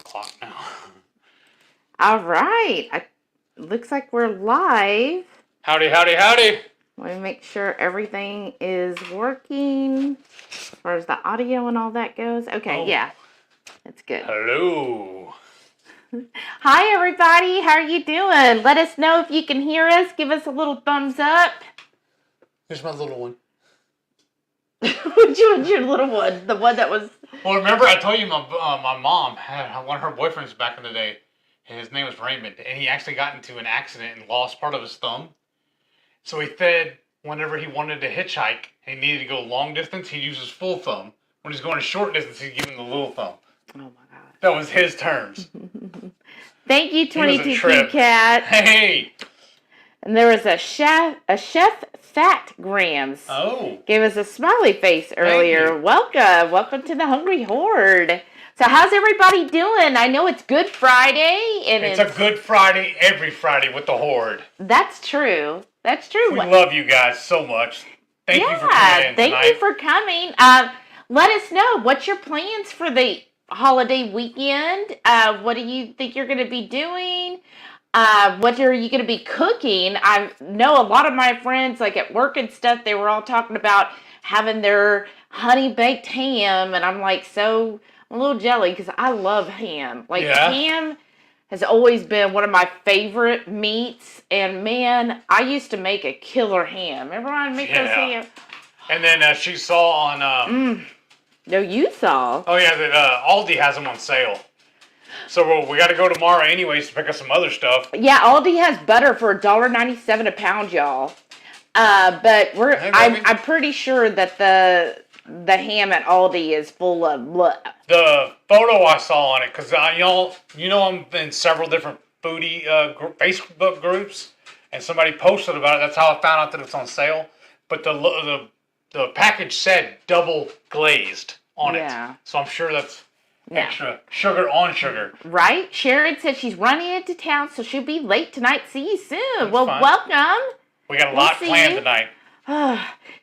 o'clock now. All right. Looks like we're live. Howdy, howdy, howdy. Let me make sure everything is working as far as the audio and all that goes. Okay, yeah. That's good. Hello. Hi, everybody. How are you doing? Let us know if you can hear us. Give us a little thumbs up. Here's my little one. Which one's your little one? The one that was... Well, remember I told you my mom had one of her boyfriends back in the day. His name was Raymond, and he actually got into an accident and lost part of his thumb. So he said whenever he wanted to hitchhike and he needed to go long distance, he'd use his full thumb. When he's going to short distance, he'd give him the little thumb. Oh, my God. That was his terms. Thank you, 22 Kitty Cat. Hey! And there was a chef Fat Grams. Oh. Gave us a smiley face earlier. Welcome to the Hungry Horde. So how's everybody doing? I know it's Good Friday. And it's a Good Friday every Friday with the Horde. That's true. That's true. We love you guys so much. Thank you for coming in thank you for coming. Let us know, what's your plans for the holiday weekend? What do you think you're going to be doing? What are you going to be cooking? I know a lot of my friends, like at work and stuff, they were all talking about having their honey baked ham, and I'm like, I'm a little jelly because I love ham. Ham has always been one of my favorite meats, and man, I used to make a killer ham. Remember when I make those ham? And then she saw on No, you saw. Oh yeah, that Aldi has them on sale. So we got to go tomorrow anyways to pick up some other stuff. Yeah, Aldi has butter for $1.97 a pound, y'all. But I'm pretty sure that the ham at Aldi is full of blah. The photo I saw on it, because you know I'm in several different foodie Facebook groups, and somebody posted about it. That's how I found out that it's on sale. But the package said double glazed on it, so I'm sure that's extra sugar on sugar. Right? Sharon said she's running into town, so she'll be late tonight. See you soon. That's fine. Welcome. We got a lot planned tonight.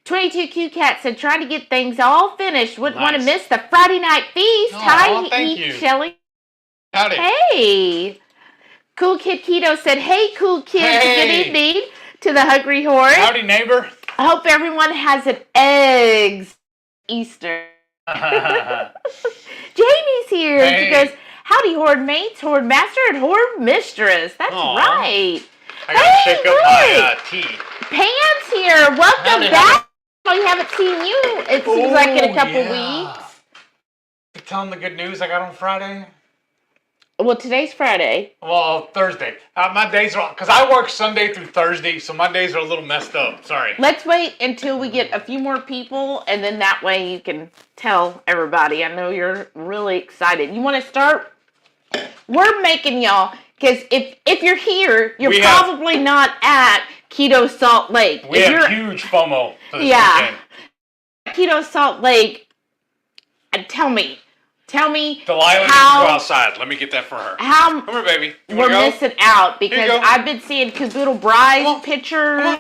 22 Q-Cat said trying to get things all finished. Wouldn't want to miss the Friday night feast. Hi, thank you. Shelly. Howdy. Hey. Cool Kid Keto said, hey, cool kids. Good evening to the Hungry Horde. Howdy, neighbor. I hope everyone has an eggs Easter. Jamie's here. Hey. She goes, howdy, Horde mates, Horde master, and Horde mistress. That's right. I gotta shake up my tea. Pam's here. Welcome back. We haven't seen you, it seems like, in a couple weeks. You tell them the good news I got on Friday? Well, today's Friday. Well, Thursday. My days are, because I work Sunday through Thursday, so my days are a little messed up. Sorry. Let's wait until we get a few more people, and then that way you can tell everybody. I know you're really excited. You want to start? We're making y'all, because if you're here, you're probably not at Keto Salt Lake. We have huge FOMO for this weekend. Keto Salt Lake, tell me. Delilah needs to go outside. Let me get that for her. Come here, baby. We're missing out because I've been seeing Kaboodlebri's pictures,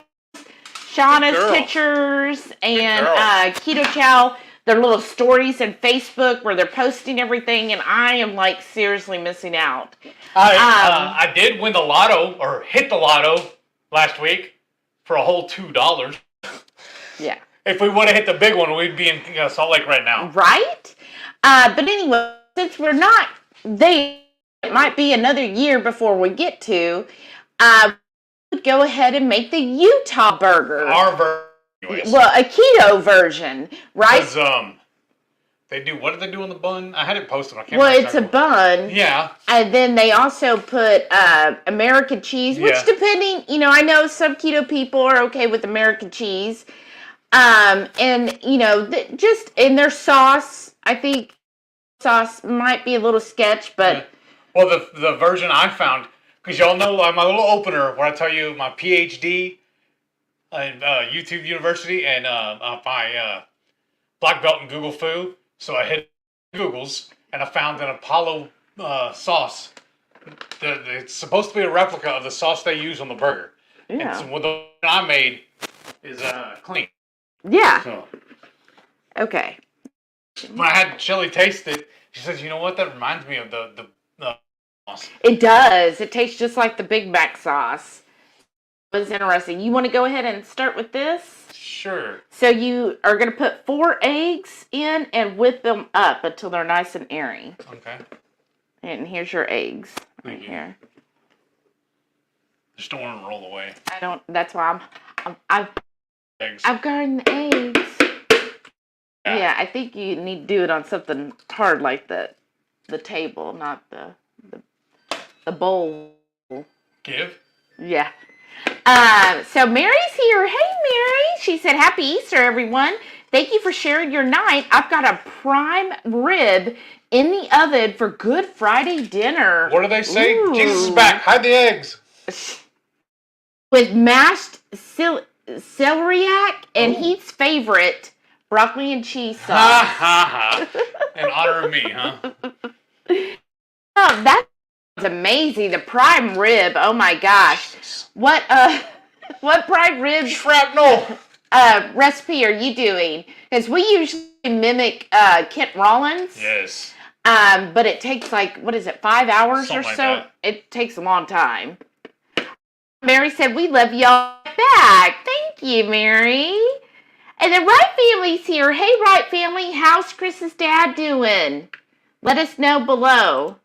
Shauna's pictures, and Keto Chow, their little stories in Facebook where they're posting everything, and I am like seriously missing out. I did win the lotto, or hit the lotto last week for a whole $2. Yeah. If we would have hit the big one, we'd be in Salt Lake right now. Right? But anyway, since we're not there, it might be another year before we get to, we would go ahead and make the Utah burger. Our version. Well, a keto version, right? Because, what did they do on the bun? I had it posted. I can't remember. Well, it's a bun. Yeah. And then they also put American cheese, which depending, I know some keto people are okay with American cheese. And, just in their sauce, I think sauce might be a little sketch, but... Well, the version I found, because y'all know my little opener where I tell you my PhD in YouTube University and my black belt in Google Food. So I hit Google's and I found an Apollo sauce. It's supposed to be a replica of the sauce they use on the burger. Yeah. And so what the one I made is clean. Yeah. So, okay. When I had Shelly taste it, she says, "You know what? That reminds me of the No. Awesome. It does. It tastes just like the Big Mac sauce. It was interesting. You want to go ahead and start with this? Sure. So you are going to put 4 eggs in and whip them up until they're nice and airy. Okay. And here's your eggs right Thank you. here. Just don't want to roll away. I don't. That's why I've Eggs. gotten the eggs. Yeah, I think you need to do it on something hard like the table, not the bowl. Give? Yeah. So Mary's here. Hey, Mary. She said, Happy Easter, everyone. Thank you for sharing your night. I've got a prime rib in the oven for Good Friday dinner. What do they say? Ooh. Jesus is back. Hide the eggs. With mashed celeriac and Heath's favorite, broccoli and cheese sauce. Ha ha ha. In honor of me, huh? Oh, that's amazing. The prime rib. Oh my gosh. What prime rib Shrapnel. recipe are you doing? Because we usually mimic Kent Rollins. Yes. But it takes 5 hours Something or like so? that. It takes a long time. Mary said, we love y'all back. Thank you, Mary. And the Wright family's here. Hey, Wright family, how's Chris's dad doing? Let us know below.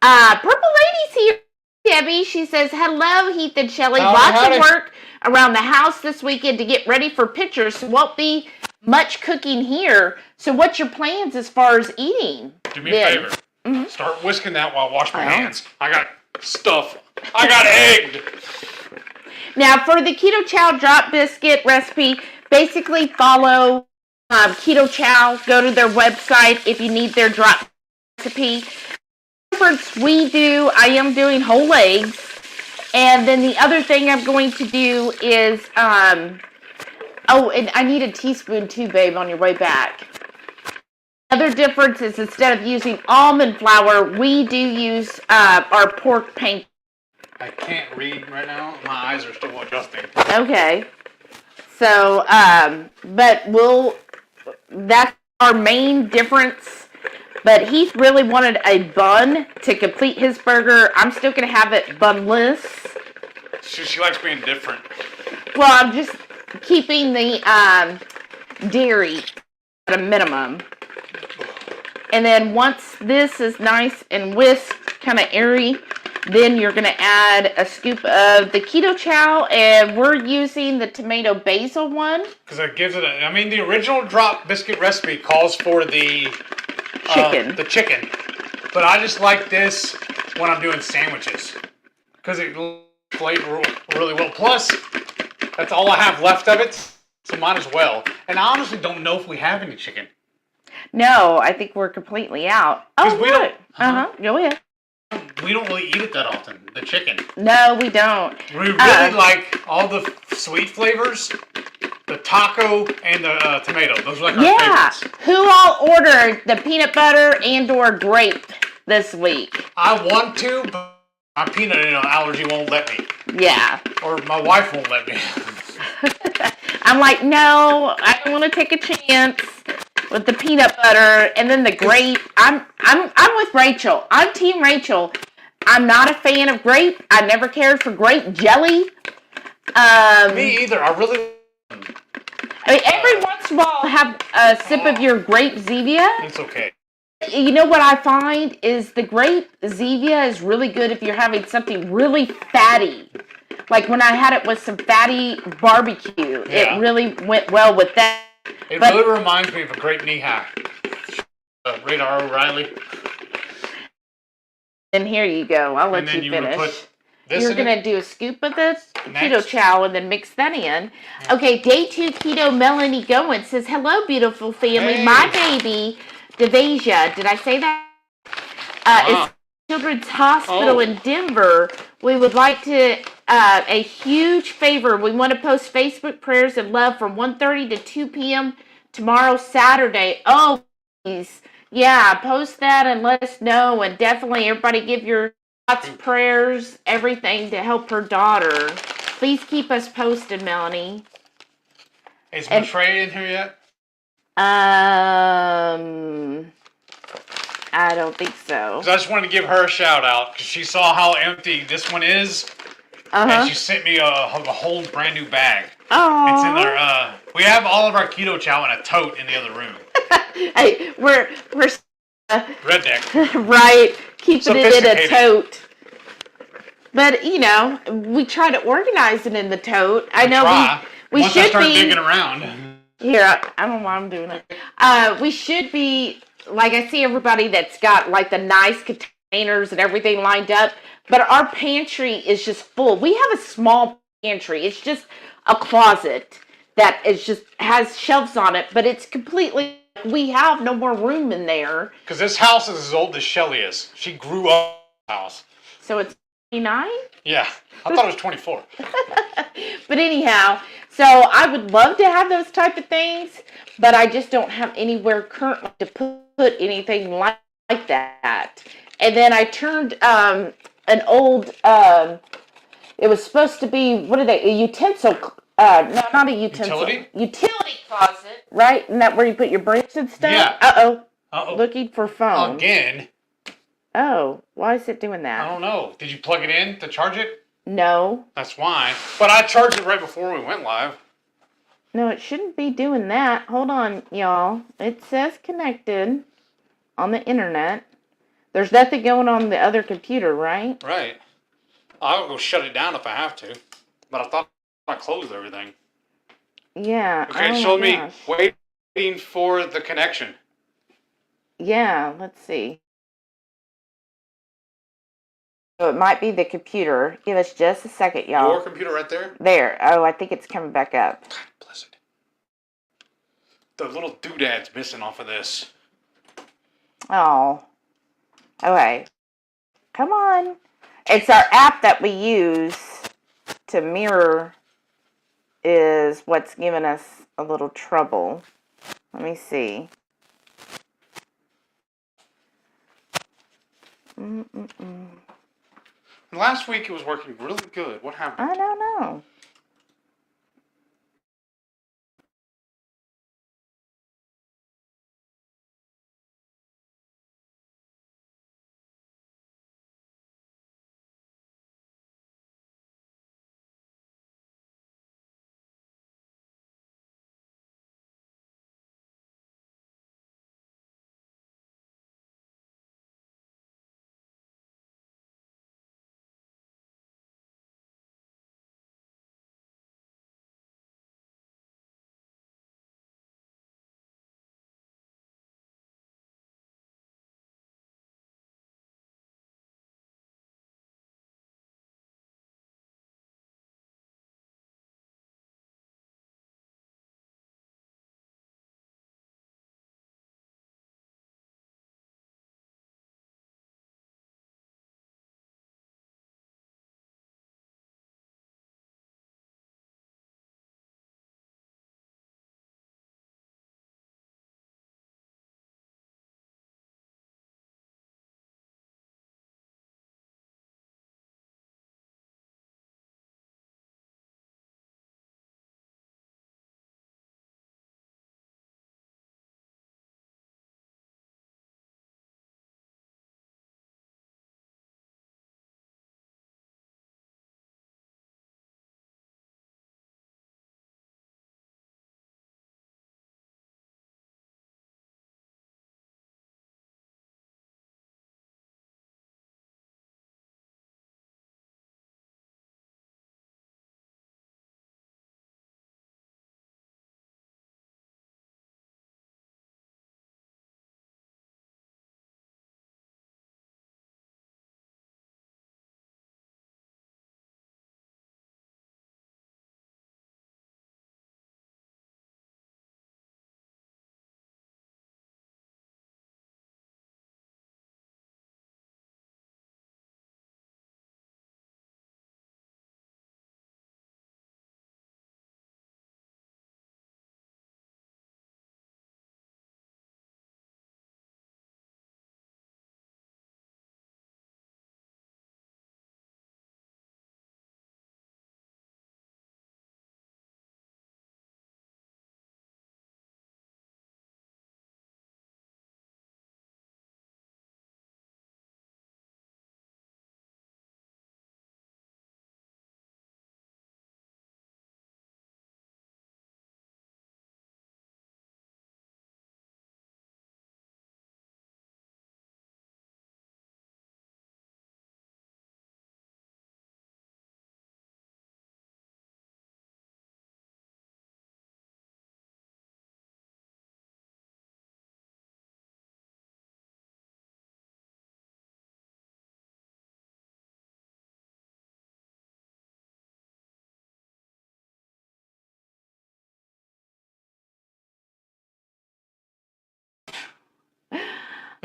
Purple Lady's here. Debbie, she says, hello, Heath and Shelley. Lots of work around the house this weekend to get ready for pictures. So won't be much cooking here. So what's your plans as far as eating? Do me a favor. Mm-hmm. Start whisking that while I wash my hands. I got stuff. I got egged. Now, for the Keto Chow drop biscuit recipe, basically follow Keto Chow. Go to their website if you need their drop recipe. I am doing whole eggs. And then the other thing I'm going to do is, and I need a teaspoon too, babe, on your way back. Other difference is instead of using almond flour, we do use our pork pancake. I can't read right now. My eyes are still adjusting. Okay. So, that's our main difference. But Heath really wanted a bun to complete his burger. I'm still going to have it bunless. She likes being different. Well, I'm just keeping the dairy at a minimum. And then once this is nice and whisked, kind of airy, then you're going to add a scoop of the Keto Chow, and we're using the tomato basil one. Because it gives it the original drop biscuit recipe calls for the Chicken. The chicken. But I just like this when I'm doing sandwiches. Because it flavors really well. Plus, that's all I have left of it, so might as well. And I honestly don't know if we have any chicken. No, I think we're completely out. Oh, we don't. Go ahead. We don't really eat it that often, the chicken. No, we don't. We really like all the sweet flavors, the taco and the tomato. Those are like our favorites. Who all ordered the peanut butter and or grape this week? I want to, but my peanut allergy won't let me. Yeah. Or my wife won't let me. I'm like, no, I don't want to take a chance with the peanut butter and then the grape. I'm with Rachel. I'm Team Rachel. I'm not a fan of grape. I never cared for grape jelly. Me either. I really. Every once in a while, I'll have a sip of your grape Zevia. It's okay. You know what I find is the grape Zevia is really good if you're having something really fatty. Like when I had it with some fatty barbecue, it really went well with that. It really reminds me of a great knee-high. Radar O'Reilly. And here you go. I'll let you finish. You're going to do a scoop of this Keto Chow and then mix that in. Okay, day 2 Keto Melanie Goen says, hello, beautiful family. Hey. My baby, Devasia, did I say that? Is Children's Hospital in Denver. We would like to, a huge favor. We want to post Facebook prayers of love from 1:30 to 2 p.m. tomorrow, Saturday. Oh, please. Yeah, post that and let us know. And definitely everybody give your thoughts, prayers, everything to help her daughter. Please keep us posted, Melanie. Is Trey in here yet? I don't think so. Because I just wanted to give her a shout out because she saw how empty this one is, and she sent me a whole brand new bag. Oh. It's in there. We have all of our keto chow in a tote in the other room. Hey, we're Redneck. right, keeping it in a tote. But we try to organize it in the tote. I know we Once should I start be digging around. Here, I don't know why I'm doing it. We should be, like, I see everybody that's got, like, the nice containers and everything lined up, but our pantry is just full. We have a small pantry. It's just a closet that has shelves on it, but it's completely, we have no more room in there. Because this house is as old as Shelly is. She grew up in this house. So it's 29? Yeah, I thought it was 24. But anyhow, so I would love to have those type of things, but I just don't have anywhere currently to put anything like that. And then I turned an old, it was supposed to be, what are they, a utensil, no, not a utensil. Utility closet, right? Isn't that where you put your bricks and stuff? Yeah. Uh-oh. Looking for phone. Again. Oh, why is it doing that? I don't know. Did you plug it in to charge it? No. That's why. But I charged it right before we went live. No, it shouldn't be doing that. Hold on, y'all. It says connected on the internet. There's nothing going on the other computer, right? Right. I'll go shut it down if I have to. But I thought I closed everything. Yeah. Okay, it showed me waiting for the connection. Yeah, let's see. So it might be the computer. Give us just a second, y'all. Your computer right there? There. Oh, I think it's coming back up. God bless it. The little doodad's missing off of this. Oh. Okay. Come on. It's our app that we use to mirror is what's giving us a little trouble. Let me see. Last week it was working really good. What happened? I don't know.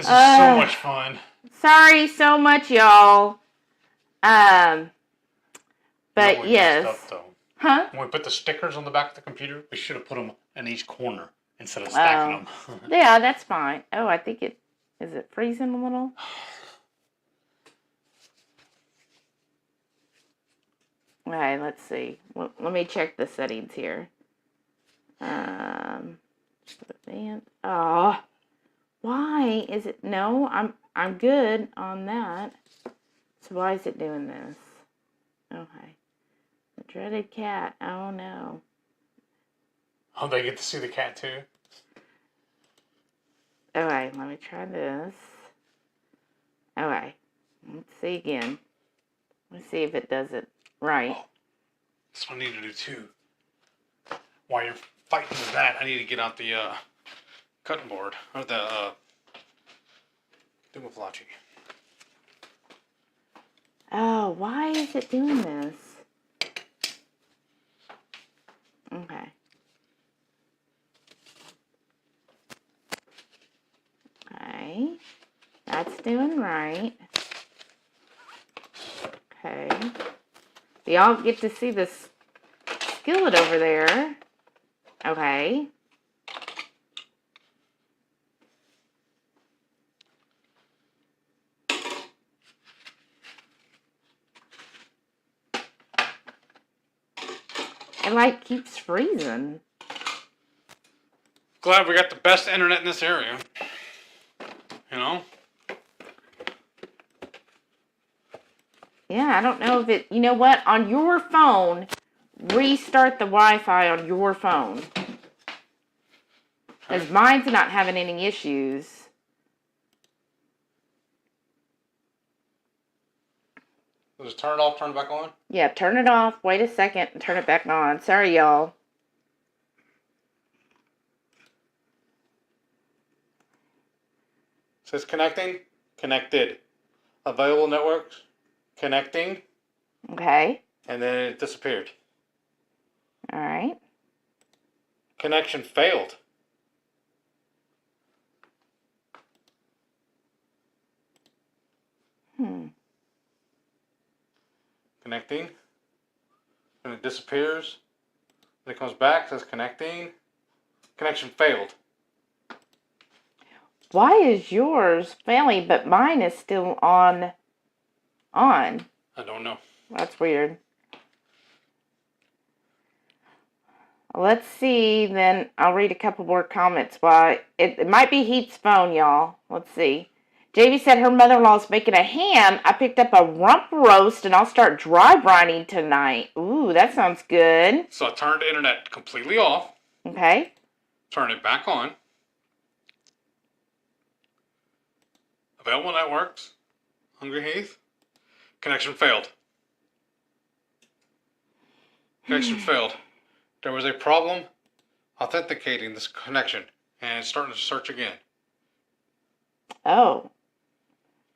This is so much fun. Sorry so much, y'all. But You know we yes. messed up, though. Huh? When we put the stickers on the back of the computer, we should have put them in each corner instead of stacking them. Yeah, that's fine. Oh, I think is it freezing a little? Okay, let's see. Let me check the settings here. Oh, why is it? No, I'm good on that. So why is it doing this? Okay. The dreaded cat. Oh no. Oh, they get to see the cat too? Okay, let me try this. Okay. Let's see again. Let's see if it does it right. Oh, that's what I need to do too. While you're fighting with that, I need to get out the cutting board. Or the Dumaflachi. Oh, why is it doing this? Okay. Okay. That's doing right. Okay. Y'all get to see this skillet over there. Okay. It like keeps freezing. Glad we got the best internet in this area. You know? Yeah, I don't know if it, you know what, on your phone, restart the Wi-Fi on your phone. Because mine's not having any issues. Just turn it off, turn it back on? Yeah, turn it off, wait a second, and turn it back on. Sorry, y'all. Says connecting, connected. Available networks, connecting, Okay. and then it disappeared. All right. Connection failed. Connecting. Then it disappears. Then it comes back, says connecting. Connection failed. Why is yours failing, but mine is still on? I don't know. That's weird. Let's see, then I'll read a couple more comments. Why it might be Heath's phone, y'all. Let's see. Jamie said her mother-in-law's making a ham. I picked up a rump roast and I'll start dry brining tonight. Ooh, that sounds good. So I turned the internet completely off. Okay. Turn it back on. Available networks. HungryHeath. Connection failed. Connection failed. There was a problem authenticating this connection, and it's starting to search again. Oh.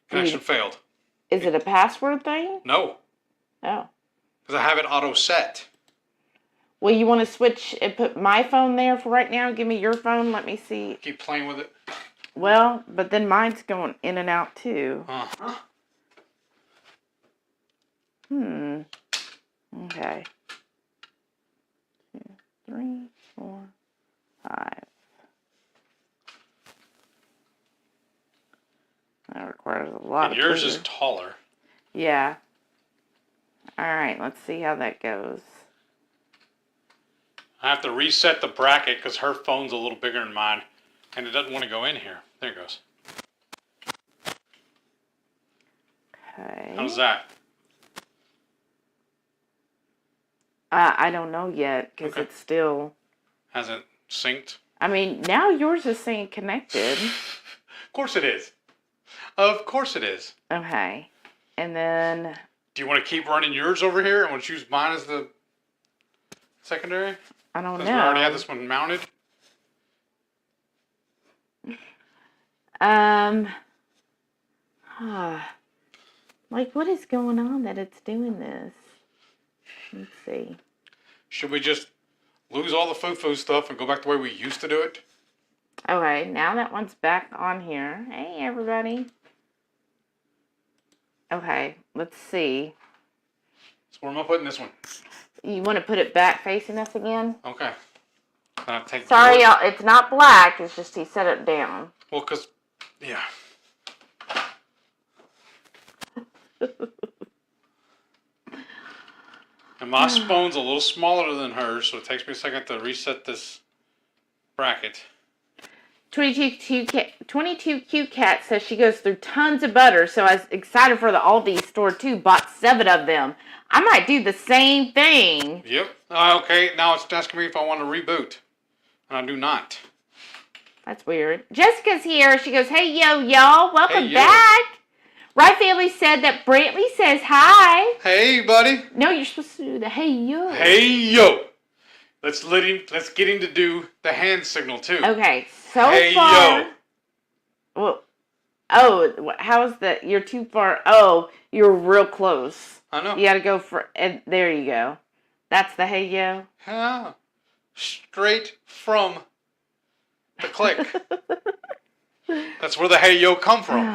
Connection failed. Is it a password thing? No. Oh. Because I have it auto set. Well, you want to switch and put my phone there for right now? Give me your phone. Let me see. Keep playing with it. Well, but then mine's going in and out too. Uh-huh. Okay. 2, 3, 4, 5. That requires a lot And of yours clear. is taller. Yeah. Alright, let's see how that goes. I have to reset the bracket because her phone's a little bigger than mine, and it doesn't want to go in here. There it goes. Okay. How's that? I don't know yet because Okay. it's still. Hasn't synced? I mean, now yours is saying connected. Of course it is. Of course it is. Okay. And then. Do you want to keep running yours over here and want to choose mine as the secondary? I don't know. Since we already have this one mounted. Like, what is going on that it's doing this? Let's see. Should we just lose all the foo-foo stuff and go back the way we used to do it? Okay, now that one's back on here. Hey, everybody. Okay, let's see. So where am I putting this one? You want to put it back facing us again? Okay. Sorry, y'all. It's not black. It's just he set it down. Well, because, yeah. And my spoon's a little smaller than hers, so it takes me a second to reset this bracket. 22Q Cat says she goes through tons of butter, so I was excited for the Aldi store too. Bought 7 of them. I might do the same thing. Yep. Okay, now it's asking me if I want to reboot. And I do not. That's weird. Jessica's here. She goes, hey, yo, y'all. Welcome Hey, yo. back. Right Family said that Brantley says hi. Hey, buddy. No, you're supposed to do the hey, yo. Hey, yo. Let's get him to do the hand signal, too. Okay, so hey, far. Yo. Well, oh, how is that? You're too far. Oh, you're real close. I know. You got to go for, and there you go. That's the hey, yo. Yeah. Straight from the click. That's where the hey, yo come from.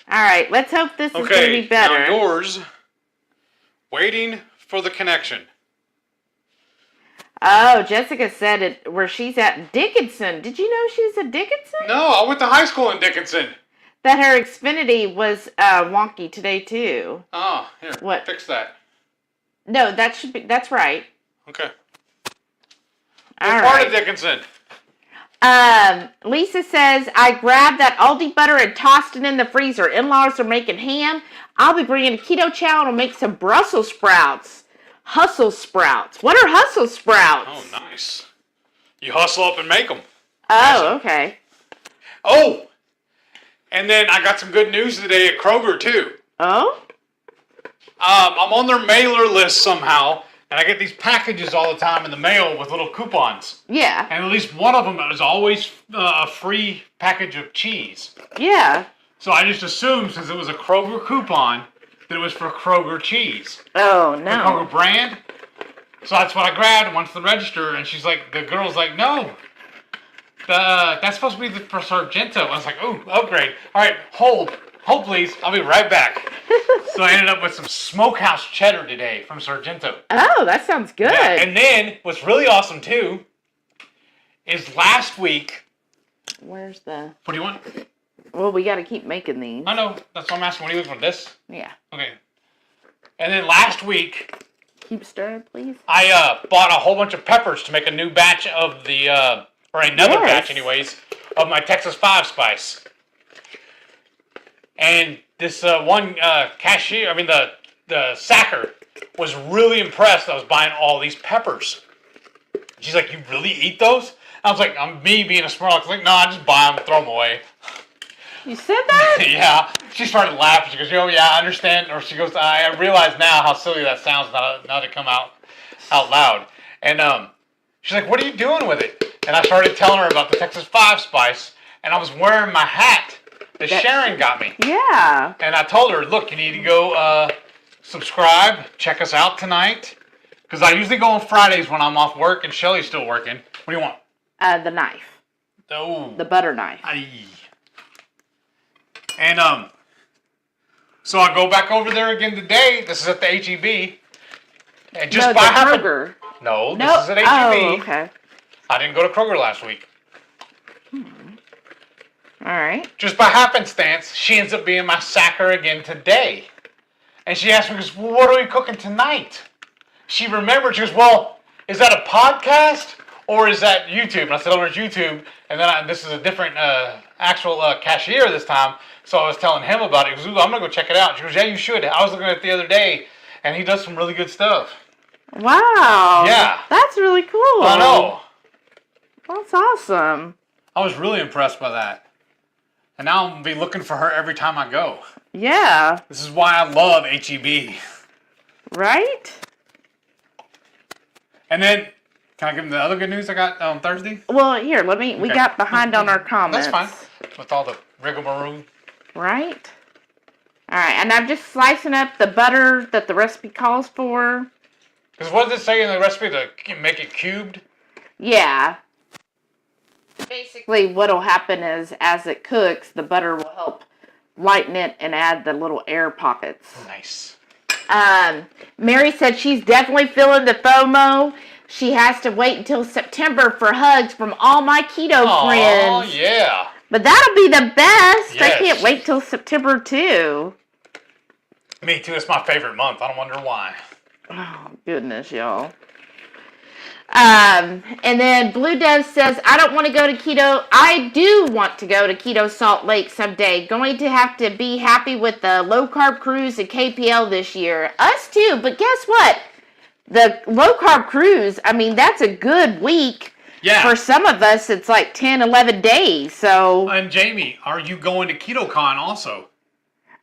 All right, let's hope this is going to be better. Now yours, waiting for the connection. Oh, Jessica said it where she's at Dickinson. Did you know she's at Dickinson? No, I went to high school in Dickinson. That her Xfinity was wonky today too. Oh, here, What? Fix that. No, that's right. Okay. All What part of Dickinson? Lisa says, I grabbed that Aldi butter and tossed it in the freezer. In-laws are making ham. I'll be bringing a keto chow and I'll make some Brussels sprouts. Hustle sprouts. What are hustle sprouts? Oh, nice. You hustle up and make them. Oh, okay. Oh, and then I got some good news today at Kroger, too. Oh? I'm on their mailer list somehow, and I get these packages all the time in the mail with little coupons. Yeah. And at least one of them is always a free package of cheese. Yeah. So I just assumed, since it was a Kroger coupon, that it was for Kroger cheese. Oh, The no. Kroger brand. So that's what I grabbed and went to the register, and she's like, the girl's like, no. That's supposed to be for Sargento. I was like, ooh, upgrade. All right, hold please. I'll be right back. So I ended up with some smokehouse cheddar today from Sargento. Oh, that sounds good. Yeah, and then what's really awesome too is last week. Where's the... What do you want? Well, we got to keep making these. I know. That's what I'm asking. What are you looking for? This? Yeah. Okay. And then last week, Keep stirring, please. I bought a whole bunch of peppers to make a new batch of the, or another batch anyways, of my Texas 5 spice. And this one cashier, the sacker, was really impressed that I was buying all these peppers. She's like, you really eat those? I was like, I'm me being a smart aleck. I was like, no, I just buy them and throw them away. You said that? Yeah. She started laughing. She goes, oh, yeah, I understand. Or she goes, I realize now how silly that sounds now to come out loud. And she's like, what are you doing with it? And I started telling her about the Texas 5 spice. And I was wearing my hat that Sharon got me. Yeah. And I told her, look, you need to go subscribe. Check us out tonight. Because I usually go on Fridays when I'm off work and Shelly's still working. What do you want? The knife. Oh. The butter knife. Aye. And so I go back over there again today. This is at the HEB. And just by happen. Kroger. No, this is at HEB. Oh, okay. I didn't go to Kroger last week. All right. Just by happenstance, she ends up being my sacker again today. And she asked me, goes, well, what are we cooking tonight? She remembered, she goes, well, is that a podcast or is that YouTube? And I said, oh, it's YouTube. And then this is a different actual cashier this time. So I was telling him about it. He goes, ooh, I'm going to go check it out. She goes, yeah, you should. I was looking at it the other day, and he does some really good stuff. Wow. Yeah. That's really cool. I know. That's awesome. I was really impressed by that. And now I'm going to be looking for her every time I go. Yeah. This is why I love HEB. Right? And then, can I give them the other good news I got on Thursday? Well, here, we got behind on our comments. That's fine. With all the rigmarole. Right? All right, and I'm just slicing up the butter that the recipe calls for. Because what does it say in the recipe to make it cubed? Yeah. Basically, what'll happen is, as it cooks, the butter will help lighten it and add the little air pockets. Nice. Mary said she's definitely feeling the FOMO. She has to wait until September for hugs from all my keto friends. Oh, yeah. But that'll be the best. Yes. I can't wait till September, too. Me too. It's my favorite month. I don't wonder why. Oh, goodness, y'all. And then Blue Dove says, I don't want to go to keto. I do want to go to Keto Salt Lake someday. Going to have to be happy with the low carb cruise at KPL this year. Us too. But guess what? The low carb cruise, I mean, that's a good week. Yeah. For some of us, it's like 10, 11 days. So. And Jamie, are you going to KetoCon also?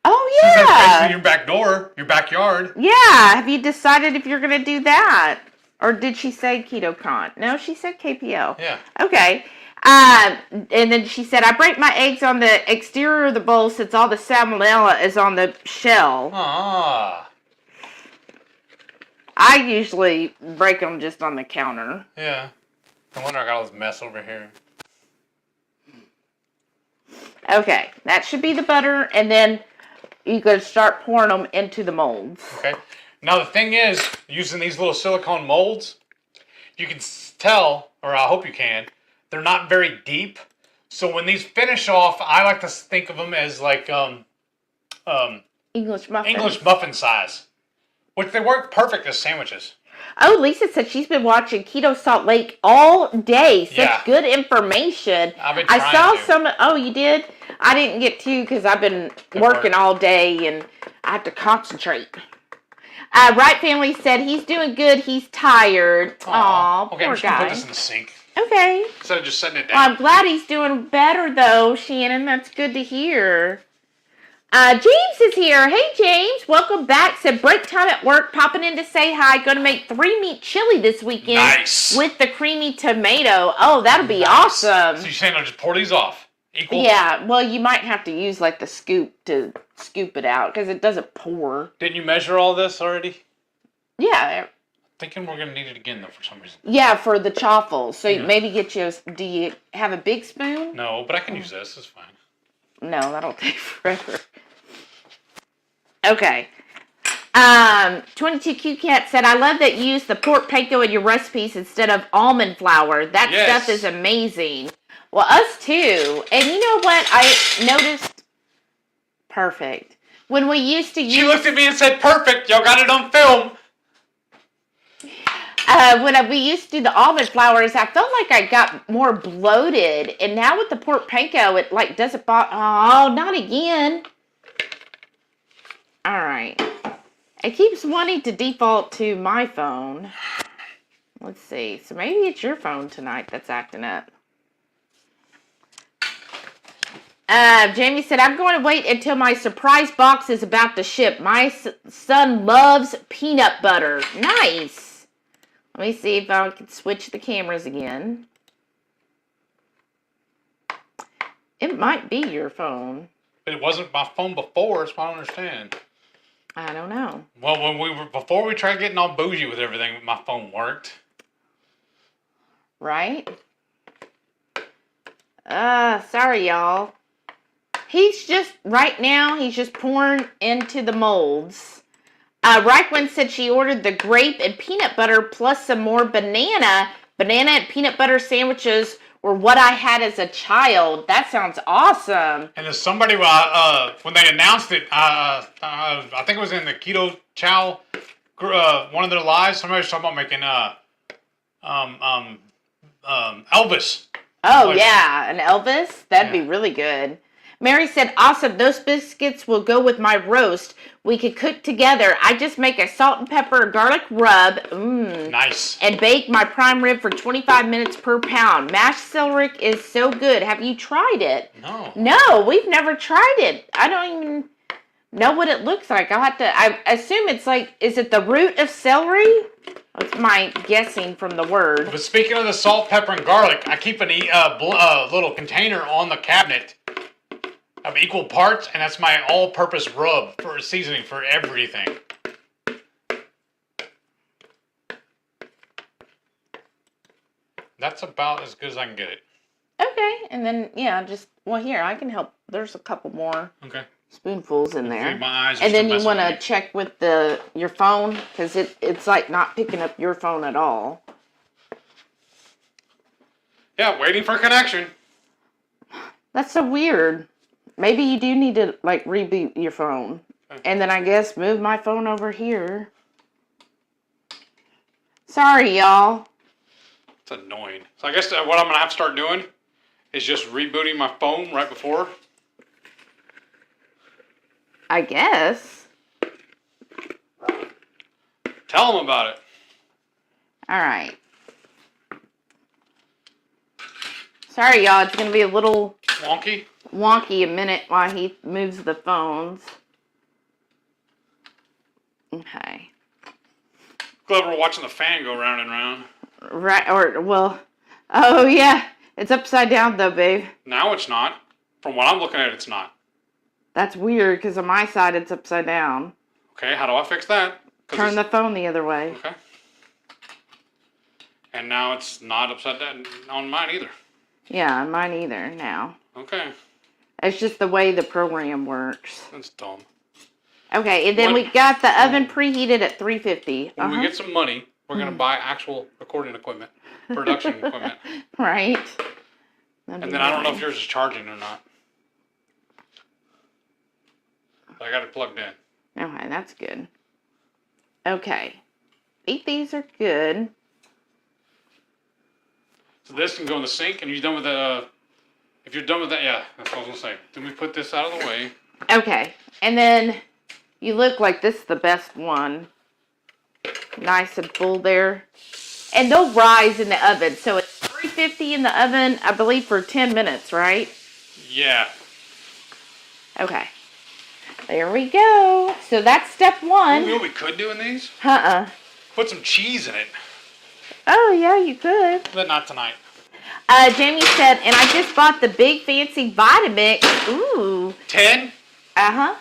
Oh, Since that's yeah. basically your back door, your backyard. Yeah. Have you decided if you're going to do that? Or did she say KetoCon? No, she said KPL. Yeah. Okay. And then she said, I break my eggs on the exterior of the bowl since all the salmonella is on the shell. Ah. I usually break them just on the counter. Yeah. No wonder I got all this mess over here. Okay. That should be the butter. And then you could start pouring them into the molds. Okay. Now the thing is, using these little silicone molds, you can tell, or I hope you can, they're not very deep. So when these finish off, I like to think of them as like English muffins. English muffin size, which they work perfect as sandwiches. Oh, Lisa said she's been watching Keto Salt Lake all day. Such good information. I've been I trying saw to. some. Oh, you did? I didn't get to because I've been working all day and I have to concentrate. Right Family said he's doing good. He's tired. Aw, okay, poor I'm just gonna guy. put this in the sink Okay. instead of just setting it Well, down. I'm glad he's doing better though, Shannon. That's good to hear. James is here. Hey, James. Welcome back. Said break time at work. Popping in to say hi. Going to make 3-meat chili this weekend. Nice. With the creamy tomato. Oh, that'll be Nice. awesome. So you're saying I'll just pour these off? Equal? Yeah. Well, you might have to use like the scoop to scoop it out because it doesn't pour. Didn't you measure all this already? Yeah. Thinking we're gonna need it again though for some reason. Yeah, for the chaffles. So Yeah. maybe get you. Do you have a big spoon? No, but I can use this. It's fine. No, that'll take forever. Okay. 22Q Cat said, I love that you use the pork panko in your recipes instead of almond flour. That Yes. stuff is amazing. Well, us too. And you know what I noticed? Perfect. When we used to use... She looked at me and said, perfect, y'all got it on film. When we used to do the almond flours, I felt like I got more bloated. And now with the pork panko, it like doesn't bother... Oh, not again. All right. It keeps wanting to default to my phone. Let's see. So maybe it's your phone tonight that's acting up. Jamie said, I'm going to wait until my surprise box is about to ship. My son loves peanut butter. Nice. Let me see if I can switch the cameras again. It might be your phone. It wasn't my phone before, so I don't understand. I don't know. Well, before we tried getting all bougie with everything, my phone worked. Right? Sorry, y'all. Right now, he's just pouring into the molds. Reichman said she ordered the grape and peanut butter plus some more banana. Banana and peanut butter sandwiches were what I had as a child. That sounds awesome. And there's somebody, when they announced it, I think it was in the Keto Chow, one of their lives, somebody was talking about making Elvis. Oh, Like- yeah, an Elvis? That'd be really good. Mary said, awesome, those biscuits will go with my roast. We could cook together. I just make a salt and pepper garlic rub. Nice. And bake my prime rib for 25 minutes per pound. Mashed celery is so good. Have you tried it? No. No, we've never tried it. I don't even know what it looks like. I assume it's like, is it the root of celery? That's my guessing from the word. But speaking of the salt, pepper, and garlic, I keep a little container on the cabinet of equal parts, and that's my all-purpose rub for seasoning for everything. That's about as good as I can get it. Okay, and then here I can help. There's a couple more Okay. spoonfuls in there. My eyes are and then still you want messing to check with your phone because it's like not picking up your phone at all. Yeah, waiting for connection. That's so weird. Maybe you do need to like reboot your phone. Okay. And then I guess move my phone over here. Sorry, y'all. It's annoying. So I guess what I'm going to have to start doing is just rebooting my phone right before. I guess. Tell them about it. All right. Sorry, y'all. It's going to be a little wonky a minute while he moves the phones. Okay. Glad we're watching the fan go round and round. Right, oh yeah. It's upside down though, babe. Now it's not. From what I'm looking at, it's not. That's weird because on my side it's upside down. Okay, how do I fix that? Turn the phone the other way. Okay. And now it's not upside down on mine either. Yeah, mine either now. Okay. It's just the way the program works. That's dumb. Okay, and then we got the oven preheated at 350. When we get some money, we're going to buy actual recording equipment, production equipment. Right. And then I don't know if yours is charging or not. I got it plugged in. Okay, that's good. Okay. I think these are good. So this can go in the sink, and you're done with the... If you're done with that, yeah, that's what I was going to say. Then we put this out of the way. Okay, and then you look like this is the best one. Nice and full there. And they'll rise in the oven. So it's 350 in the oven, I believe, for 10 minutes, right? Yeah. Okay. There we go. So that's step one. You know what we could do in these? Put some cheese in it. Oh, yeah, you could. But not tonight. Jamie said, and I just bought the big fancy Vitamix. Ooh. 10? Uh-huh.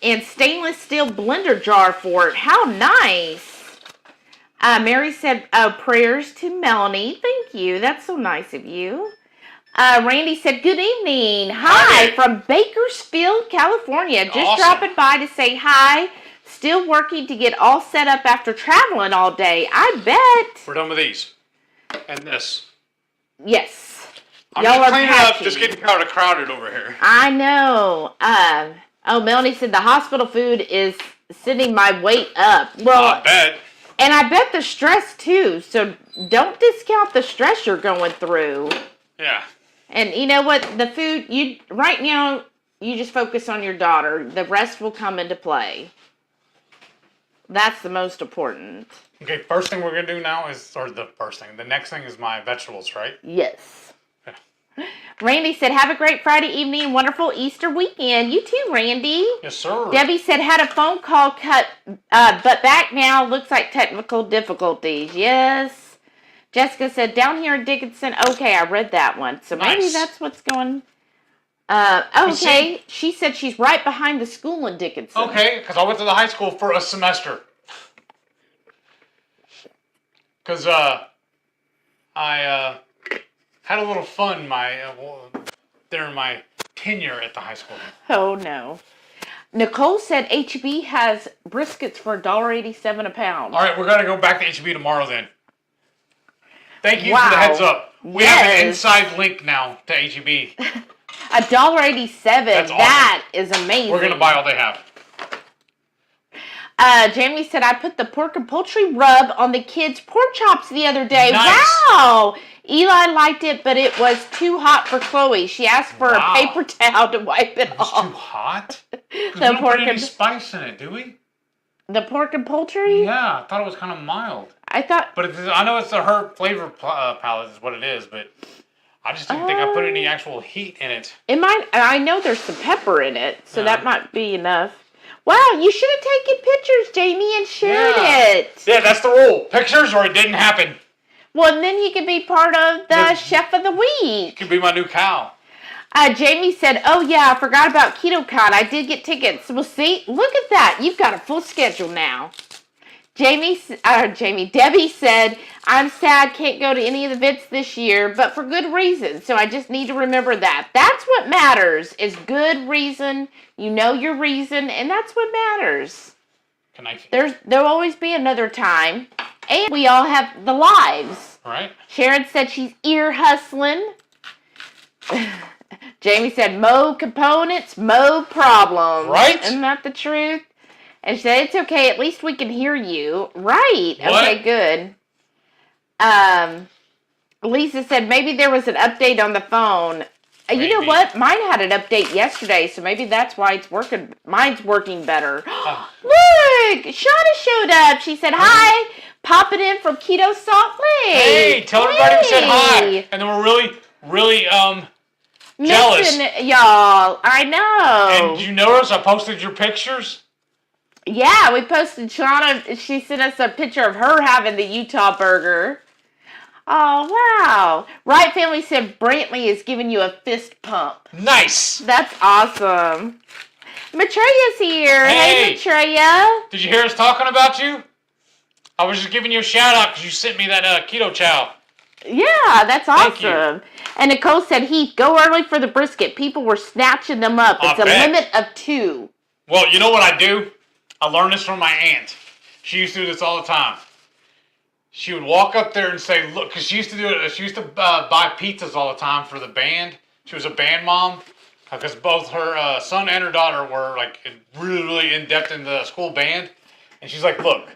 And stainless steel blender jar for it. How nice. Mary said, prayers to Melanie. Thank you. That's so nice of you. Randy said, good evening. Hi, from Bakersfield, California. Just dropping by to say hi. Still working to get all set up after traveling all day. I bet. We're done with these. And this. Yes. I'm just cleaning up, just getting kind of crowded over here. I know. Melanie said the hospital food is sending my weight up. Well, I bet. And I bet the stress too. So don't discount the stress you're going through. Yeah. And you know what? The food, right now, you just focus on your daughter. The rest will come into play. That's the most important. Okay, first thing we're going to do now the next thing is my vegetables, right? Yes. Yeah. Randy said, have a great Friday evening and wonderful Easter weekend. You too, Randy. Yes, sir. Debbie said, had a phone call cut, but back now. Looks like technical difficulties. Yes. Jessica said, down here in Dickinson. Okay, I read that one. So maybe that's what's going. Okay. She said she's right behind the school in Dickinson. Okay, because I went to the high school for a semester. Because I had a little fun during my tenure at the high school. Oh, no. Nicole said HEB has briskets for $1.87 a pound. All right, we're going to go back to HEB tomorrow then. Thank you for the heads up. We have an inside link now to HEB. $1.87. That's awesome. That is amazing. We're going to buy all they have. Jamie said, I put the pork and poultry rub on the kids' pork chops the other day. Nice. Wow. Eli liked it, but it was too hot for Chloe. She asked for a paper towel to wipe it off. It's too hot? We don't put any spice in it, do we? The pork and poultry? Yeah, I thought it was kind of mild. But I know it's a herb flavor palette is what it is, but I just didn't think I put any actual heat in it. I know there's some pepper in it, so that might be enough. Wow, you should have taken pictures, Jamie, and shared it. Yeah, that's the rule. Pictures or it didn't happen. Well, and then you can be part of the Chef of the Week. You can be my new cow. Jamie said, oh, yeah, I forgot about KetoCon. I did get tickets. Well, see, look at that. You've got a full schedule now. Debbie said, I'm sad, can't go to any of the events this year, but for good reason. So I just need to remember that. That's what matters, is good reason. You know your reason, and that's what matters. There'll always be another time. And we all have the lives. Right. Sharon said she's ear hustling. Jamie said, mo components, mo problems. Right. Isn't that the truth? And she said, it's okay, at least we can hear you. Right. What? Okay, good. Lisa said, maybe there was an update on the phone. You know what? Mine had an update yesterday, so maybe that's why it's working. Mine's working better. Look! Shauna showed up. She said, hi. Popping in from Keto Salt Lake. Hey, tell everybody we said hi. And then we're really, jealous. Missing y'all. I know. And did you notice I posted your pictures? Yeah, we posted Shauna. She sent us a picture of her having the Utah burger. Oh, wow. Right Family said Brantley is giving you a fist pump. Nice. That's awesome. Matreya's here. Hey, Matreya. Did you hear us talking about you? I was just giving you a shout out because you sent me that keto chow. Yeah, that's awesome. Thank you. And Nicole said, Heath, go early for the brisket. People were snatching them up. It's a limit of 2. Well, you know what I do? I learned this from my aunt. She used to do this all the time. She would walk up there and say, look, because she used to do it. She used to buy pizzas all the time for the band. She was a band mom because both her son and her daughter were like really, really in depth in the school band. And she's like, look,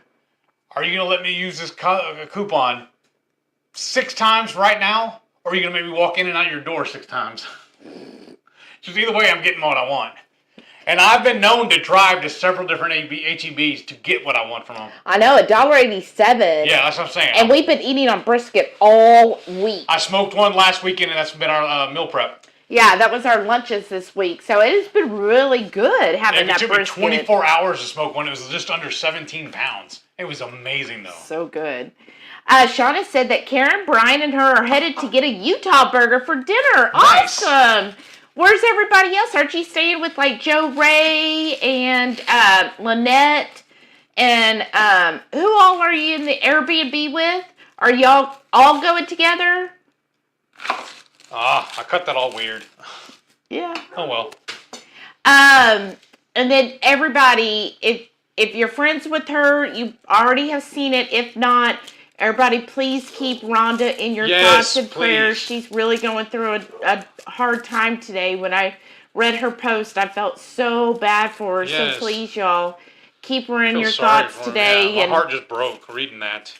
are you going to let me use this coupon 6 times right now? Or are you going to make me walk in and out your door 6 times? She says, either way, I'm getting what I want. And I've been known to drive to several different HEBs to get what I want from them. I know, $1.87. Yeah, that's what I'm saying. And we've been eating on brisket all week. I smoked one last weekend, and that's been our meal prep. Yeah, that was our lunches this week. So it has been really good having that brisket. It took me 24 hours to smoke one. It was just under 17 pounds. It was amazing, though. So good. Shauna said that Karen, Brian, and her are headed to get a Utah burger for dinner. Nice. Awesome. Where's everybody else? Aren't you staying with like Joe Ray and Lynette? And who all are you in the Airbnb with? Are y'all all going together? I cut that all weird. Yeah. Oh, well. And then everybody, if you're friends with her, you already have seen it. If not, everybody, please keep Rhonda in your thoughts and prayers. She's really going through a hard time today. When I read her post, I felt so bad for her. Yes. So please, y'all, keep her in your thoughts today. Yeah, my heart just broke reading that.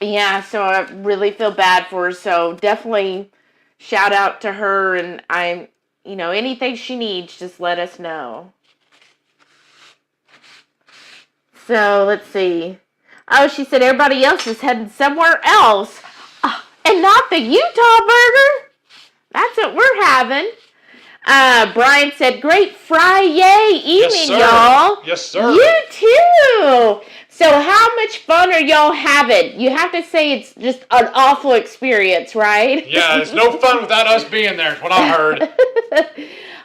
Yeah, so I really feel bad for her. So definitely shout out to her. And anything she needs, just let us know. So let's see. Oh, she said everybody else is heading somewhere else. And not the Utah burger. That's what we're having. Brian said, great Friday evening, y'all. Yes, sir. You too. So how much fun are y'all having? You have to say it's just an awful experience, right? Yeah, it's no fun without us being there, is what I heard.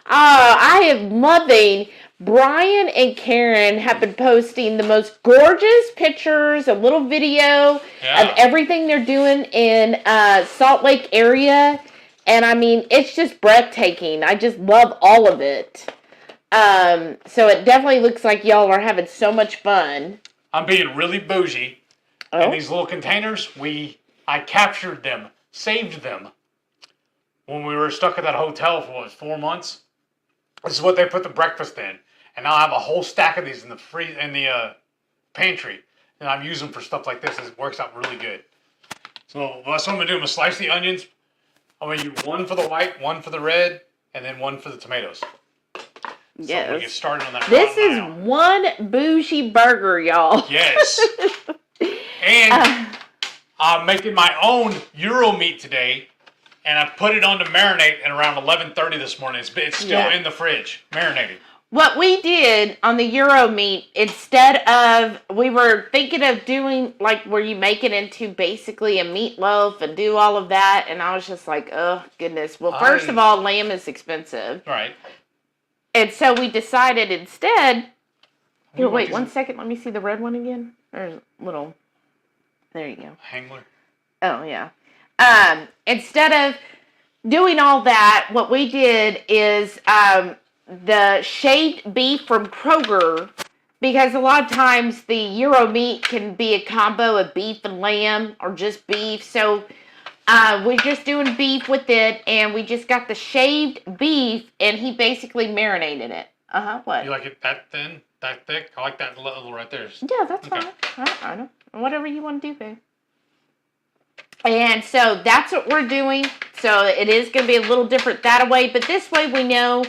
I am loving... Brian and Karen have been posting the most gorgeous pictures, a little video of everything they're doing in Salt Lake area. And I mean, it's just breathtaking. I just love all of it. So it definitely looks like y'all are having so much fun. I'm being really bougie. Oh? And these little containers, I captured them, saved them. When we were stuck at that hotel for 4 months, this is what they put the breakfast in. And now I have a whole stack of these in the pantry. And I'm using them for stuff like this. It works out really good. So that's what I'm going to do. I'm going to slice the onions. I'm going to use one for the white, one for the red, and then one for the tomatoes. Yes. So I'm going to get started on that. This is one bougie burger, y'all. Yes. And I'm making my own Euro meat today. And I put it on to marinate at around 11:30 this morning. It's still in the fridge, marinating. What we did on the Euro meat, instead of, we were thinking of doing, like, where you make it into basically a meatloaf and do all of that, and I was just like, oh, goodness. Well, first of all, lamb is expensive. Right. And so we decided instead, here, wait 1 second, let me see the red one again. There's a little. There you go. Hangler. Oh yeah. Instead of doing all that, what we did is the shaved beef from Kroger, because a lot of times the Euro meat can be a combo of beef and lamb or just beef. So we're just doing beef with it, and we just got the shaved beef, and he basically marinated it. What? You like it that thin, that thick? I like that little right there. Yeah, that's fine. I don't. Whatever you want to do, babe. And so that's what we're doing. So it is going to be a little different that way, but this way we know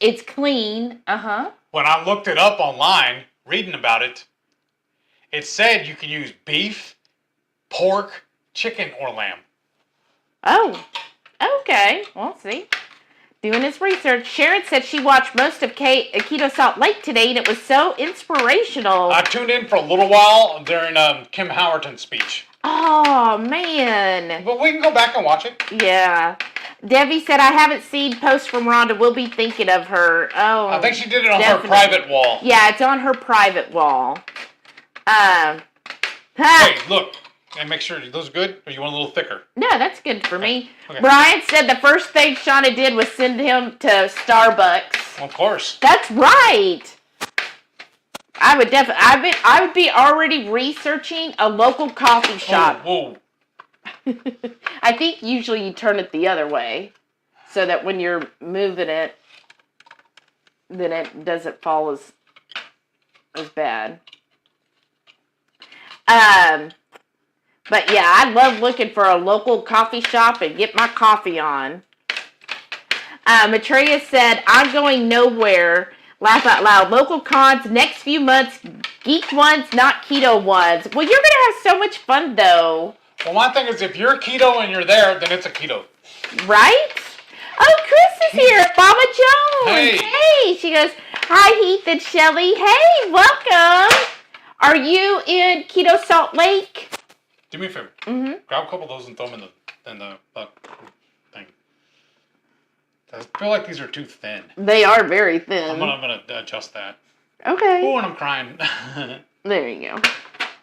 it's clean. When I looked it up online, reading about it, it said you can use beef, pork, chicken, or lamb. Oh, okay. Well, see. Doing his research. Sharon said she watched most of Keto Salt Lake today, and it was so inspirational. I tuned in for a little while during Kim Howerton's speech. Oh, man. But we can go back and watch it. Yeah. Debbie said, I haven't seen posts from Rhonda. We'll be thinking of her. Oh, I think she did it on her private wall. Yeah, it's on her private wall. Hey, look. And make sure those good, or you want a little thicker? No, that's good for me. Okay. Brian said the first thing Shauna did was send him to Starbucks. Well, of course. That's right. I would definitely. I would be already researching a local coffee shop. Whoa. I think usually you turn it the other way, so that when you're moving it, then it doesn't fall as bad. But yeah, I love looking for a local coffee shop and get my coffee on. Matreya said, I'm going nowhere. Laugh out loud. Local cons next few months. Geek ones, not keto ones. Well, you're going to have so much fun, though. Well, my thing is, if you're keto and you're there, then it's a keto. Right? Oh, Chris is here. Mama Jones. Hey. She goes, hi, Heath and Shelly. Hey, welcome. Are you in Keto Salt Lake? Do me a favor. Grab a couple of those and throw them in the thing. I feel like these are too thin. They are very thin. I'm gonna adjust that. Okay. Oh, and I'm crying. There you go.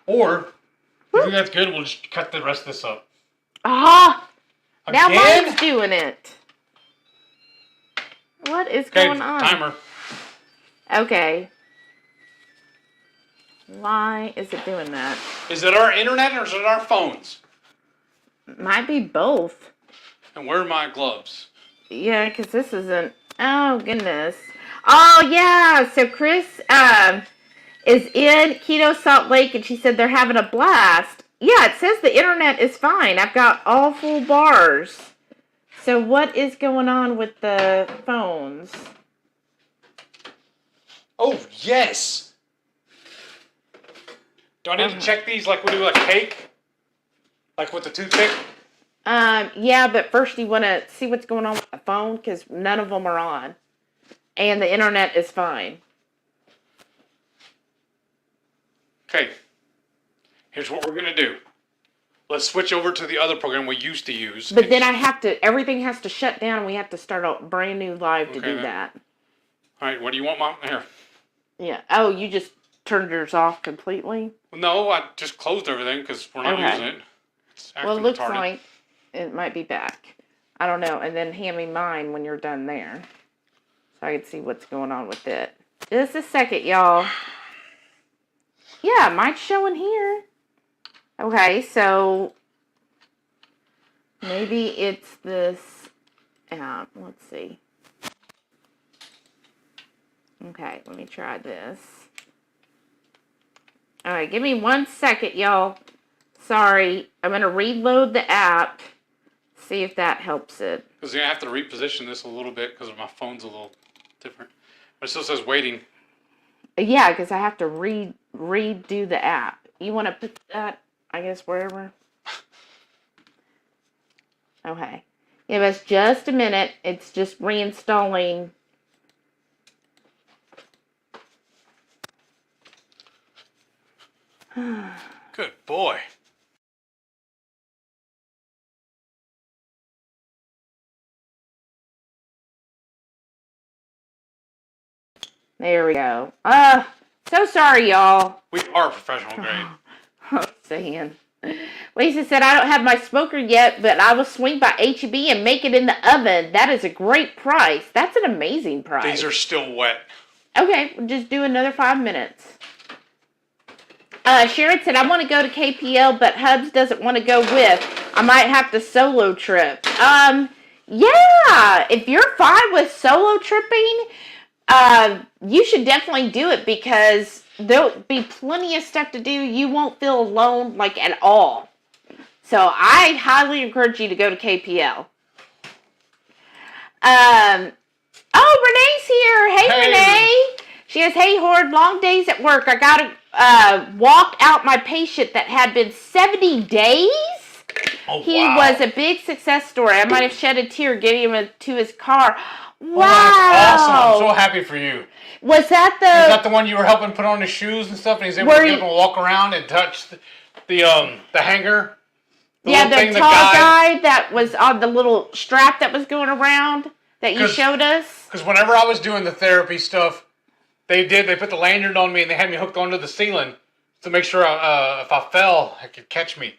Or, if you think that's good, we'll just cut the rest of this up. Ah! Now Again? mine's doing it. What is going on? Timer. Okay. Why is it doing that? Is it our internet or is it our phones? Might be both. And where are my gloves? Yeah, because this isn't... Oh, goodness. Oh, yeah. So Chris is in Keto Salt Lake, and she said they're having a blast. Yeah, it says the internet is fine. I've got all full bars. So what is going on with the phones? Oh, yes. Do I need to check these like we do a cake? Like with the toothpick? Yeah, but first you want to see what's going on with the phone, because none of them are on. And the internet is fine. Okay. Here's what we're going to do. Let's switch over to the other program we used to use. But then everything has to shut down, and we have to start a brand new live to do that. All right, what do you want, Mom? Here. Yeah. Oh, you just turned yours off completely? No, I just closed everything because we're not using it. Well, it looks like it might be back. I don't know. And then hand me mine when you're done there, so I can see what's going on with it. Just a second, y'all. Yeah, mine's showing here. Okay, so maybe it's this app. Let's see. Okay, let me try this. All right, give me 1 second, y'all. Sorry, I'm going to reload the app, see if that helps it. Because I have to reposition this a little bit because my phone's a little different. But it still says waiting. Yeah, because I have to redo the app. You want to put that, I guess, wherever? Okay. Give us just a minute. It's just reinstalling. Good boy. There we go. So sorry, y'all. We are professional grade. Oh, saying. Lisa said, I don't have my smoker yet, but I will swing by H-E-B and make it in the oven. That is a great price. That's an amazing price. These are still wet. Okay, we'll just do another 5 minutes. Sharon said, I want to go to KPL, but Hubs doesn't want to go with. I might have to solo trip. Yeah, if you're fine with solo tripping, you should definitely do it because there'll be plenty of stuff to do. You won't feel alone, like, at all. So I highly encourage you to go to KPL. Oh, Renee's here. Hey, Renee. She says, hey, Horde, long days at work. I got to walk out my patient that had been 70 days. Oh, He wow. was a big success story. I might have shed a tear getting him to his car. Wow. Oh, that's awesome. I'm so happy for you. Was that Is that the one you were helping put on his shoes and stuff, and he's able to get him to walk around and touch the hanger? The tall guy that was on the little strap that was going around that you showed us? Because whenever I was doing the therapy stuff, they put the lanyard on me and they had me hooked onto the ceiling to make sure if I fell, it could catch me.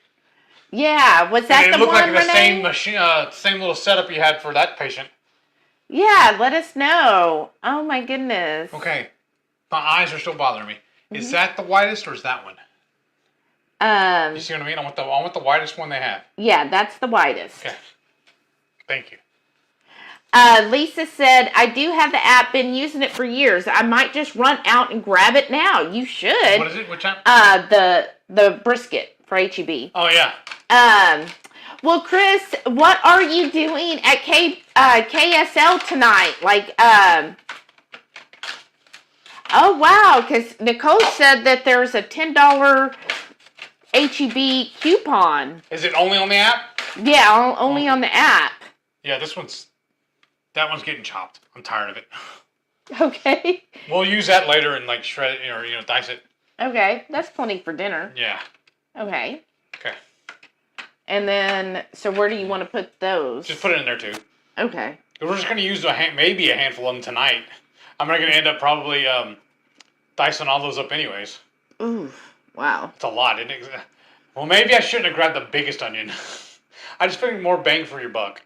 Yeah, was that the one, Renee? It looked like the same machine, same little setup you had for that patient. Yeah, let us know. Oh my goodness. Okay, my eyes are still bothering me. Is that the whitest or is that one? You see what I mean? I want the whitest one they have. Yeah, that's the whitest. Okay. Thank you. Lisa said, I do have the app, been using it for years. I might just run out and grab it now. You should. What is it? Which app? The brisket for HEB. Oh, yeah. Well, Chris, what are you doing at KSL tonight? Like, oh, wow, because Nicole said that there's a $10 HEB coupon. Is it only on the app? Yeah, only on the app. Yeah, that one's getting chopped. I'm tired of it. Okay. We'll use that later and like shred it or dice it. Okay, that's plenty for dinner. Yeah. Okay. Okay. And then, so where do you want to put those? Just put it in there too. Okay. We're just gonna use maybe a handful of them tonight. I'm not gonna end up probably dicing all those up anyways. Ooh, wow. It's a lot, isn't it? Well, maybe I shouldn't have grabbed the biggest onion. I just think more bang for your buck.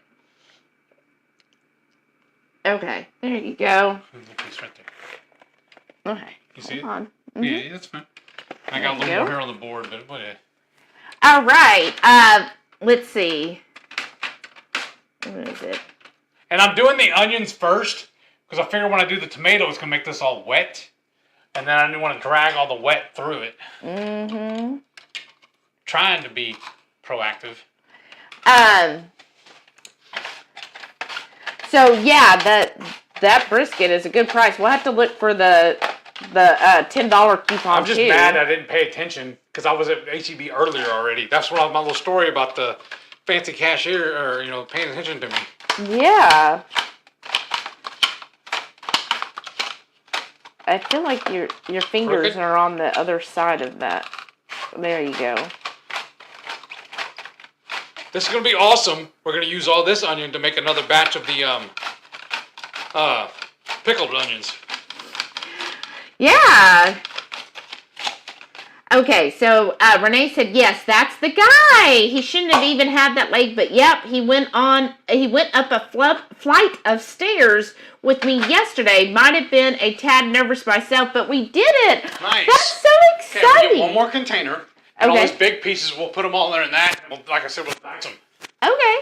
Okay, there you go. It's right there. Okay. You see Hold it? on. Yeah, that's fine. I got a little more here on the board, but whatever. All right. Let's see. What is it? And I'm doing the onions first because I figure when I do the tomato, it's gonna make this all wet, and then I didn't want to drag all the wet through it. Mm-hmm. Trying to be proactive. So yeah, that brisket is a good price. We'll have to look for the $10 coupon. I'm just mad I didn't pay attention because I was at HEB earlier already. That's what my little story about the fancy cashier or paying attention to me. Yeah. I feel like your fingers are on the other side of that. There you go. This is going to be awesome. We're going to use all this onion to make another batch of the pickled onions. Yeah. Okay, so Renee said, yes, that's the guy. He shouldn't have even had that leg, but yep, he went up a flight of stairs with me yesterday. Might have been a tad nervous myself, but we did it. Nice. That's so exciting. Okay, we'll get one more container. And Okay. all these big pieces, we'll put them all in that. Like I said, we'll dice them. Okay.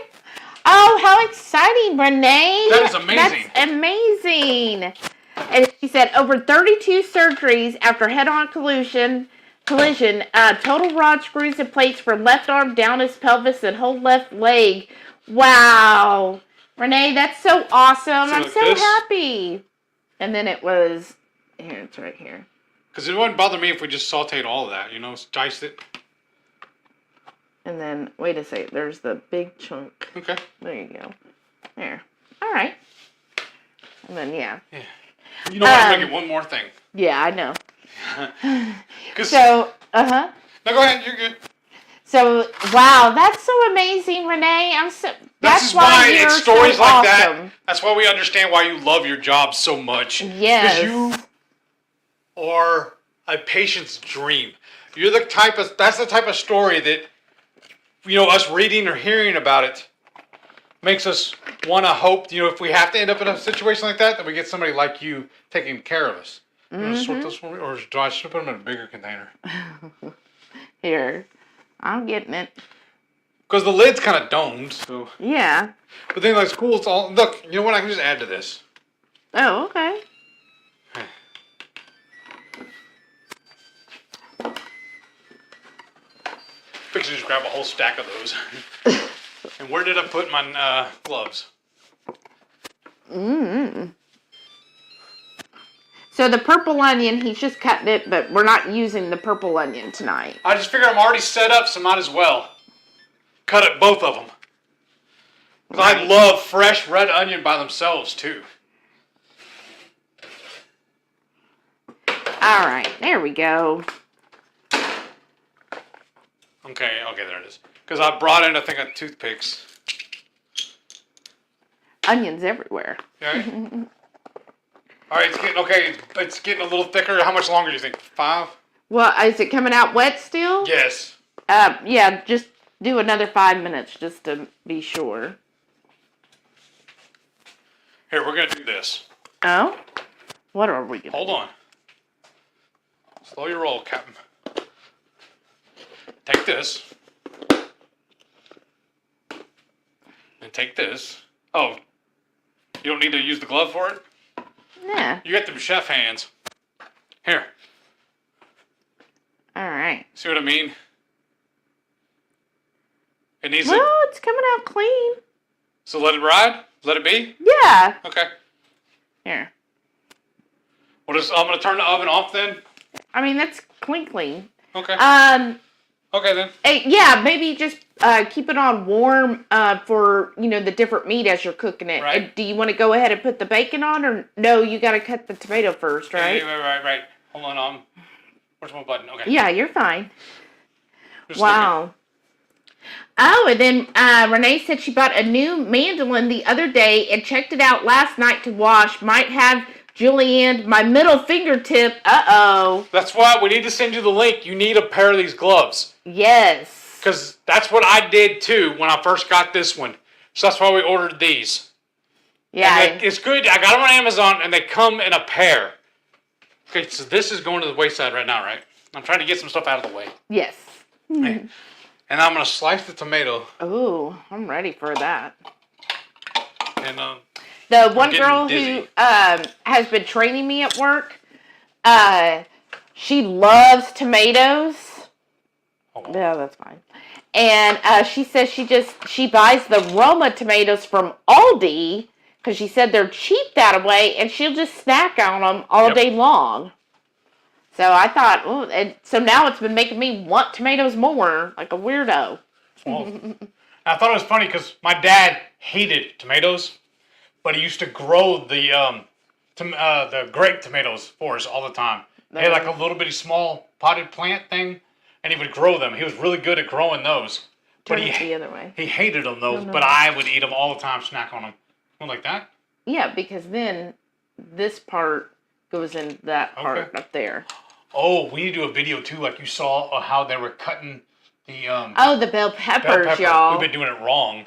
Oh, how exciting, Renee. That is amazing. That's amazing. And she said, over 32 surgeries after head-on collision, total rod screws and plates were left arm, down his pelvis, and whole left leg. Wow. Renee, that's so awesome. I'm so happy. And then it was, here, it's right here. Because it wouldn't bother me if we just sauteed all of that, diced it. And then, wait a second, there's the big chunk. Okay. There you go. There. All right. And then, yeah. Yeah. You know what? I'm making one more thing. Yeah, I know. So, No, go ahead. You're good. So, wow, that's so amazing, Renee. That's why you're it's stories so like awesome. that. That's why we understand why you love your job so much. Yes. Because you are a patient's dream. That's the type of story that, us reading or hearing about it makes us want to hope, if we have to end up in a situation like that we get somebody like you taking care of us. You want to sort this for me? Or do I should put them in a bigger container? Here. I'm getting it. Because the lid's kind of domed, so. Yeah. But then it's cool. It's all. Look, you know what? I can just add to this. Oh, okay. Fix just grab a whole stack of those. And where did I put my gloves? So the purple onion, he's just cutting it, but we're not using the purple onion tonight. I just figured I'm already set up, so might as well cut it both of them. Right. I love fresh red onion by themselves too. All right, there we go. Okay, there it is. Because I brought in, I think, toothpicks. Onions everywhere. Okay. All right, it's getting a little thicker. How much longer do you think? 5? Well, is it coming out wet still? Yes. Yeah, just do another 5 minutes just to be sure. Here, we're going to do this. Oh? What are we going to do? Hold on. Slow your roll, Captain. Take this. And take this. Oh, you don't need to use the glove for it? Yeah. You got them chef hands. Here. All right. See what I mean? It needs Well, it's coming out clean. So let it ride? Let it be? Yeah. Okay. Here. I'm going to turn the oven off then? I mean, that's clean. Okay. Okay then. Yeah, maybe just keep it on warm for, the different meat as you're cooking it. Right. Do you want to go ahead and put the bacon on, or no, you got to cut the tomato first, right? Right. Hold on. Where's my button? Okay. Yeah, you're fine. Just Wow. looking. Oh, and then Renee said she bought a new mandolin the other day and checked it out last night to wash. Might have Julianne my middle fingertip. Uh-oh. That's why we need to send you the link. You need a pair of these gloves. Yes. Because that's what I did too when I first got this one. So that's why we ordered these. Yeah. It's good. I got them on Amazon and they come in a pair. Okay, so this is going to the wayside right now, right? I'm trying to get some stuff out of the way. Yes. Okay. And I'm going to slice the tomato. Ooh, I'm ready for that. And the one girl dizzy. who has been training me at work, she loves tomatoes. Oh. Yeah, that's fine. And she says she buys the Roma tomatoes from Aldi because she said they're cheap that way, and she'll just snack on them all day long. So I thought, and so now it's been making me want tomatoes more, like a weirdo. Well, I thought it was funny because my dad hated tomatoes, but he used to grow the grape tomatoes for us all the time. He had like a little bitty small potted plant thing, and he would grow them. He was really good at growing those. Turn it the other way. He hated them, those, but I would eat them all the time, snack on them. One like that? Yeah, because then this part goes in that part up there. Oh, we need to do a video too, like you saw how they were cutting the the bell peppers, y'all. We've been doing it wrong.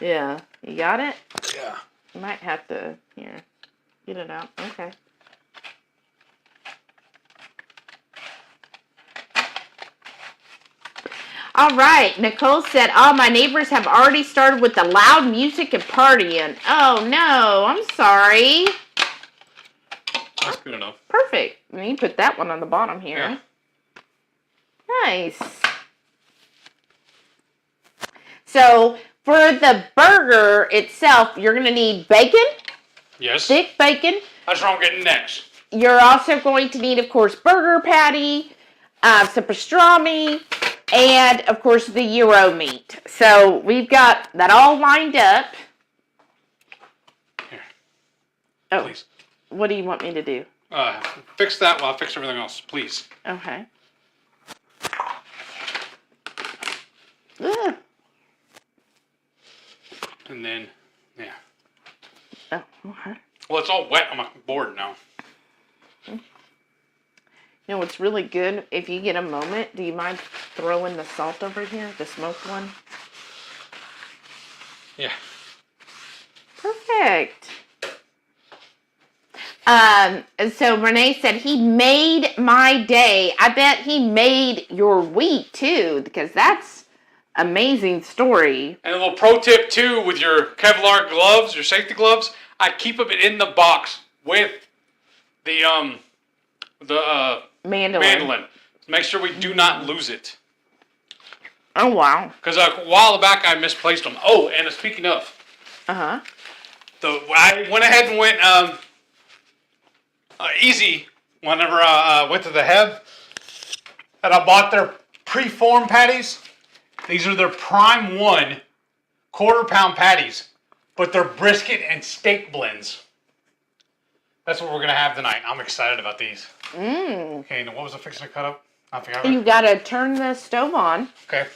Yeah. You got it? Yeah. You might have to get it out. Okay. All right. Nicole said, my neighbors have already started with the loud music and partying. Oh, no. I'm sorry. That's good enough. Perfect. You can put that one on the bottom here. Yeah. Nice. So, for the burger itself, you're going to need bacon. Yes. Thick bacon. That's what I'm getting next. You're also going to need, of course, burger patty, some pastrami, and, of course, the gyro meat. So, we've got that all lined up. Here. Oh, please. What do you want me to do? Fix that while I fix everything else, please. Okay. Ugh. And then, yeah. Oh, okay. Well, it's all wet on my board now. You know what's really good? If you get a moment, do you mind throwing the salt over here, the smoked one? Yeah. Perfect. So Renee said he made my day. I bet he made your week too, because that's amazing story. And a little pro tip too, with your Kevlar gloves, your safety gloves, I keep them in the box with the mandolin. Make sure we do not lose it. Oh wow! Because a while back I misplaced them. Oh, and speaking of, I went ahead and went easy whenever I went to the Heb, and I bought their pre-formed patties. These are their Prime 1 quarter-pound patties, but they're brisket and steak blends. That's what we're going to have tonight. I'm excited about these. Okay, now what was I fixing to cut up? I think You got to turn the stove on. Okay.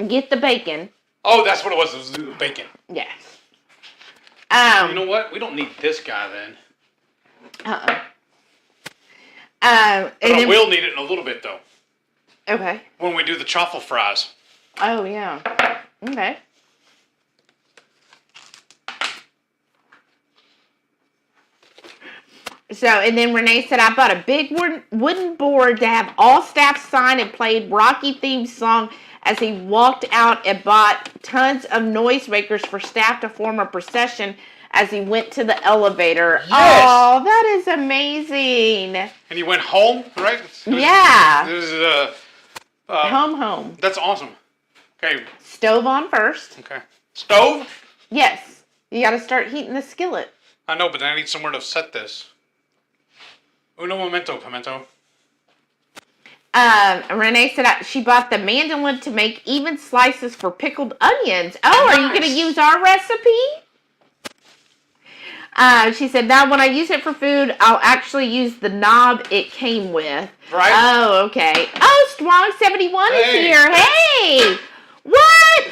Get the bacon. Oh, that's what it was. It was the bacon. Yes. You know what? We don't need this guy then. But I will need it in a little bit, though. Okay. When we do the truffle fries. Oh, yeah. Okay. So, and then Renee said, I bought a big wooden board to have all staff sign and played Rocky themed song as he walked out and bought tons of noisemakers for staff to form a procession as he went to the elevator. Yes. Oh, that is amazing. And he went home, right? Yeah. This is home. That's awesome. Okay. Stove on first. Okay. Stove? Yes. You got to start heating the skillet. I know, but I need somewhere to set this. Uno momento, pimento. Renee said she bought the mandolin to make even slices for pickled onions. Oh, nice. Are you going to use our recipe? She said, now when I use it for food, I'll actually use the knob it came with. Right. Oh, okay. Oh, Strong71 is here. Hey! What?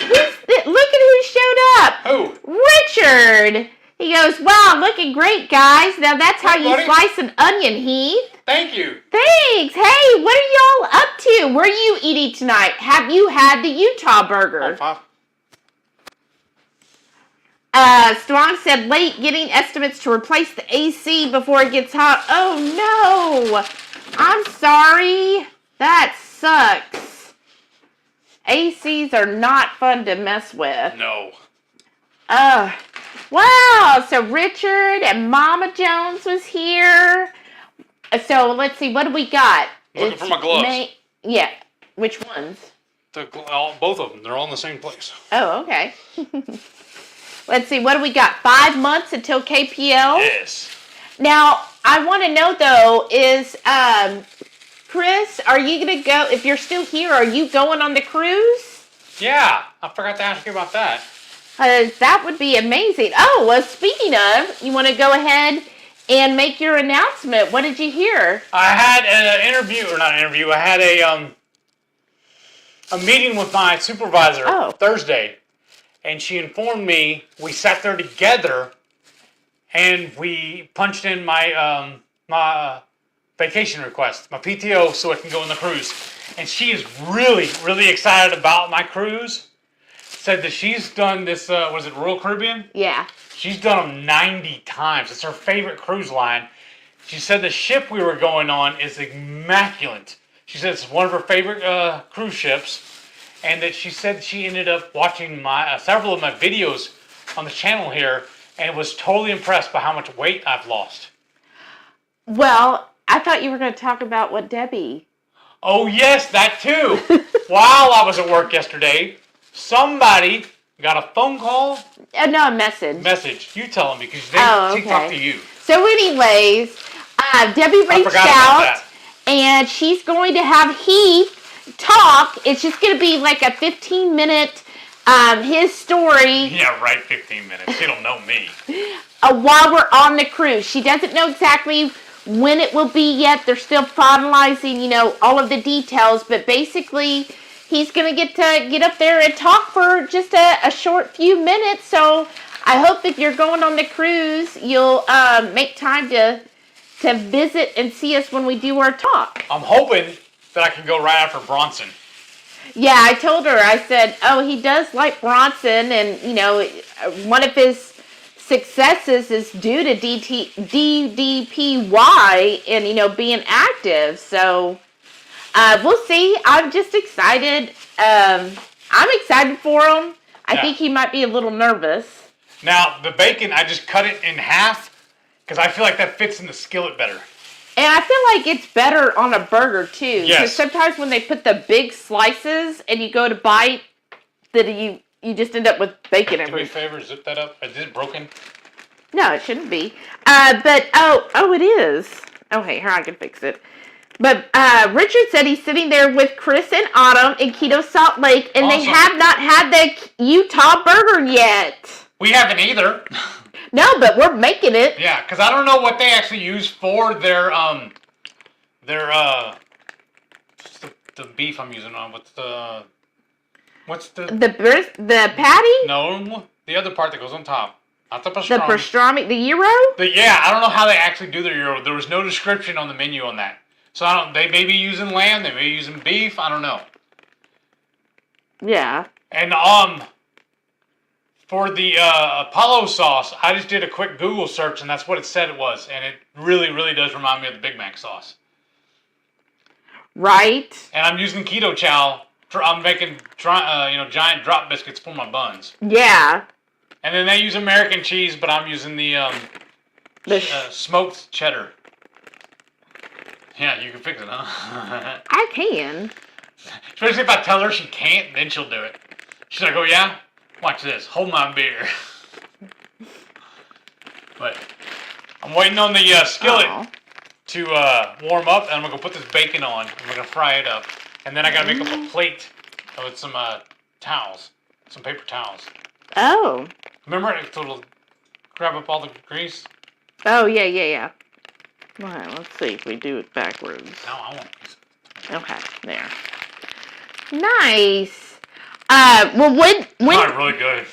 Look at who showed up. Who? Richard. He goes, wow, looking great, guys. Now that's how you slice an onion, Heath. Thank you. Thanks. Hey, what are y'all up to? Where are you eating tonight? Have you had the Utah burger? Strong said late getting estimates to replace the AC before it gets hot. Oh, no. I'm sorry. That sucks. ACs are not fun to mess with. No. Wow. So Richard and Mama Jones was here. So let's see. What do we got? Looking for my gloves. Yeah. Which ones? Both of them. They're all in the same place. Oh, okay. Let's see, what do we got? 5 months until KPL? Yes. Now, I want to know, though, is, Chris, are you going to go, if you're still here, are you going on the cruise? Yeah, I forgot to ask you about that. That would be amazing. Oh, well, speaking of, you want to go ahead and make your announcement. What did you hear? I had an interview, or not an interview, I had a meeting with my supervisor Thursday. And she informed me, we sat there together, and we punched in my my vacation request, my PTO, so I can go on the cruise. And she is really, really excited about my cruise. Said that she's done this, was it Royal Caribbean? Yeah. She's done them 90 times. It's her favorite cruise line. She said the ship we were going on is immaculate. She said it's one of her favorite cruise ships. And that she said she ended up watching my several of my videos on the channel here and was totally impressed by how much weight I've lost. Well, I thought you were going to talk about what Debbie... Oh, yes, that too. While I was at work yesterday, somebody got a phone call. No, a message. Message. You tell them because she talked to you. So anyways, Debbie reached out and she's going to have Heath talk. It's just going to be like a 15-minute his story. Yeah, right, 15 minutes. They don't know me. While we're on the cruise. She doesn't know exactly when it will be yet. They're still finalizing, all of the details. But basically, he's going to get up there and talk for just a short few minutes. So I hope if you're going on the cruise, you'll make time to to visit and see us when we do our talk. I'm hoping that I can go right after Bronson. Yeah, I told her, I said, oh, he does like Bronson, and, you know, one of his successes is due to DDPY and, you know, being active. So, we'll see. I'm just excited. I'm excited for him. I think he might be a little nervous. Now, the bacon, I just cut it in half because I feel like that fits in the skillet better. And I feel like it's better on a burger, too. Yes. Because sometimes when they put the big slices and you go to bite, that you just end up with bacon everywhere. Do me a favor, zip that up. Is it broken? No, it shouldn't be. But, it is. Okay, here, I can fix it. But Richard said he's sitting there with Chris and Autumn in Keto Salt Lake, and they have not had the Utah burger yet. We haven't either. No, but we're making it. Yeah, because I don't know what they actually use for their the beef I'm using on. What's the patty? No, the other part that goes on top. Not the pastrami. The pastrami, the gyro? I don't know how they actually do their gyro. There was no description on the menu on that. So they may be using lamb, they may be using beef, I don't know. Yeah. And for the Apollo sauce, I just did a quick Google search, and that's what it said it was. And it really, really does remind me of the Big Mac sauce. Right. And I'm using Keto Chow. I'm making giant drop biscuits for my buns. Yeah. And then they use American cheese, but I'm using the smoked cheddar. Yeah, you can fix it, huh? I can. Especially if I tell her she can't, then she'll do it. She's like, oh yeah? Watch this. Hold my beer. But I'm waiting on the skillet to warm up, and I'm going to go put this bacon on. I'm going to fry it up. And then I got to make up a plate with some towels. Some paper towels. Oh. Remember? It'll grab up all the grease. Oh, yeah. All right, let's see if we do it backwards. No, I won't. Okay, there. Nice. Well, when really good.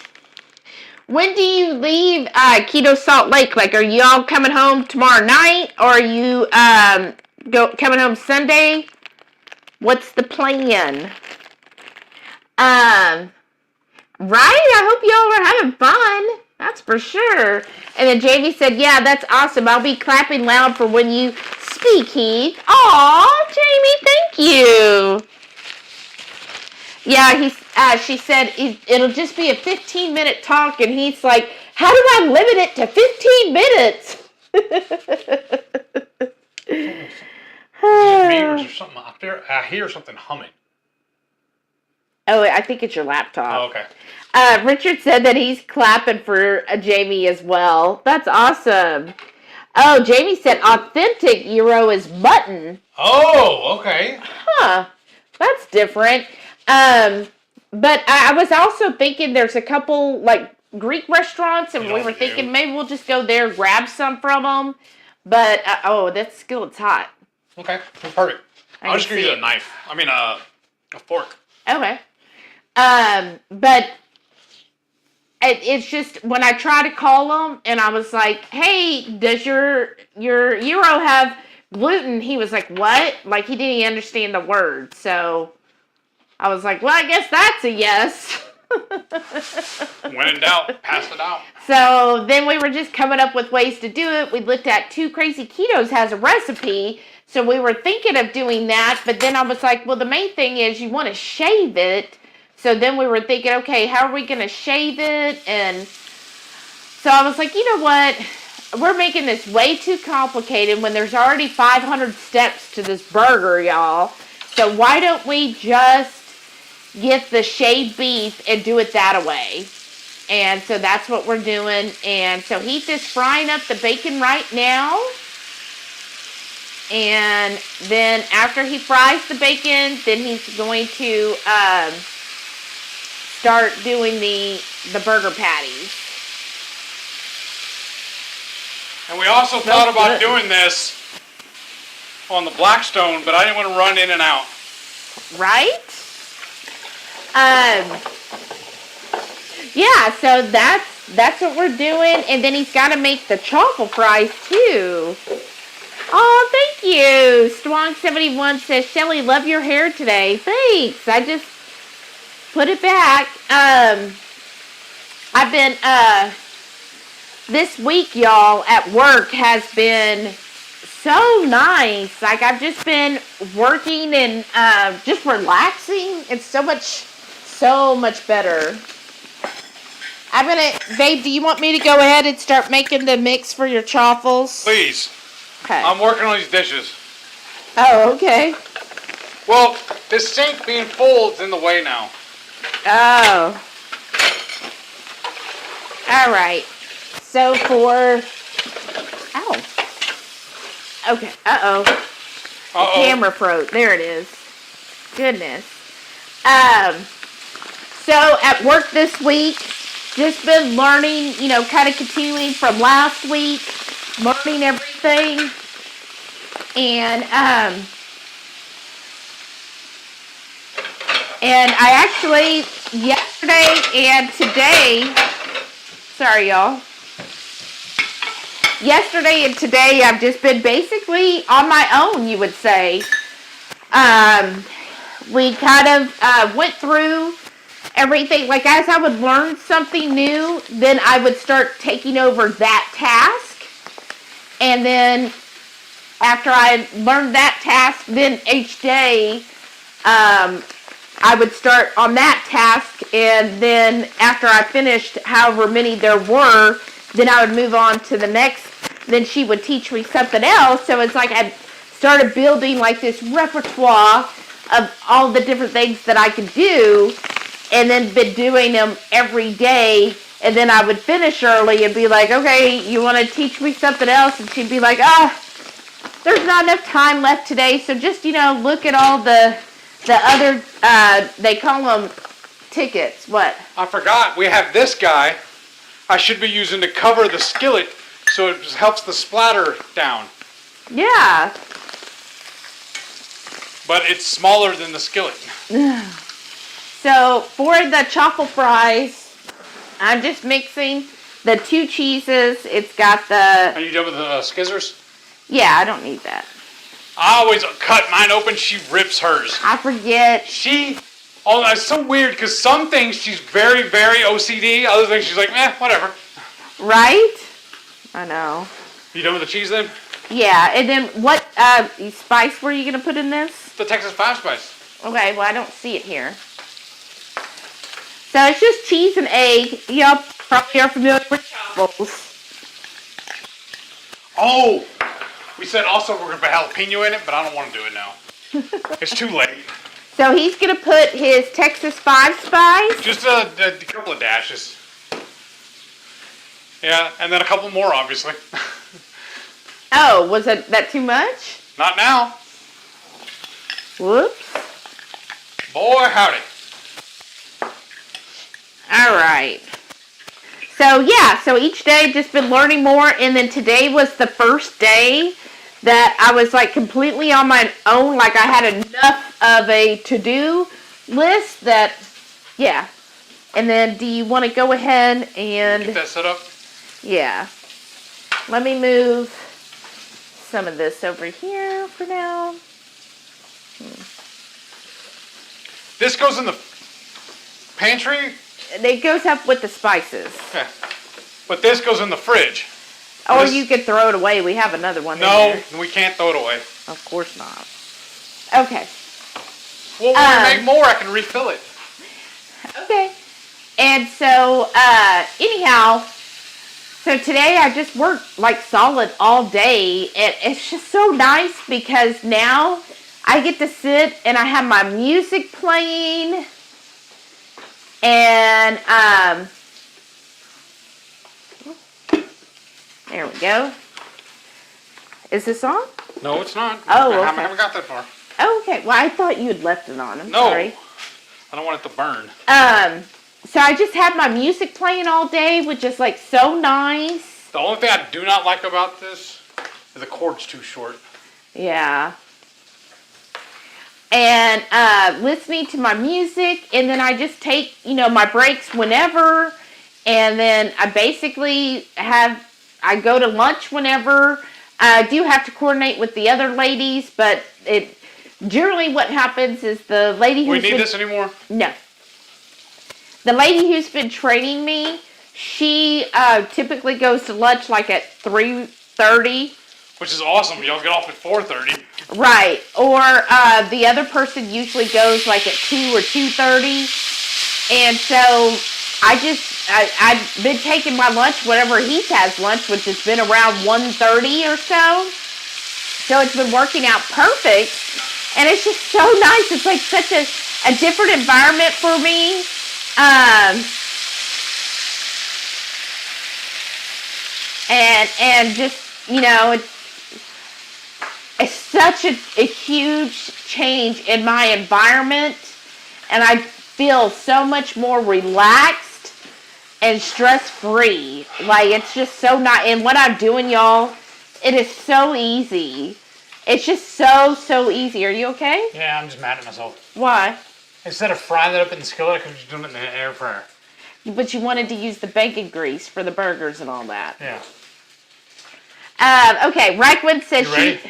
When do you leave Keto Salt Lake? Like, are you all coming home tomorrow night, or are you coming home Sunday? What's the plan? Right? I hope y'all are having fun. That's for sure. And then Jamie said, yeah, that's awesome. I'll be clapping loud for when you speak, Heath. Aw, Jamie, thank you. Yeah, she said it'll just be a 15-minute talk, and he's like, how do I limit it to 15 minutes? Is it me or is there something? I hear something humming. Oh, I think it's your laptop. Oh, okay. Richard said that he's clapping for Jamie as well. That's awesome. Oh, Jamie said authentic gyro is mutton. Oh, okay. Huh. That's different. But I was also thinking there's a couple, like, Greek restaurants, and we were thinking maybe we'll just go there, grab some from them. But, that skillet's hot. Okay, perfect. I'll just give you a knife. I mean, a fork. Okay. But it's just when I try to call him and I was like, hey, does your gyro have gluten? He was like, what? Like, he didn't understand the word. So I was like, well, I guess that's a yes. When in doubt, pass it out. So then we were just coming up with ways to do it. We looked at Two Crazy Ketos has a recipe. So we were thinking of doing that. But then I was like, well, the main thing is you want to shave it. So then we were thinking, okay, how are we going to shave it? And so I was like, you know what? We're making this way too complicated when there's already 500 steps to this burger, y'all. So why don't we just get the shaved beef and do it that way? And so that's what we're doing. And so he's just frying up the bacon right now. And then after he fries the bacon, then he's going to start doing the burger patties. And we also thought about doing this on the Blackstone, but I didn't want to run in and out. Right? Yeah, so that's what we're doing. And then he's got to make the truffle fries too. Oh, thank you. Strong71 says, Shelly, love your hair today. Thanks. I just put it back. I've been, this week, y'all, at work has been so nice. Like, I've just been working and just relaxing. It's so much better. Babe, do you want me to go ahead and start making the mix for your chaffles? Please. Okay. I'm working on these dishes. Oh, okay. Well, this sink being full is in the way now. Oh. All right. So ow. Okay. Uh-oh. The camera froze. There it is. Goodness. So at work this week, just been learning, kind of continuing from last week, learning everything. And I actually, yesterday and today, sorry y'all, yesterday and today I've just been basically on my own, you would say. We kind of went through everything, like as I would learn something new, then I would start taking over that task. And then after I learned that task, then each day I would start on that task. And then after I finished however many there were, then I would move on to the next. Then she would teach me something else. So it's like I started building like this repertoire of all the different things that I could do. And then been doing them every day, and then I would finish early and be like, okay, you want to teach me something else? And she'd be like, there's not enough time left today, so just, look at all the other, they call them tickets. What? I forgot, we have this guy I should be using to cover the skillet so it just helps the splatter down. Yeah. But it's smaller than the skillet. So for the chaffle fries, I'm just mixing the 2 cheeses. It's got the... Are you done with the skizzers? Yeah, I don't need that. I always cut mine open. She rips hers. I forget. It's so weird because some things she's very, very OCD. Other things she's like, whatever. Right? I know. You done with the cheese then? Yeah, and then what spice were you going to put in this? The Texas 5 spice. Okay, well, I don't see it here. So it's just cheese and egg. Y'all probably are familiar with chaffles. Oh, we said also we're going to put jalapeno in it, but I don't want to do it now. It's too late. So he's going to put his Texas 5 spice. Just a couple of dashes. Yeah, and then a couple more, obviously. Oh, was that too much? Not now. Whoops. Boy, howdy. All right. So each day I've just been learning more, and then today was the first day that I was like completely on my own. Like I had enough of a to-do list that, yeah. And then do you want to go ahead and... Get that set up? Yeah. Let me move some of this over here for now. This goes in the pantry? It goes up with the spices. Okay. But this goes in the fridge. Or you could throw it away. We have another one in No, there. we can't throw it away. Of course not. Okay. Well, when we make more, I can refill it. Okay. And so, anyhow, so today I just worked like solid all day. And it's just so nice because now I get to sit and I have my music playing. And, there we go. Is this on? No, it's not. Oh, okay. I haven't got that far. Oh, okay. Well, I thought you had left it on. I'm No. sorry. I don't want it to burn. So I just had my music playing all day, which is like so nice. The only thing I do not like about this is the cord's too short. Yeah. And listening to my music, and then I just take, my breaks whenever, and then I basically I go to lunch whenever. I do have to coordinate with the other ladies, but generally what happens is the lady who's We need this anymore? No. The lady who's been training me, she typically goes to lunch like at 3:30. Which is awesome. Y'all get off at 4:30. Right. Or the other person usually goes like at 2 or 2:30. And so I've been taking my lunch whenever Heath has lunch, which has been around 1:30 or so. So it's been working out perfect. And it's just so nice. It's like such a different environment for me. And just, you know, it's such a huge change in my environment. And I feel so much more relaxed and stress-free. Like, it's just so nice. And what I'm doing, y'all, it is so easy. It's just so easy. Are you okay? Yeah, I'm just mad at myself. Why? Instead of frying it up in the skillet, I could have just done it in the air fryer. But you wanted to use the bacon grease for the burgers and all that. Yeah. Okay, Reichwood says you ready?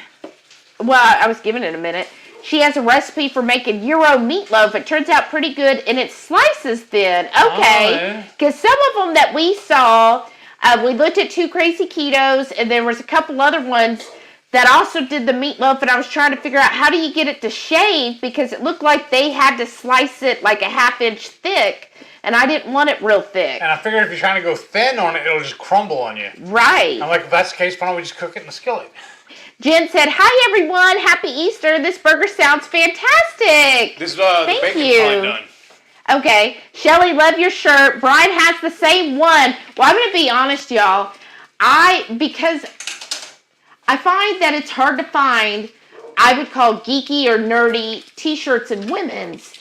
Well, I was giving it a minute. She has a recipe for making Gyro meatloaf. It turns out pretty good, and it slices thin. Okay, because some of them that we saw, we looked at 2 Crazy Ketos, and there was a couple other ones that also did the meatloaf, and I was trying to figure out how do you get it to shave, because it looked like they had to slice it like a 1/2 inch thick, and I didn't want it real thick. And I figured if you're trying to go thin on it, it'll just crumble on you. Right. I'm like, if that's the case, why don't we just cook it in the skillet? Jen said, "Hi everyone, happy Easter. This burger sounds fantastic." This is Thank the bacon's you. probably done. Okay, Shelly, love your shirt. Brian has the same one. Well, I'm gonna be honest, y'all. Because I find that it's hard to find, I would call geeky or nerdy t-shirts in women's.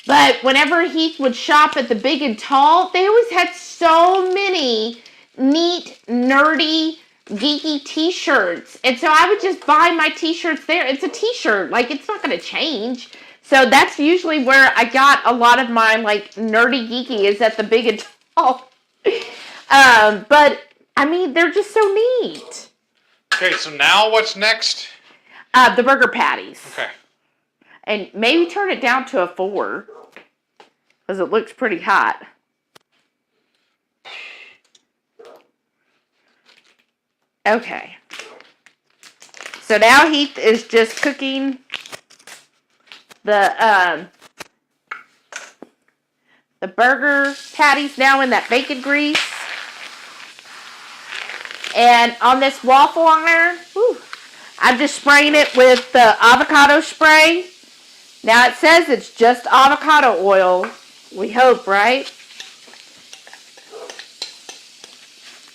But whenever Heath would shop at the Big and Tall, they always had so many neat, nerdy, geeky t-shirts. And so I would just buy my t-shirts there. It's a t-shirt. Like, it's not going to change. So that's usually where I got a lot of my, like, nerdy geeky is at the Big and Tall. But, I mean, they're just so neat. Okay, so now what's next? The burger patties. Okay. And maybe turn it down to a 4. Because it looks pretty hot. Okay. So now Heath is just cooking the burger patties now in that bacon grease. And on this waffle iron, I'm just spraying it with the avocado spray. Now it says it's just avocado oil. We hope, right?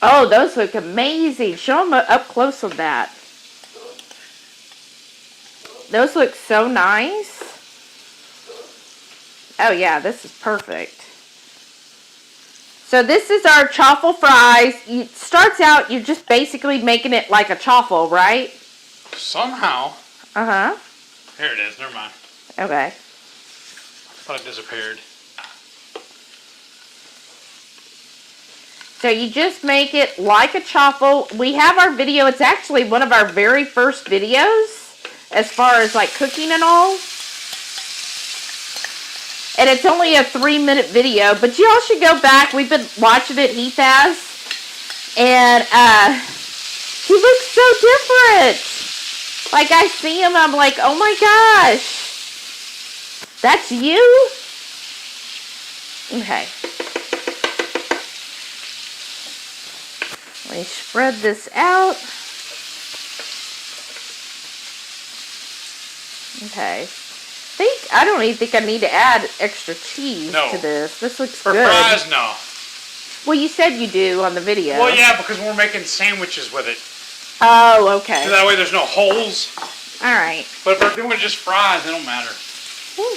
Oh, those look amazing. Show them up close on that. Those look so nice. Oh yeah, this is perfect. So this is our chaffle fries. It starts out, you're just basically making it like a chaffle, right? Somehow. Uh-huh. Here it is. Never mind. Okay. I thought it disappeared. So you just make it like a chaffle. We have our video. It's actually one of our very first videos as far as like cooking and all. And it's only a 3-minute video, but y'all should go back. We've been watching it, Heath has. And he looks so different. Like I see him, I'm like, oh my gosh. That's you? Okay. Let me spread this out. Okay. I don't even think I need to add extra cheese to this. This looks For good. fries, no. Well, you said you do on the video. Well, yeah, because we're making sandwiches with it. Oh, okay. So that way there's no holes. All right. But if we're doing just fries, it don't matter. Woo.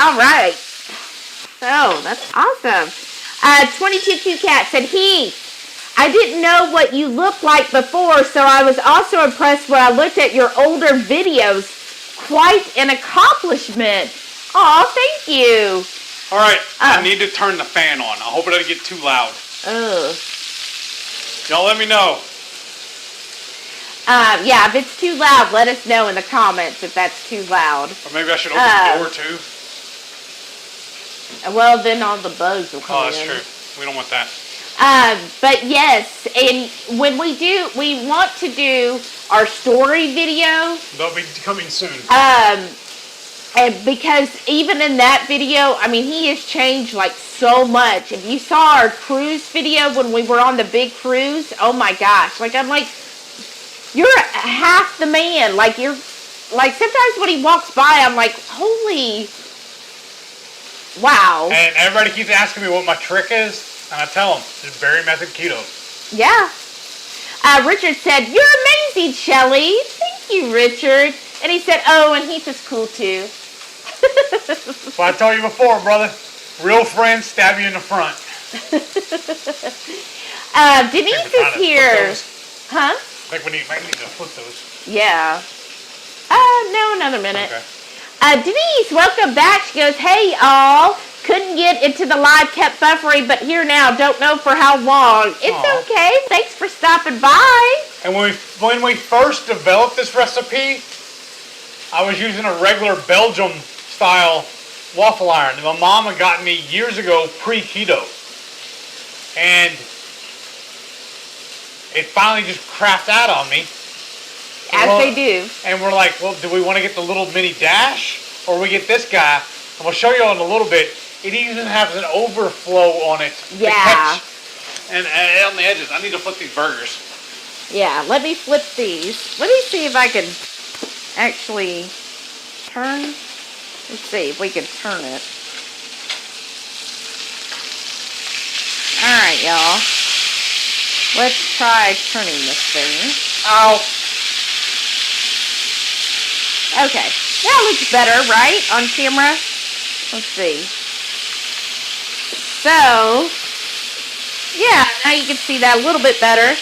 All right. So, that's awesome. 22Q Cat said, Heath, I didn't know what you looked like before, so I was also impressed when I looked at your older videos. Quite an accomplishment. Aw, thank you. All right, I need to turn the fan on. I hope it doesn't get too loud. Oh. Y'all let me know. Yeah, if it's too loud, let us know in the comments if that's too loud. Or maybe I should open the door too. Well, then all the bugs will come in. Oh, that's true. We don't want that. But yes, and when we want to do our story video. They'll be coming soon. And because even in that video, I mean, he has changed like so much. If you saw our cruise video when we were on the big cruise, oh my gosh. Like, I'm like, you're half the man. Like, you're, like, sometimes when he walks by, I'm like, holy, wow. And everybody keeps asking me what my trick is, and I tell them, it's berry method keto. Yeah. Richard said, you're amazing, Shelly. Thank you, Richard. And he said, oh, and Heath is cool, too. Well, I told you before, brother, real friends stab you in the front. Denise is here. Huh? I think we might need to flip those. Yeah. No, another minute. Okay. Denise, welcome back. She goes, hey, all. Couldn't get into the live, kept buffering, but here now. Don't know for how long. It's okay. Thanks for stopping by. And when we first developed this recipe, I was using a regular Belgium-style waffle iron that my mom had gotten me years ago pre-keto. And it finally just crapped out on me. As they do. And we're like, well, do we want to get the little mini dash or we get this guy? And we'll show you in a little bit. It even has an overflow on it. Yeah. And on the edges. I need to flip these burgers. Yeah, let me flip these. Let me see if I can actually turn. Let's see if we can turn it. Alright, y'all. Let's try turning this thing. Ow. Okay. That looks better, right? On camera? Let's see. So, yeah, now you can see that a little bit better.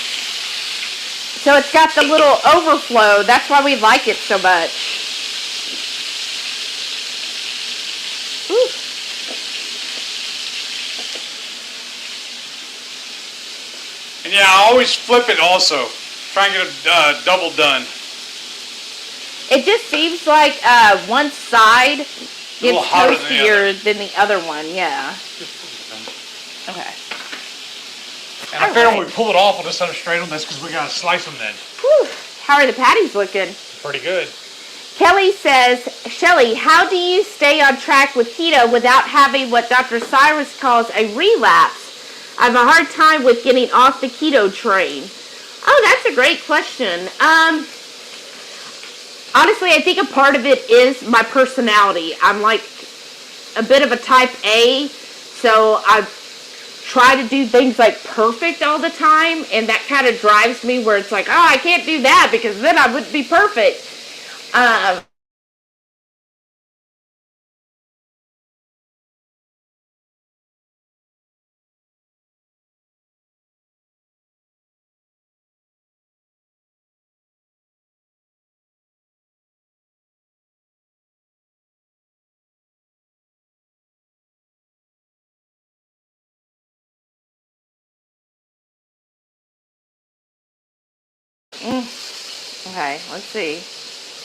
So it's got the little overflow. That's why we like it so much. Ooh. And yeah, I always flip it also. Try and get a double done. It just seems like one side gets toastier than the other one. Yeah. Okay. And I figure when we pull it off, we'll just set it straight on this because we got to slice them then. Whew. How are the patties looking? Pretty good. Kelly says, Shelly, how do you stay on track with keto without having what Dr. Cyrus calls a relapse? I have a hard time with getting off the keto train. Oh, that's a great question. Honestly, I think a part of it is my personality. I'm like a bit of a type A, so I try to do things like perfect all the time, and that kind of drives me where it's like, oh, I can't do that because then I wouldn't be perfect. Okay, let's see.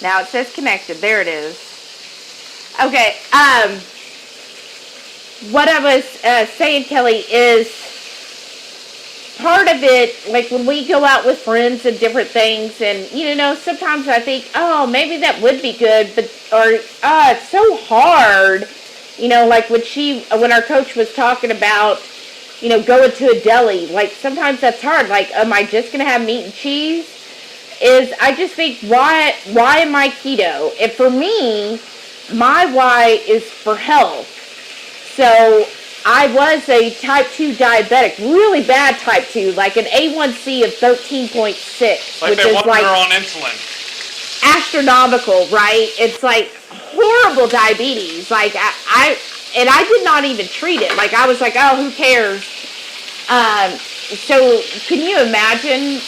Now it says connected. There it is. Okay, what I was saying, Kelly, is part of it, like when we go out with friends and different things, and, you know, sometimes I think, oh, maybe that would be good, but, or, it's so hard, you know, like when our coach was talking about, you know, going to a deli, like sometimes that's hard, like, am I just going to have meat and cheese? I just think, why am I keto? And for me, my why is for health. So I was a type 2 diabetic, really bad type 2, like an A1C of 13.6, like which they is want like her on insulin. Astronomical, right? It's like horrible diabetes. Like I did not even treat it. Like I was like, oh, who cares? So can you imagine,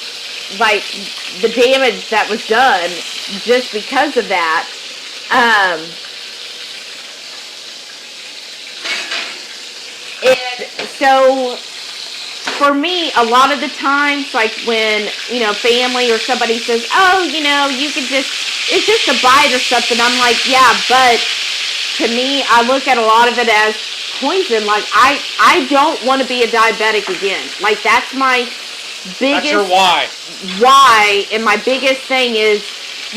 like, the damage that was done just because of that? And so for me, a lot of the times, like when, family or somebody says, oh, you could it's just a bite or something. I'm like, yeah, but to me, I look at a lot of it as poison. Like, I don't want to be a diabetic again. Like, that's my biggest... That's your why. Why, and my biggest thing is,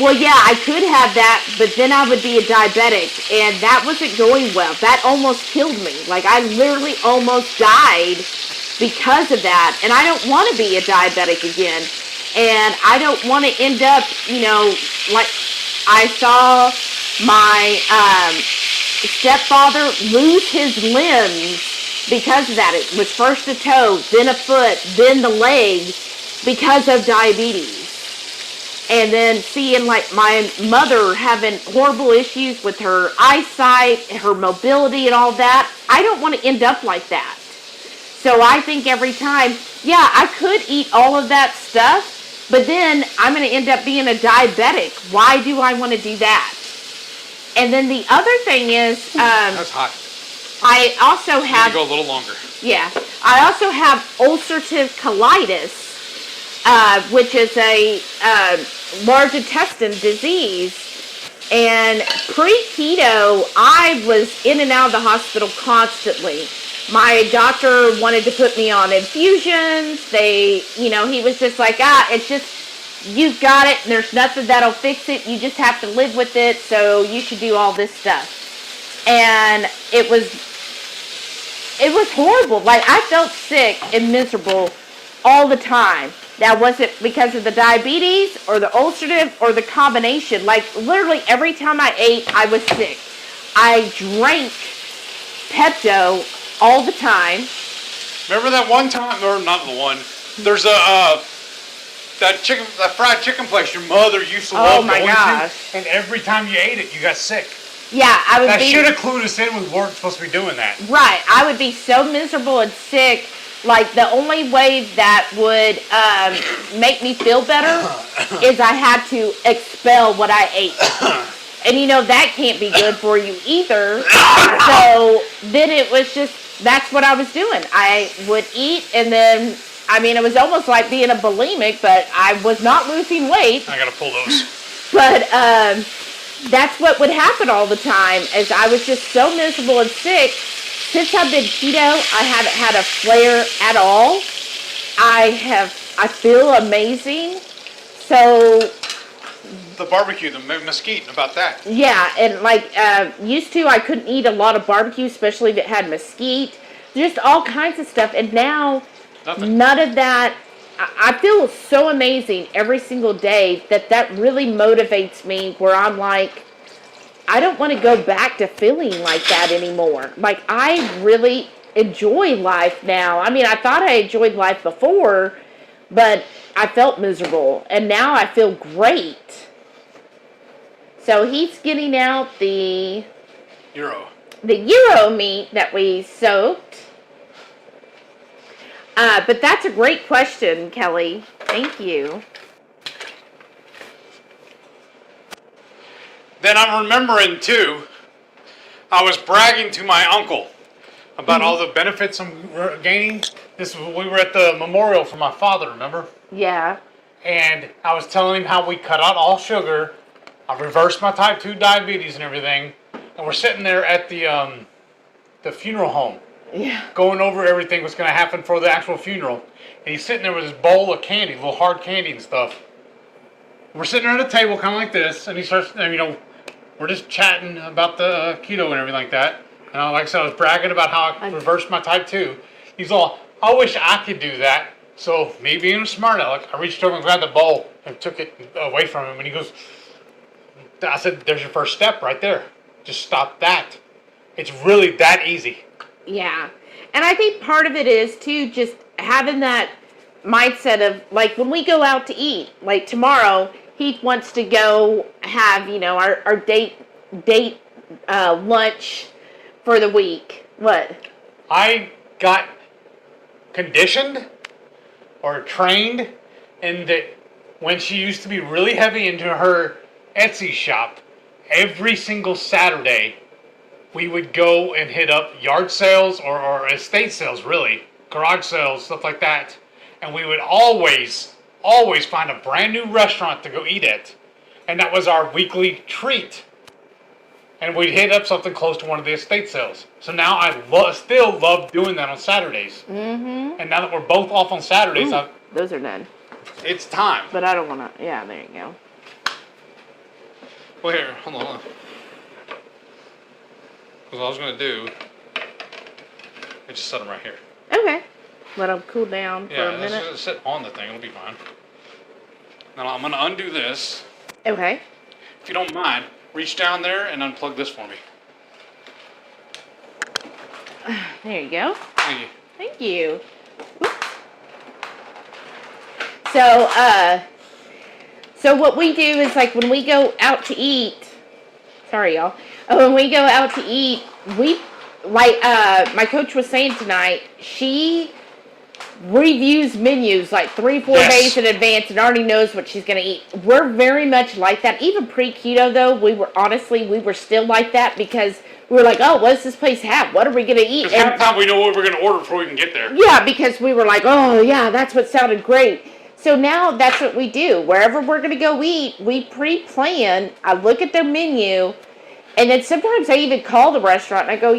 well, yeah, I could have that, but then I would be a diabetic, and that wasn't going well. That almost killed me. Like, I literally almost died because of that, and I don't want to be a diabetic again, and I don't want to end up, like I saw my stepfather lose his limbs because of that. It was first a toe, then a foot, then the leg, because of diabetes. And then seeing like my mother having horrible issues with her eyesight, her mobility and all that, I don't want to end up like that. So I think every time, yeah, I could eat all of that stuff, but then I'm going to end up being a diabetic. Why do I want to do that? And then the other thing is, that's hot. I also have... Go a little longer. Yeah. I also have ulcerative colitis, which is a large intestine disease. And pre-keto, I was in and out of the hospital constantly. My doctor wanted to put me on infusions. He was just like, it's just, you've got it, and there's nothing that'll fix it. You just have to live with it, so you should do all this stuff. And it was horrible. Like, I felt sick and miserable all the time. Now, was it because of the diabetes or the ulcerative or the combination? Like, literally every time I ate, I was sick. I drank Pepto all the time. Remember that one time, or not the one, there's that fried chicken place your mother used to love going to, and every time you ate it, you got sick. Yeah, I would That should have clued us in. We weren't supposed to be doing that. Right. I would be so miserable and sick. Like, the only way that would make me feel better is I had to expel what I ate. And, that can't be good for you either. So then it was just, that's what I was doing. I would eat, and then, it was almost like being a bulimic, but I was not losing weight. I got to pull those. But that's what would happen all the time, as I was just so miserable and sick. Since I've been keto, I haven't had a flare at all. I feel amazing. So the barbecue, the mesquite, about that. Yeah, and used to, I couldn't eat a lot of barbecue, especially if it had mesquite. Just all kinds of stuff. And now, none of that. I feel so amazing every single day that really motivates me, where I'm like, I don't want to go back to feeling like that anymore. Like, I really enjoy life now. I thought I enjoyed life before, but I felt miserable. And now I feel great. So he's getting out the Gyro meat that we soaked. But that's a great question, Kelly. Thank you. Then I'm remembering, too, I was bragging to my uncle about all the benefits I'm gaining. We were at the memorial for my father, remember? Yeah. And I was telling him how we cut out all sugar. I reversed my type 2 diabetes and everything. And we're sitting there at the funeral home. Yeah. Going over everything what's going to happen for the actual funeral. And he's sitting there with his bowl of candy, little hard candy and stuff. We're sitting there at a table kind of like this. And he starts, we're just chatting about the keto and everything like that. And like I said, I was bragging about how I reversed my type 2. He's all, I wish I could do that. So me being a smart aleck, I reached over and grabbed the bowl and took it away from him. And he goes, I said, there's your first step right there. Just stop that. It's really that easy. Yeah. And I think part of it is, too, just having that mindset of, like, when we go out to eat, like tomorrow, Heath wants to go have, our date lunch for the week. What? I got conditioned or trained in that when she used to be really heavy into her Etsy shop, every single Saturday, we would go and hit up yard sales or estate sales, really. garage sales, stuff like that. And we would always find a brand new restaurant to go eat at. And that was our weekly treat. And we'd hit up something close to one of the estate sales. So now I still love doing that on Saturdays. Mm-hmm. And now that we're both off on Saturdays, Those are done. it's time. But I don't want to. Yeah, there you go. Well, here, hold on. Because what I was going to do is just set them right here. Okay. Let them cool down for a Yeah, minute. just sit on the thing. It'll be fine. Now I'm going to undo this. Okay. If you don't mind, reach down there and unplug this for me. There you go. Thank you. Thank you. Oops. So what we do is like when we go out to eat. Sorry, y'all. When we go out to eat, we like my coach was saying tonight. She reviews menus like 3-4 days in advance and already knows what she's going to eat. We're very much like that. Even pre-keto though, we were still like that because we were like, oh, what does this place have? What are we going to eat? Because half the time we know what we're going to order before we can get there. Yeah, because we were like, oh yeah, that's what sounded great. So now that's what we do. Wherever we're going to go eat, we pre-plan. I look at their menu, and then sometimes I even call the restaurant and I go,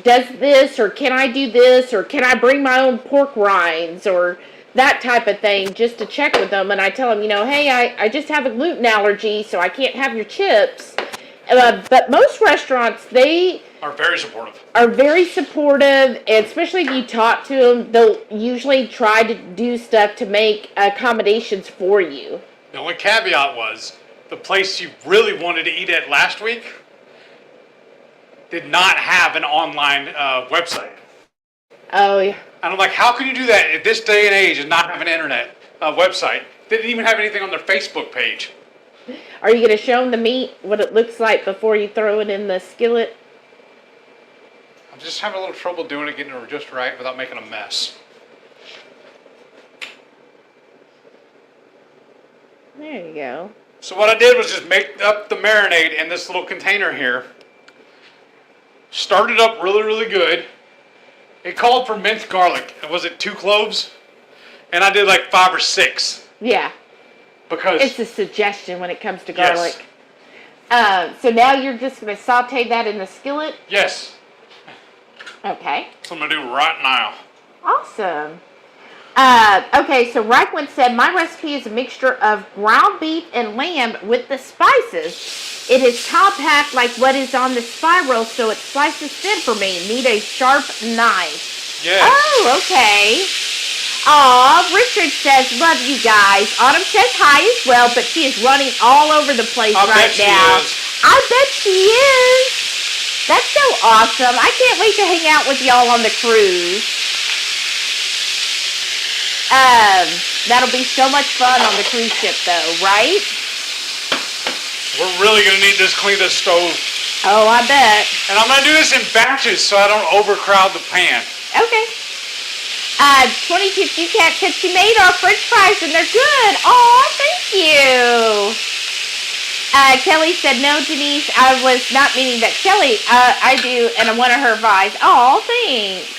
does this, or can I do this, or can I bring my own pork rinds, or that type of thing, just to check with them. And I tell them, hey, I just have a gluten allergy, so I can't have your chips. But most restaurants, they are very supportive. And especially if you talk to them, they'll usually try to do stuff to make accommodations for you. The only caveat was the place you really wanted to eat at last week did not have an online website. Oh, yeah. And I'm like, how can you do that at this day and age and not have an internet website? They didn't even have anything on their Facebook page. Are you going to show them the meat, what it looks like before you throw it in the skillet? I'm just having a little trouble doing it, getting it just right without making a mess. There you go. So what I did was just make up the marinade in this little container here. Started up really, really good. It called for minced garlic. Was it 2 cloves? And I did like 5 or 6. Yeah. Because it's a suggestion when it comes to garlic. Yes. So now you're just going to saute that in the skillet? Yes. Okay. That's what I'm going to do right now. Awesome. Okay, so Reichman said, my recipe is a mixture of ground beef and lamb with the spices. It is compact like what is on the spiral, so it slices thin for me. Need a sharp knife. Yes. Oh, okay. Aw, Richard says, love you guys. Autumn says hi as well, but she is running all over the place right now. I bet she is. That's so awesome. I can't wait to hang out with y'all on the cruise. That'll be so much fun on the cruise ship though, right? We're really going to need this stove. Oh, I bet. And I'm going to do this in batches so I don't overcrowd the pan. Okay. 22 Cat said she made our french fries and they're good. Oh, thank you. Kelly said, no, Denise, I was not meaning that. Kelly, I do, and one of her vibes. Oh, thanks.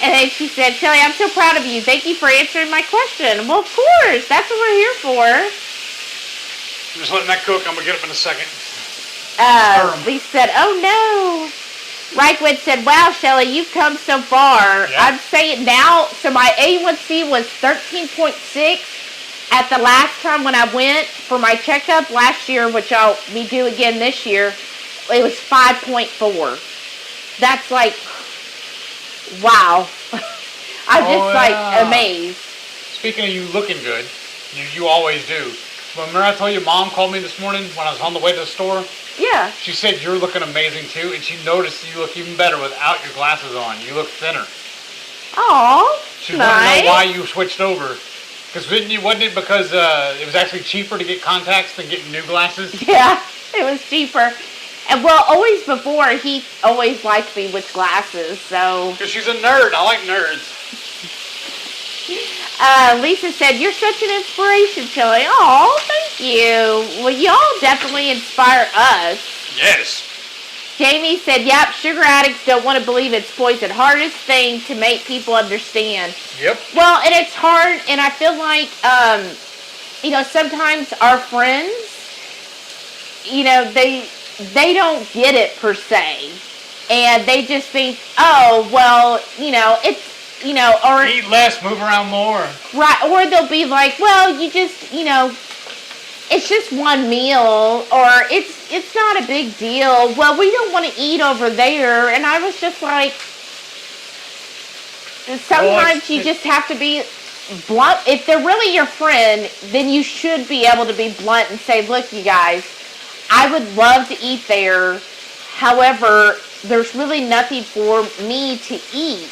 And then she said, Kelly, I'm so proud of you. Thank you for answering my question. Well, of course. That's what we're here for. I'm just letting that cook. I'm going to get up in a second. Lisa said, oh, no. Reichwood said, wow, Shelly, you've come so far. Yeah. I'm saying now, so my A1C was 13.6 at the last time when I went for my checkup last year, which we do again this year. It was 5.4. That's like, wow. I'm just amazed. Speaking of you looking good, you always do. Remember I told you Mom called me this morning when I was on the way to the store? Yeah. She said you're looking amazing too, and she noticed you look even better without your glasses on. You look thinner. Oh, she wanted to know why you switched over. Because wasn't it because it was actually cheaper to get contacts than getting new glasses? Yeah, it was cheaper. And well, always before, he always liked me with glasses, so. Because she's a nerd. I like nerds. Lisa said, you're such an inspiration, Chili. Oh, thank you. Well, y'all definitely inspire us. Yes. Jamie said, yep, sugar addicts don't want to believe it's poison. Hardest thing to make people understand. Yep. Well, and it's hard, and I feel like, sometimes our friends, they don't get it per se. And they just think, oh, well, it's, or... Eat less, move around more. Right, or they'll be like, well, you just, it's just one meal, or it's not a big deal. Well, we don't want to eat over there. And I was just like, sometimes you just have to be blunt. If they're really your friend, then you should be able to be blunt and say, look, you guys, I would love to eat there. However, there's really nothing for me to eat.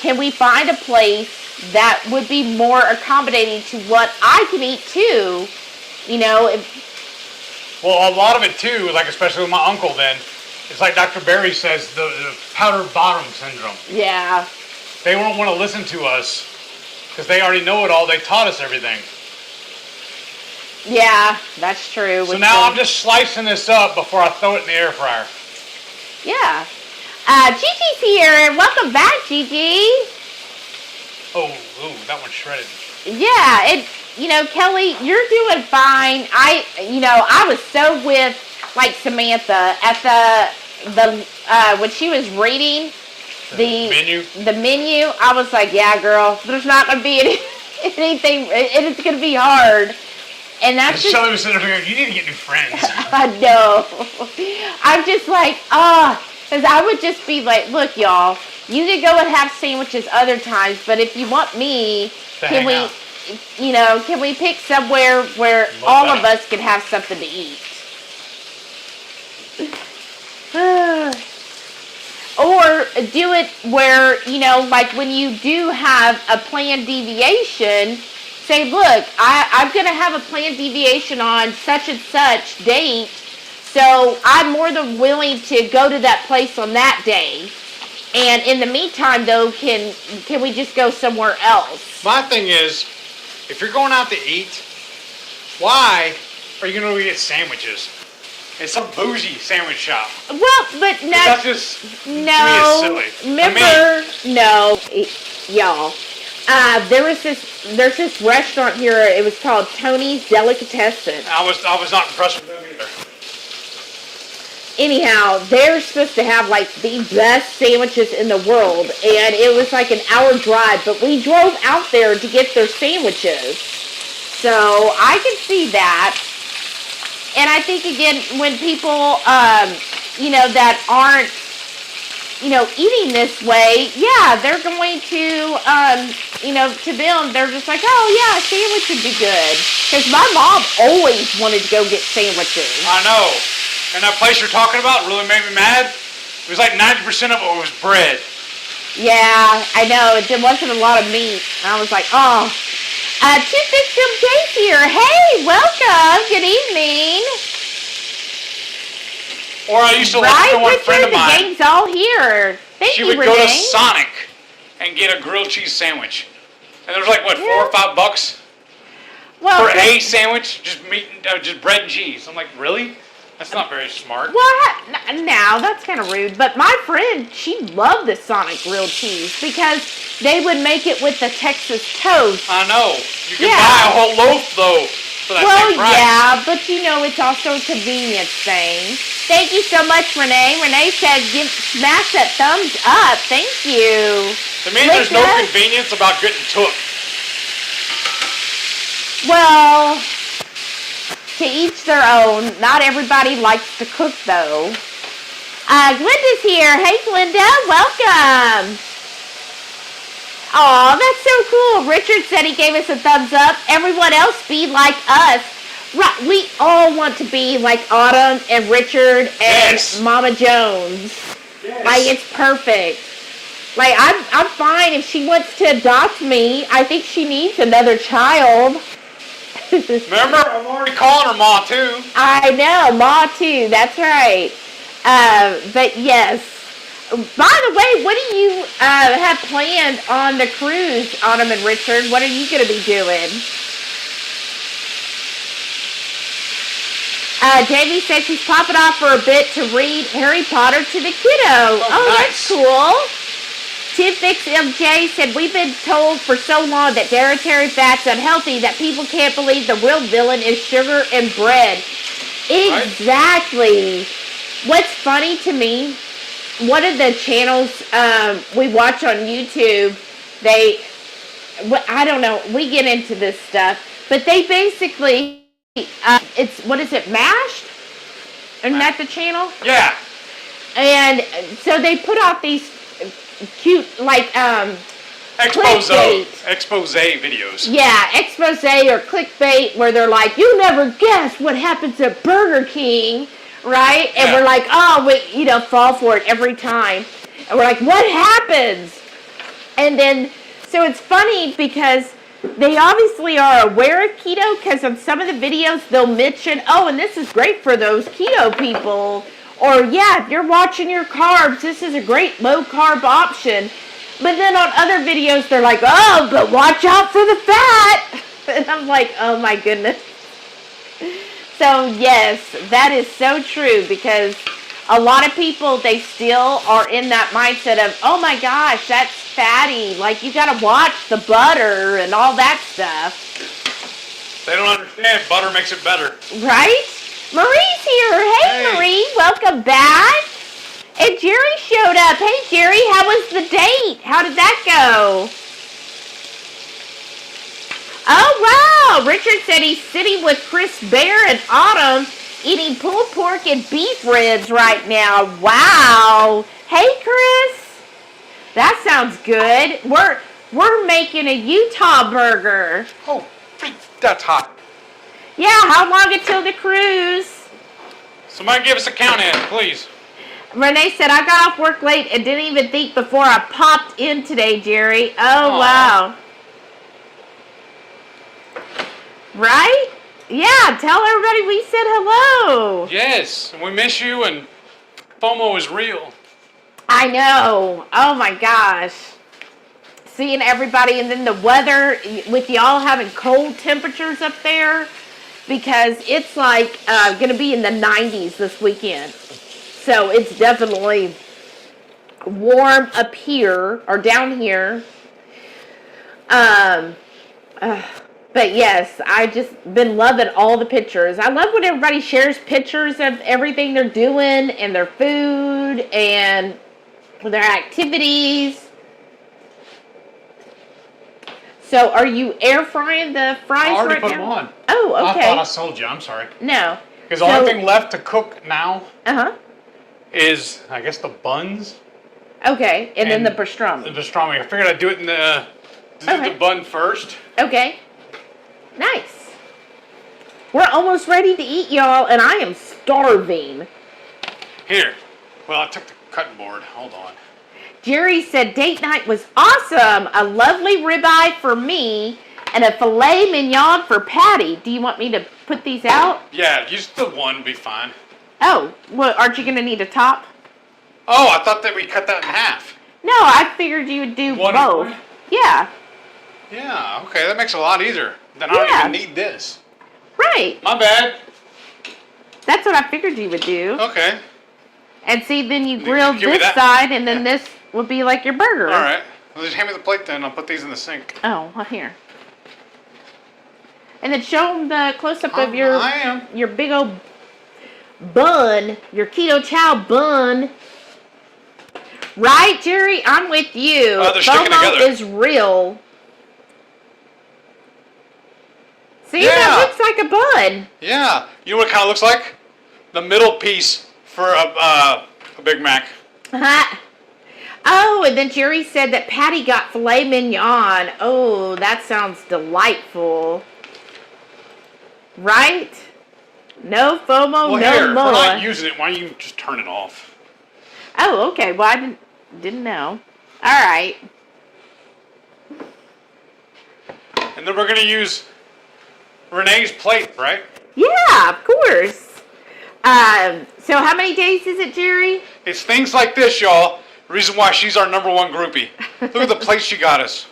Can we find a place that would be more accommodating to what I can eat too? Well, a lot of it too, like especially with my uncle then, it's like Dr. Berry says, the powder bottom syndrome. Yeah. They won't want to listen to us because they already know it all. They taught us everything. Yeah, that's true. So now I'm just slicing this up before I throw it in the air fryer. Yeah. Gigi's here. Welcome back, Gigi. Oh, that one's shredded. Yeah, Kelly, you're doing fine. I was so with like Samantha at the when she was reading the menu. I was like, yeah, girl, there's not gonna be anything. It's gonna be hard. And that's just... Shelly was sitting there going, you need to get new friends. I know. I'm just like, because I would just be like, look, y'all, you can go and have sandwiches other times, but if you want me, can we pick somewhere where all of us can have something to eat? Or do it where, like when you do have a planned deviation, say, look, I'm going to have a planned deviation on such and such date, so I'm more than willing to go to that place on that day. And in the meantime, though, can we just go somewhere else? My thing is, if you're going out to eat, why are you going to get sandwiches? It's some bougie sandwich shop. Well, but no. That's just, no. To me, it's silly. Remember, no, y'all. There's this restaurant here. It was called Tony's Delicatessen. I was not impressed with them either. Anyhow, they're supposed to have like the best sandwiches in the world, and it was like an hour drive, but we drove out there to get their sandwiches. So I can see that. And I think again, when people, that aren't, eating this way, yeah, they're going to, to them, they're just like, oh yeah, a sandwich would be good. Because my mom always wanted to go get sandwiches. I know. And that place you're talking about really made me mad. It was like 90% of it was bread. Yeah, I know. There wasn't a lot of meat. And I was like, oh. Jay's here. Hey, welcome. Good evening. Or I used to listen to one friend of mine. The gang's all here. Thank you, She would Renee. go to Sonic and get a grilled cheese sandwich. And there was like, what, $4 or $5? Well, for a sandwich? Just meat, just bread and cheese. I'm like, really? That's not very smart. What? Now, that's kind of rude. But my friend, she loved the Sonic grilled cheese because they would make it with the Texas toast. I know. You can buy a whole loaf, though, for that same price. Yeah, but it's also a convenience thing. Thank you so much, Renee. Renee said, smash that thumbs up. Thank you. To me, there's no convenience about getting took. Well, to each their own. Not everybody likes to cook, though. Glenda's here. Hey, Glenda. Welcome. Aw, that's so cool. Richard said he gave us a thumbs up. Everyone else be like us. Right, we all want to be like Autumn and Richard and Mama Jones. Yes. Like, it's perfect. Like, I'm fine if she wants to adopt me. I think she needs another child. Remember, I'm already calling her Ma, too. I know, Ma, too. That's right. But, yes. By the way, what do you have planned on the cruise, Autumn and Richard? What are you going to be doing? Jamie said she's popping off for a bit to read Harry Potter to the kiddo. Oh, nice. That's cool. Tiffix MJ said, we've been told for so long that dietary fat's unhealthy that people can't believe the real villain is sugar and bread. Exactly. Right? What's funny to me, one of the channels we watch on YouTube, I don't know, we get into this stuff, but they basically, it's, what is it, Mashed? Isn't that the channel? Yeah. And so they put out these cute, like, expose videos. Yeah, expose or clickbait where they're like, you never guess what happens at Burger King, right? And we're like, oh, we, fall for it every time. And we're like, what happens? And then, so it's funny because they obviously are aware of keto because on some of the videos they'll mention, oh, and this is great for those keto people. Or, yeah, if you're watching your carbs, this is a great low-carb option. But then on other videos, they're like, oh, but watch out for the fat. And I'm like, oh, my goodness. So, yes, that is so true because a lot of people, they still are in that mindset of, oh, my gosh, that's fatty. Like, you got to watch the butter and all that stuff. They don't understand. Butter makes it better. Right? Marie's here. Hey, Marie. Welcome back. And Jerry showed up. Hey, Jerry, how was the date? How did that go? Oh, wow. Richard said he's sitting with Chris Bear and Autumn eating pulled pork and beef ribs right now. Wow. Hey, Chris. That sounds good. We're making a Utah burger. Oh, that's hot. Yeah, how long until the cruise? Somebody give us a count in, please. Renee said, I got off work late and didn't even think before I popped in today, Jerry. Oh, aww. Wow. Right? Yeah, tell everybody we said hello. Yes, we miss you and FOMO is real. I know. Oh, my gosh. Seeing everybody and then the weather with y'all having cold temperatures up there. Because it's like going to be in the 90s this weekend. So it's definitely warm up here or down here. But yes, I just been loving all the pictures. I love when everybody shares pictures of everything they're doing and their food and their activities. So, are you air frying the fries right now? I already put them on. Oh, okay. I thought I sold you. I'm sorry. No. Because the only thing left to cook now is, I guess, the buns. Okay, and then the pastrami. The pastrami. I figured I'd do it in the bun first. Okay. Nice. We're almost ready to eat, y'all, and I am starving. Here. Well, I took the cutting board. Hold on. Jerry said date night was awesome. A lovely ribeye for me and a filet mignon for Patty. Do you want me to put these out? Yeah, just the one would be fine. Oh, well, aren't you going to need a top? Oh, I thought that we cut that in half. No, I figured you would do both. Yeah. Yeah, okay, that makes it a lot easier. Then I don't even need this. Right. My bad. That's what I figured you would do. Okay. And see, then you grill this side, and then this would be like your burger. All right. Well, just hand me the plate then. I'll put these in the sink. Oh, well, here. And then show them the close-up of your big old bun, your Keto Chow bun. Right, Jerry? I'm with you. They're sticking together. FOMO is real. See, that looks like a bun. Yeah. You know what it kind of looks like? The middle piece for a Big Mac. Oh, and then Jerry said that Patty got filet mignon. Oh, that sounds delightful. Right? No FOMO, no more. If we're not more. using it, why don't you just turn it off? Oh, okay. Well, I didn't know. All right. And then we're going to use Renee's plate, right? Yeah, of course. So how many days is it, Jerry? It's things like this, y'all. The reason why she's our #1 groupie. Look at the plate she got us.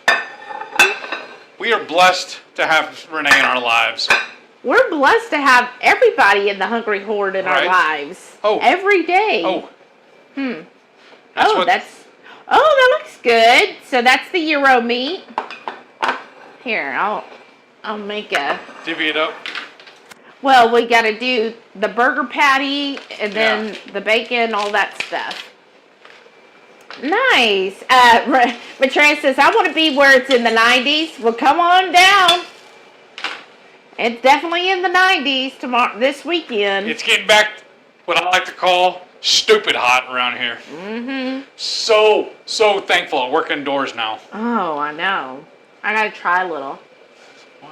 We are blessed to have Renee in our lives. We're blessed to have everybody in the Hungry Horde in our lives. Oh. Every day. Oh. That looks good. So that's the Gyro meat. Here, I'll make a... Divvy it up. Well, we got to do the burger patty and then the bacon, all that stuff. Nice. Maitreya says, I want to be where it's in the 90s. Well, come on down. It's definitely in the 90s this weekend. It's getting back what I like to call stupid hot around here. Mm-hmm. So thankful I work indoors now. Oh, I know. I got to try a little. Wow.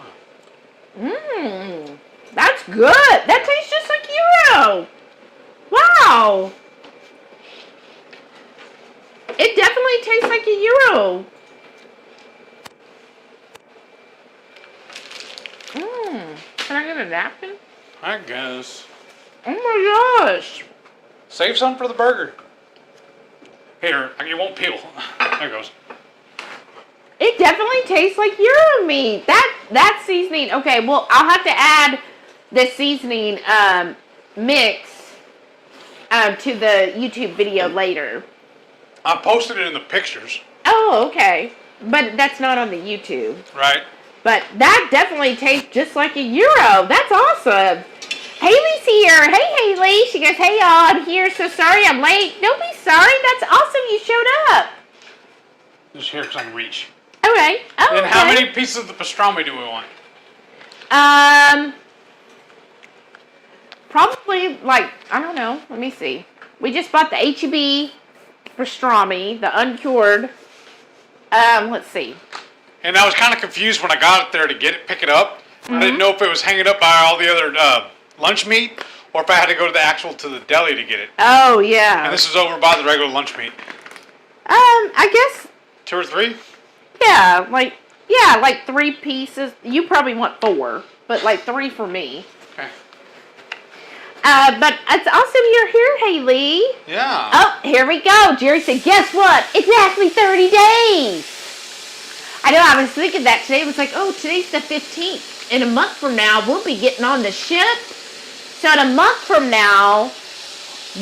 Mmm. That's good. That tastes just like Gyro. Wow. It definitely tastes like a Gyro. Can I get a napkin? I guess. Oh my gosh. Save some for the burger. Here, it won't peel. There it goes. It definitely tastes like Gyro meat. That seasoning. Okay, well, I'll have to add the seasoning mix to the YouTube video later. I posted it in the pictures. Oh, okay. But that's not on the YouTube. Right. But that definitely tastes just like a Gyro. That's awesome. Haley's here. Hey, Haley. She goes, hey, y'all. I'm here. So sorry I'm late. Don't be sorry. That's awesome you showed up. Just here because I can reach. Okay. Oh, And how many pieces of the pastrami do we want? Probably, like, I don't know. Let me see. We just bought the HEB pastrami, the uncured. Let's see. And I was kind of confused when I got it there to pick it up. I didn't know if it was hanging up by all the other lunch meat or if I had to go to the deli to get it. Oh, yeah. And this is over by the regular lunch meat. I guess. 2 or 3? Yeah, like 3 pieces. You probably want 4, but like 3 for me. Okay. But it's awesome you're here, Haley. Yeah. Oh, here we go. Jerry said, guess what? Exactly 30 days. I know, I was thinking that today. It was like, oh, today's the 15th. In a month from now, we'll be getting on the ship. So in a month from now,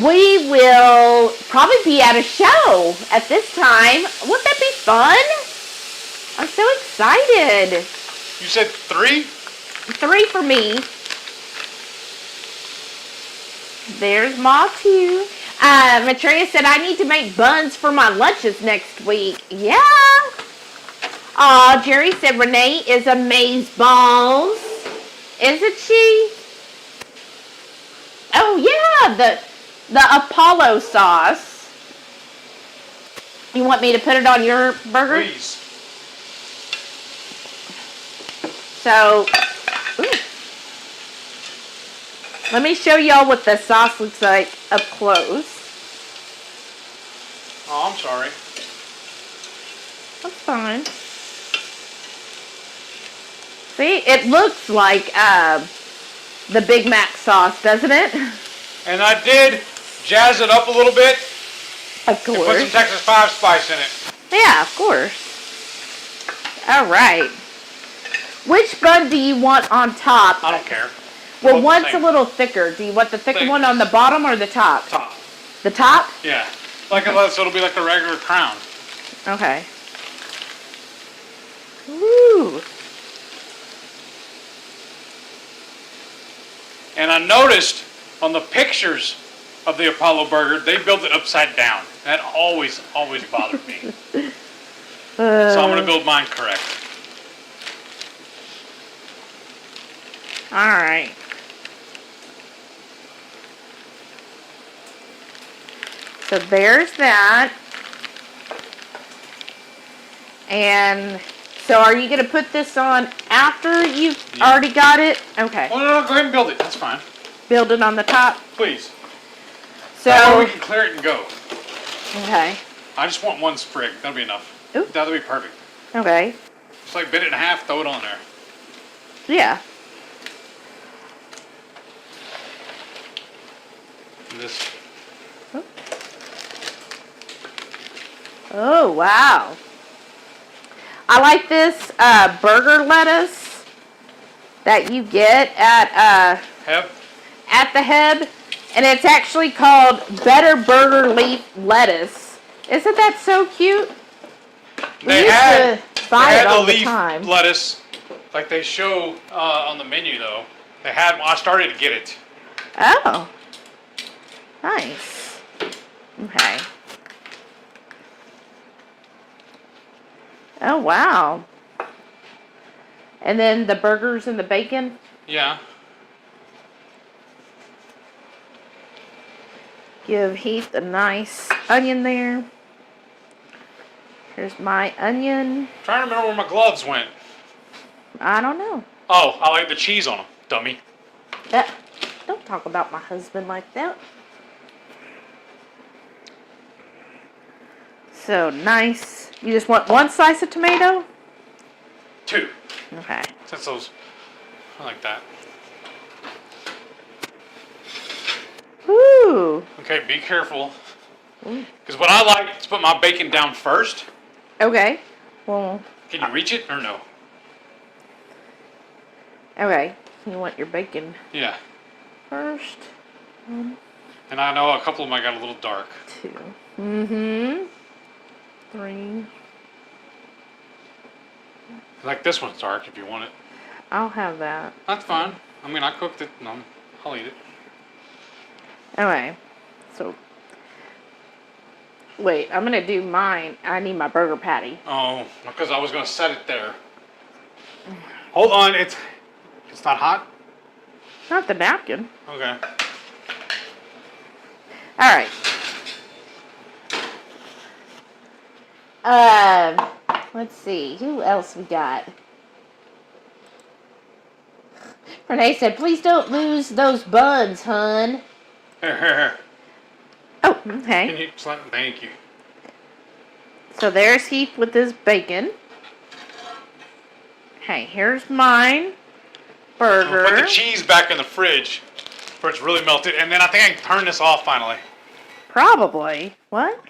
we will probably be at a show at this time. Wouldn't that be fun? I'm so excited. You said 3? 3 for me. There's Ma too. Maitreya said, I need to make buns for my lunches next week. Yeah. Aw, Jerry said, Renee is amazeballs. Isn't she? Oh, yeah, the Apollo sauce. You want me to put it on your burger? Please. So, let me show y'all what the sauce looks like up close. Oh, I'm sorry. That's fine. See, it looks like the Big Mac sauce, doesn't it? And I did jazz it up a little bit. Of And put some course. Texas 5 spice in it. Yeah, of course. All right. Which bun do you want on top? I don't care. Well, Both the one's a same. little thicker. Do you want the thicker Thick. one on the bottom or the top? Top. The top? Yeah. So it'll be like a regular crown. Okay. Ooh. And I noticed on the pictures of the Apollo burger, they built it upside down. That always bothered me. So I'm going to build mine correct. All right. So there's that. And so are you going to put this on after you've already got it? Okay. Oh, no, go ahead and build it. That's fine. Build it on the top. Please. That way So, we can clear it and go. okay. I just want 1 sprig. That'll be enough. Ooh. That'll be perfect. Okay. Just like bit it in half, throw it on there. Yeah. And this. Oh, wow. I like this burger lettuce. that you get Have at the Heb, and it's actually called Better Burger Leaf Lettuce. Isn't that so cute? they had buy it all the the leaf time. lettuce, like they show on the menu though. They had. I started to get it. Oh, nice. Okay. Oh wow. And then the burgers and the bacon. Yeah. Give Heath a nice onion there. Here's my onion. Trying to remember where my gloves went. I don't know. Oh, I like the cheese on them, dummy. Don't talk about my husband like that. So nice. You just want one slice of tomato? 2. Okay. Since those, I like that. Woo. Okay, be careful. Because what I like is put my bacon down first. Okay. Well. Can you reach it or no? Okay. You want your bacon Yeah. first. 1, And I know a couple of them I got a little dark. 2. Mm-hmm. 3. Like this one's dark if you want it. I'll have that. That's fine. I mean, I cooked it and I'll eat it. Okay. So. Wait, I'm going to do mine. I need my burger patty. Oh, because I was going to set it there. Hold on, it's not hot? Not the napkin. Okay. All right. Let's see. Who else we got? Renee said, please don't lose those buns, hun. Here. Oh, Can okay. you thank you. So there's Heath with his bacon. Okay, here's mine. Burger. I'll put the cheese back in the fridge where it's really melted, and then I think I can turn this off finally. Probably. What?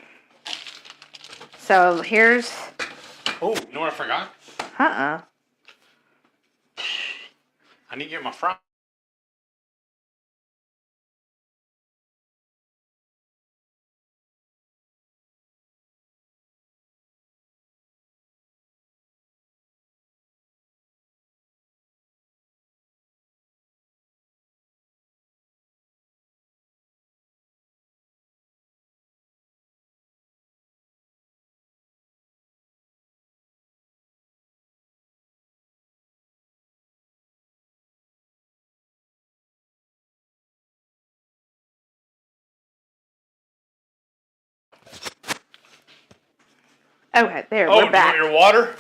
So here's... Oh, you know what I forgot? Uh-uh. I need to get my fry. Okay, there, Oh, we're do you back. want your water?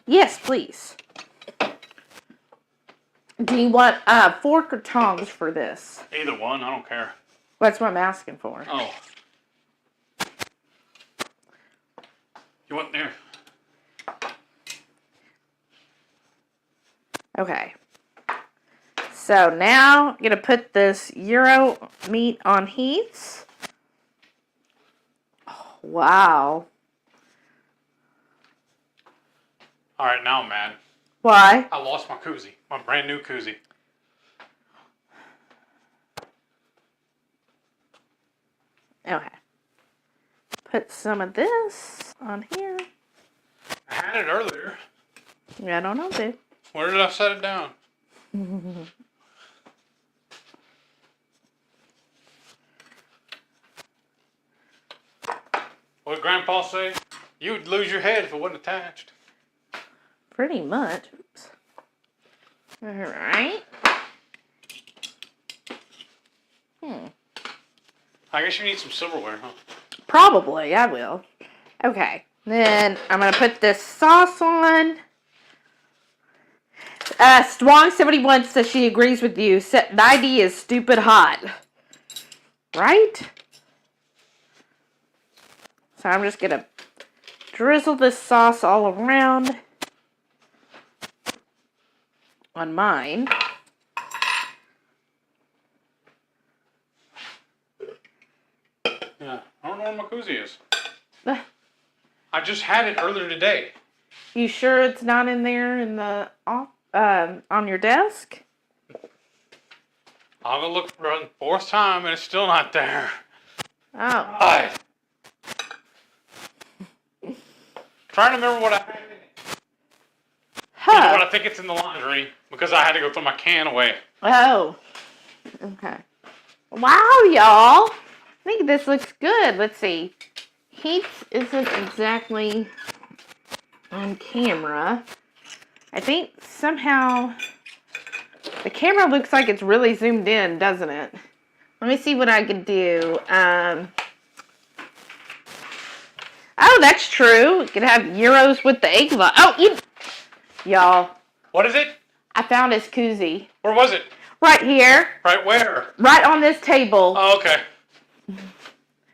Yes, please. Do you want fork or tongs for this? Either one, I don't care. That's what I'm asking for. Oh. You want there? Okay. So now I'm going to put this Gyro meat on Heath's. Oh, wow. All right, now I'm mad. Why? I lost my koozie, my brand new koozie. Okay. Put some of this on here. I had it earlier. I don't know, dude. Where did I set it down? What did Grandpa say? You'd lose your head if it wasn't attached. Pretty much. Oops. All right. I guess you need some silverware, huh? Probably, I will. Okay. Then I'm going to put this sauce on. Strong71 says she agrees with you. 90 is stupid hot. Right? So I'm just going to drizzle this sauce all around on mine. Yeah, I don't know where my koozie is. Ugh. I just had it earlier today. You sure it's not in there in the on your desk? I'll go look for a fourth time and it's still not there. Oh. God. Trying to remember what I had in it. You know what? I think it's in the laundry because I had to go throw my can away. Oh. Okay. Wow, y'all. I think this looks good. Let's see. Heath isn't exactly on camera. I think somehow the camera looks like it's really zoomed in, doesn't it? Let me see what I could do. Oh, that's true. You could have gyros with the egg white. Oh, y'all. What is it? I found his koozie. Where was it? Right here. Right where? Right on this table. Oh, okay.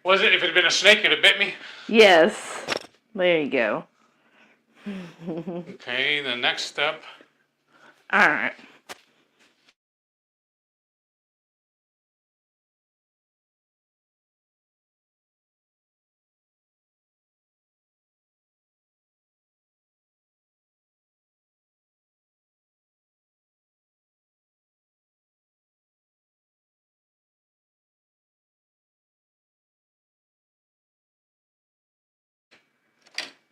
Was it? If it had been a snake, it had bit me? Yes. There you go. Okay, the next step. All right.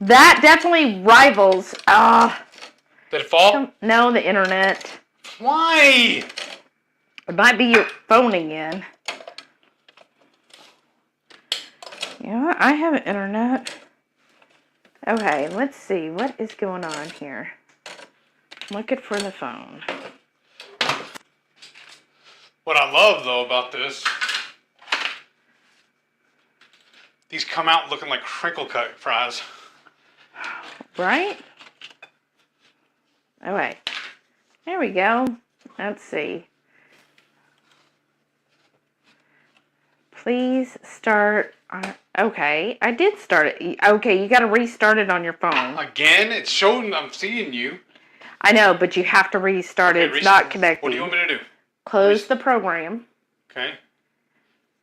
That definitely rivals. Did it fall? No, the internet. Why? It might be your phone again. Yeah, I have an internet. Okay, let's see. What is going on here? I'm looking for the phone. What I love, though, about this, these come out looking like crinkle cut fries. Right? Okay. There we go. Let's see. Please start. Okay, I did start it. Okay, you got to restart it on your phone. Again? It's showing I'm seeing you. I know, but you have to restart it. It's not connected. What do you want me to do? Close the program. Okay.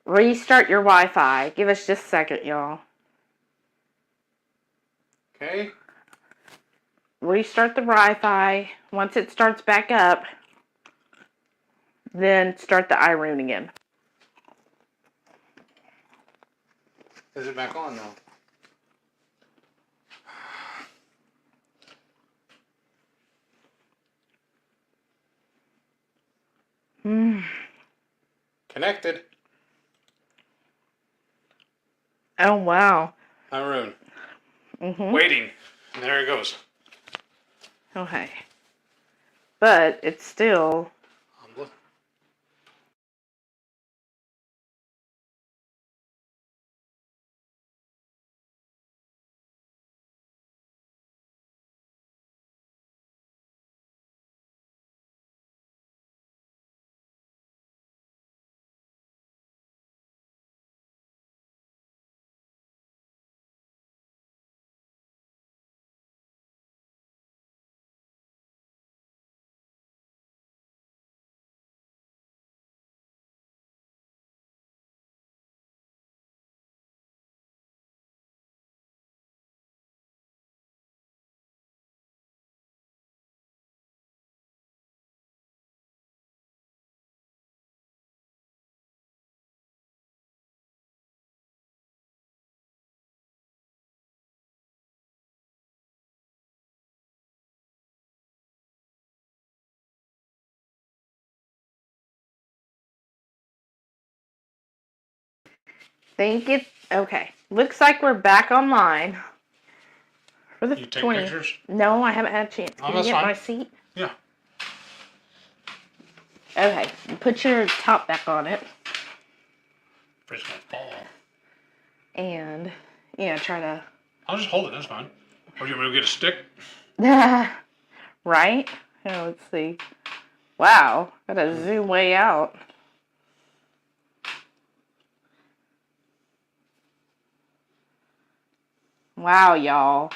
Restart your Wi-Fi. Give us just a second, y'all. Okay. Restart the Wi-Fi. Once it starts back up, then start the iRoon again. Is it back on now? Connected. Oh, wow. iRoon. Waiting. And there it goes. Okay. But it's still... Think it... Okay. Looks like we're back online. For the You take 20. pictures? No, I haven't had a chance. Oh, Can you that's get fine. my seat? Yeah. Okay. Put your top back on it. It's gonna fall. And, yeah, try to... I'll just hold it, that's fine. Or you want me to get a stick? Right? Yeah, let's see. Wow. Gotta zoom way out. Wow, y'all.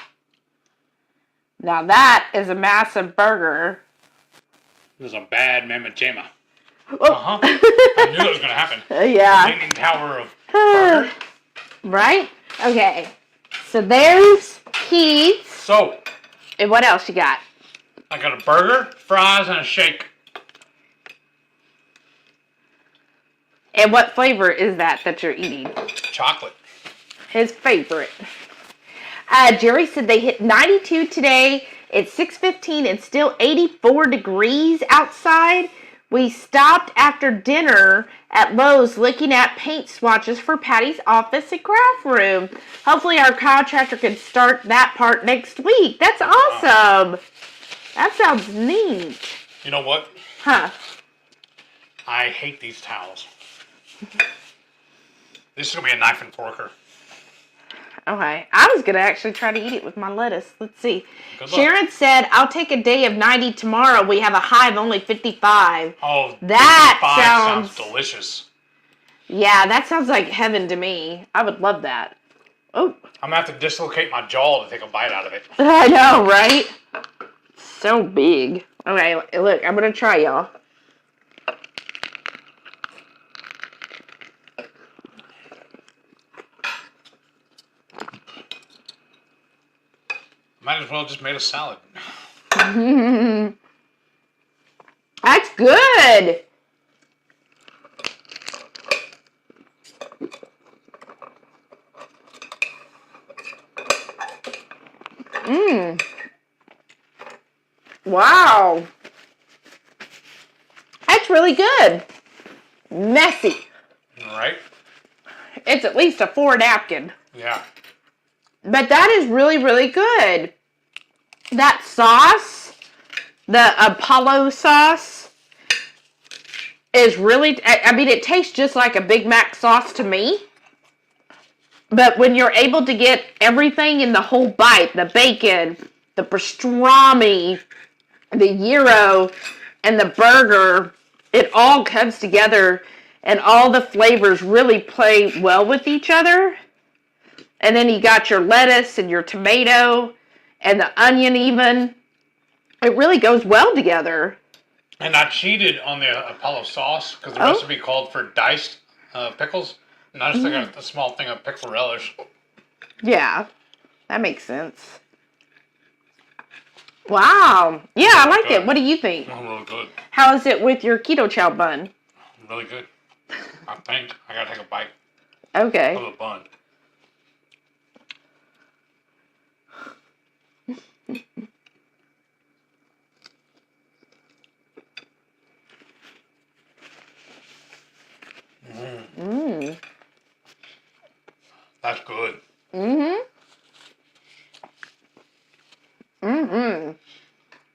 Now that is a massive burger. This is a bad mamma jamma. Oh. I knew that was gonna happen. Yeah. The Leaning Tower of burger. Right? Okay. So there's Keith. So, And what else you got? I got a burger, fries, and a shake. And what flavor is that you're eating? Chocolate. His favorite. Jerry said they hit 92 today. It's 6:15 and still 84 degrees outside. We stopped after dinner at Lowe's looking at paint swatches for Patty's office and craft room. Hopefully our contractor can start that part next week. That's awesome. That sounds neat. You know what? Huh. I hate these towels. This is going to be a knife and forker. Okay. I was going to actually try to eat it with my lettuce. Let's see. Good luck. Sharon said, I'll take a day of 90 tomorrow. We have a high of only 55. Oh, that sounds delicious. Yeah, that sounds like heaven to me. I would love that. Oh. I'm going to have to dislocate my jaw to take a bite out of it. I know, right? So big. Okay, look, I'm going to try, y'all. Might as well just made a salad. That's good. Wow. That's really good. Messy. Right? It's at least a 4 napkin. Yeah. But that is really, really good. That sauce, the Apollo sauce, is really, I mean, it tastes just like a Big Mac sauce to me. But when you're able to get everything in the whole bite, the bacon, the pastrami, the gyro, and the burger, it all comes together and all the flavors really play well with each other. And then you got your lettuce and your tomato and the onion even. It really goes well together. And I cheated on the Apollo sauce because the recipe called for diced pickles. And I just got a small thing of pickle relish. Yeah, that makes sense. Wow. Yeah, I like it. What do you think? Really good. How is it with your keto chow bun? Really good. I think. I gotta take a bite Okay. of the bun. That's good.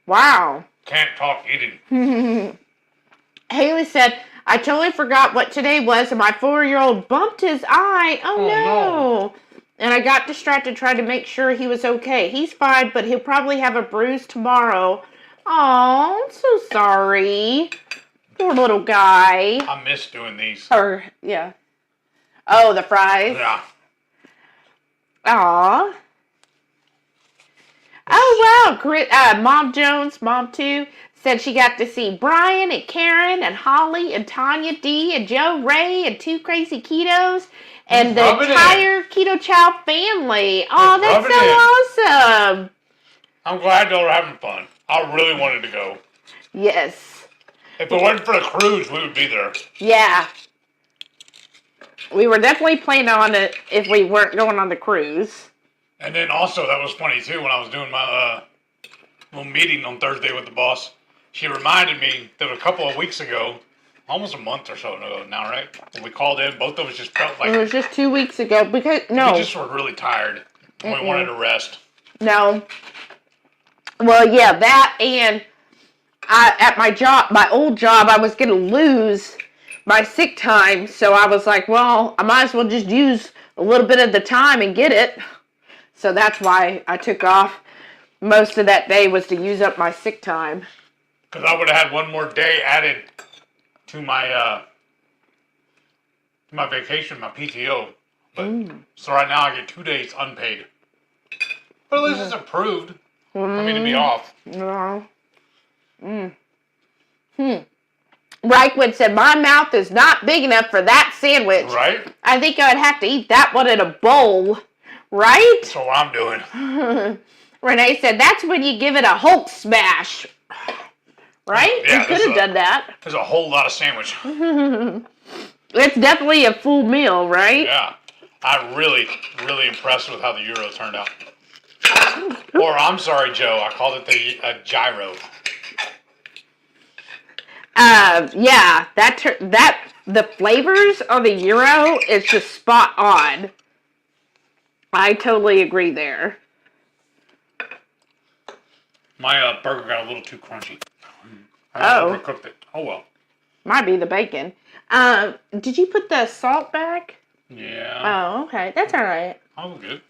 Wow. Can't talk eating. Haley said, I totally forgot what today was and my 4-year-old bumped his eye. Oh, no. And I got distracted trying to make sure he was okay. He's fine, but he'll probably have a bruise tomorrow. Oh, I'm so sorry. Poor little guy. I miss doing these. Yeah. Oh, the fries? Yeah. Aw. Oh, wow. Mom Jones, Mom 2, said she got to see Brian and Karen and Holly and Tanya D and Joe Ray and 2 Crazy Ketos and the entire Keto Chow family. Oh, that's so awesome. I'm glad y'all are having fun. I really wanted to go. Yes. If it wasn't for the cruise, we would be there. Yeah. We were definitely planning on it if we weren't going on the cruise. And then also, that was funny too, when I was doing my little meeting on Thursday with the boss. She reminded me that a couple of weeks ago, almost a month or so ago now, right? When we called in, both of us just felt like... It was just 2 weeks ago because, no. We just were really tired. And we wanted to rest. No. Well, yeah, that and at my job, my old job, I was going to lose my sick time. So I was like, well, I might as well just use a little bit of the time and get it. So that's why I took off. Most of that day was to use up my sick time. Because I would have had one more day added to my vacation, my PTO. But so right now I get 2 days unpaid. But at least it's approved for me to be off. No. Reichwood said, my mouth is not big enough for that sandwich. Right? I think I'd have to eat that one in a bowl. Right? That's what I'm doing. Renee said, that's when you give it a Hulk smash. Right? Yeah, you could have done that. There's a whole lot of sandwich. It's definitely a full meal, right? Yeah. I'm really, really impressed with how the Gyro turned out. Or, I'm sorry, Joe, I called it the Gyro. Yeah, the flavors of the Gyro is just spot on. I totally agree there. My burger got a little too crunchy. I overcooked it. Oh, well. Might be the bacon. Did you put the salt back? Yeah. Oh, okay. That's all right. I'm good.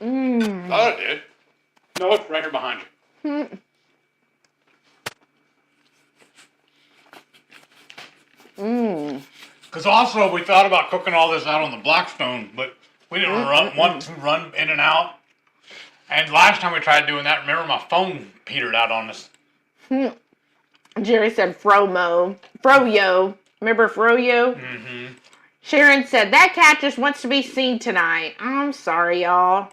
Mmm. Thought I did. No, it's right here behind you. Mmm. Because also, we thought about cooking all this out on the Blackstone, but we didn't want to run in and out. And last time we tried doing that, remember my phone petered out on us. Jerry said Froyo. Remember Froyo? Mm-hmm. Sharon said, that cat just wants to be seen tonight. I'm sorry, y'all.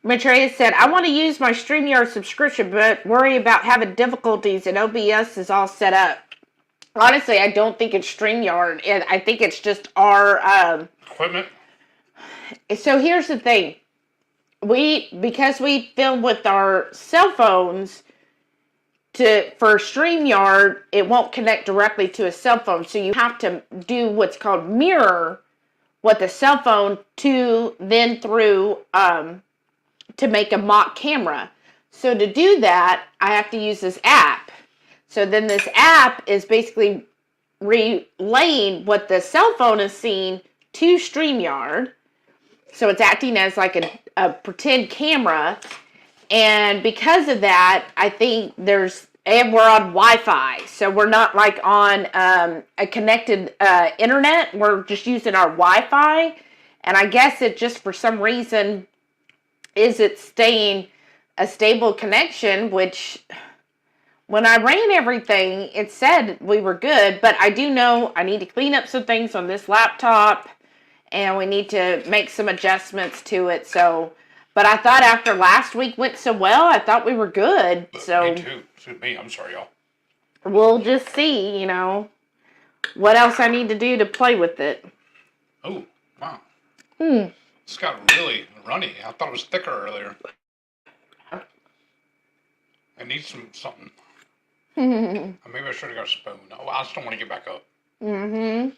Maitreya said, I want to use my StreamYard subscription, but worry about having difficulties and OBS is all set up. Honestly, I don't think it's StreamYard. I think it's just our... equipment? So here's the thing. Because we film with our cell phones... For StreamYard, it won't connect directly to a cell phone. So you have to do what's called mirror what the cell phone then through to make a mock camera. So to do that, I have to use this app. So then this app is basically relaying what the cell phone is seeing to StreamYard. So it's acting as like a pretend camera. And because of that, I think and we're on Wi-Fi. So we're not like on a connected internet. We're just using our Wi-Fi. And I guess it just for some reason it's staying a stable connection, which when I ran everything, it said we were good. But I do know I need to clean up some things on this laptop. And we need to make some adjustments to it. So... But I thought after last week went so well, I thought we were good. So me too. Excuse me. I'm sorry, y'all. We'll just see, what else I need to do to play with it. Oh, wow. It's got really runny. I thought it was thicker earlier. It needs something. Maybe I should have got a spoon. Oh, I just don't want to get back up. Mm-hmm.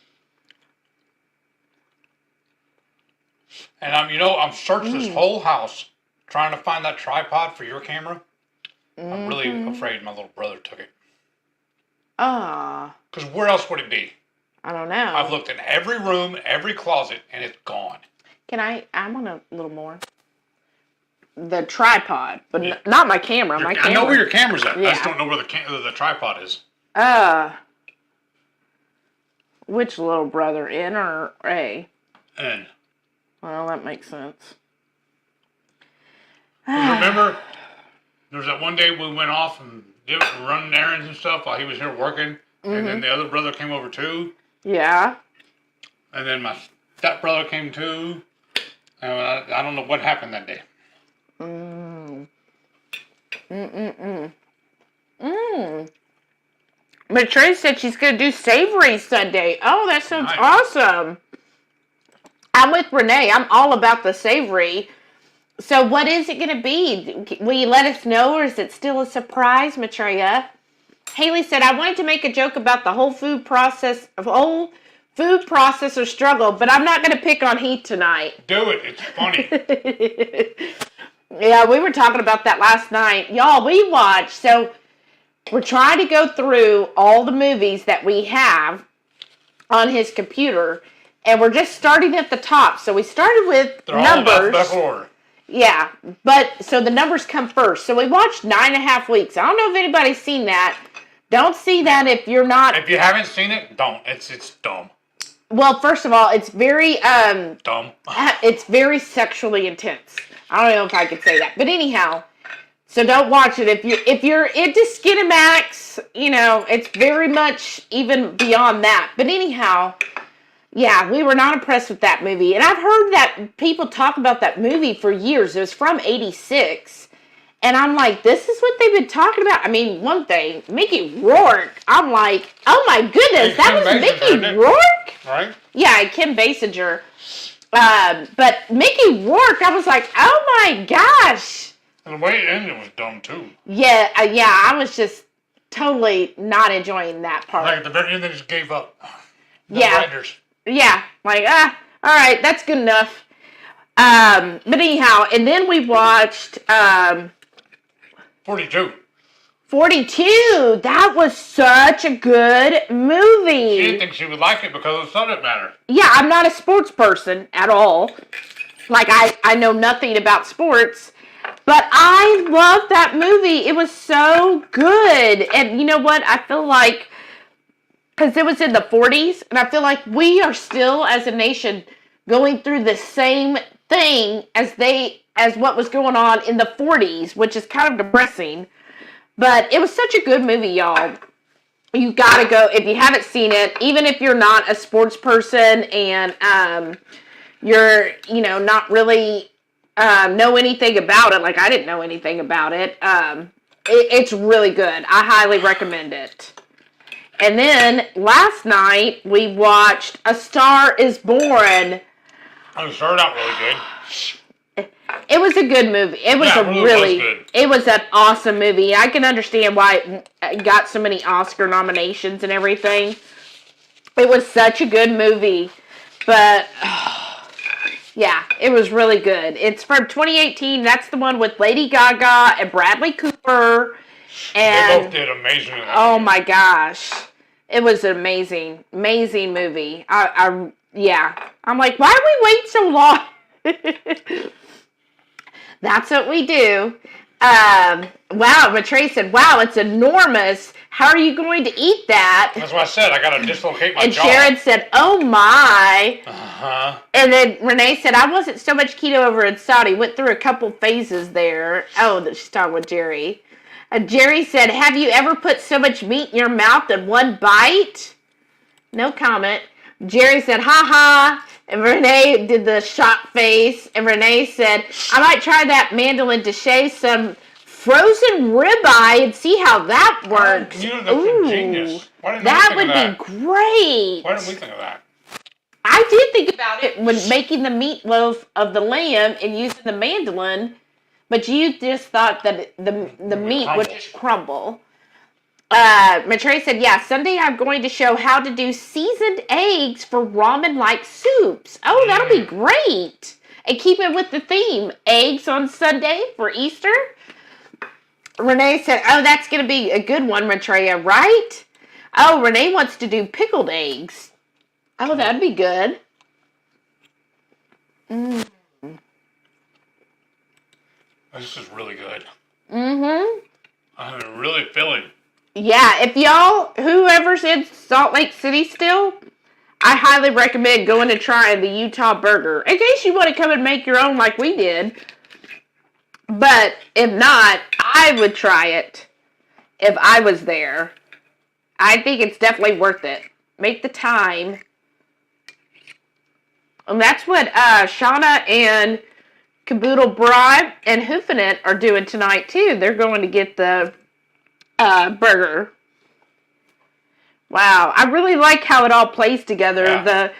And I'm searching this whole house trying to find that tripod for your camera. I'm really afraid my little brother took it. Because where else would it be? I don't know. I've looked in every room, every closet, and it's gone. I want a little more. The tripod, but not my camera. I know where your camera's at. Yeah. I just don't know where the tripod is. Which little brother, N or A? N. Well, that makes sense. Remember, there was that one day we went off and running errands and stuff while he was here working, and then the other brother came over too. Yeah. And then my stepbrother came too. And I don't know what happened that day. But Trey said she's going to do savory Sunday. Oh, that sounds awesome. I'm with Renee. I'm all about the savory. So what is it going to be? Will you let us know, or is it still a surprise, Maitreya? Haley said, I wanted to make a joke about the whole food processor struggle, but I'm not going to pick on Heath tonight. Do it. It's funny. Yeah, we were talking about that last night. Y'all, we watched. So we're trying to go through all the movies that we have on his computer. And we're just starting at the top. So we started with They're numbers. all about that order. Yeah, but so the numbers come first. So we watched 9.5 weeks. I don't know if anybody's seen that. Don't see that if you're not. If you haven't seen it, don't. It's dumb. Well, first of all, it's very dumb. It's very sexually intense. I don't know if I could say that, but anyhow. So don't watch it if you're into Skinamax. It's very much even beyond that. But anyhow. Yeah, we were not impressed with that movie. And I've heard that people talk about that movie for years. It was from 86. And I'm like, this is what they've been talking about. I mean, one thing, Mickey Rourke. I'm like, oh my goodness, that was Mickey Rourke? Right? Yeah, Kim Basinger. But Mickey Rourke, I was like, oh my gosh. And the way it ended was dumb too. Yeah, I was just totally not enjoying that part. Like at the very end, they just gave up. The Yeah. writers. Yeah, like, all right, that's good enough. But anyhow, and then we watched 42. 42. That was such a good movie. She didn't think she would like it because of the subject matter. Yeah, I'm not a sports person at all. Like, I know nothing about sports. But I love that movie. It was so good. And you know what? I feel like, because it was in the 40s, and I feel like we are still, as a nation, going through the same thing as what was going on in the 40s, which is kind of depressing. But it was such a good movie, y'all. You gotta go, if you haven't seen it, even if you're not a sports person and you're, not really know anything about it, like I didn't know anything about it, it's really good. I highly recommend it. And then last night we watched A Star Is Born. It started out really good. It was a good movie. It was it was an awesome movie. I can understand why it got so many Oscar nominations and everything. It was such a good movie. But yeah, it was really good. It's from 2018. That's the one with Lady Gaga and Bradley Cooper. And they both did amazing. Oh my gosh. It was an amazing movie. Yeah. I'm like, why did we wait so long? That's what we do. Wow, Matrey said, wow, it's enormous. How are you going to eat that? That's what I said. I got to dislocate my and jaw. Sharon said, oh my. Uh-huh. And then Renee said, I wasn't so much keto over in Saudi. Went through a couple phases there. Oh, she's talking with Jerry. And Jerry said, have you ever put so much meat in your mouth in one bite? No comment. Jerry said, ha. And Renee did the shock face. And Renee said, I might try that mandolin to shave some frozen ribeye and see how that works. That's genius. That would be great. Why didn't we think of that? I did think about it when making the meatloaf of the lamb and using the mandolin, but you just thought that the meat would just crumble. Matrey said, yeah, Sunday I'm going to show how to do seasoned eggs for ramen-like soups. Oh, that'll be great. And keep it with the theme. Eggs on Sunday for Easter. Renee said, oh, that's going to be a good one, Maitreya, right? Oh, Renee wants to do pickled eggs. Oh, that'd be good. This is really good. Mm-hmm. I'm really filling. Yeah, if y'all, whoever's in Salt Lake City still, I highly recommend going and trying the Utah burger. In case you want to come and make your own like we did. But if not, I would try it if I was there. I think it's definitely worth it. Make the time. And that's what Shauna and Kaboodlebri and Hoofing It are doing tonight, too. They're going to get the burger. Wow, I really like how it all plays together. Yeah.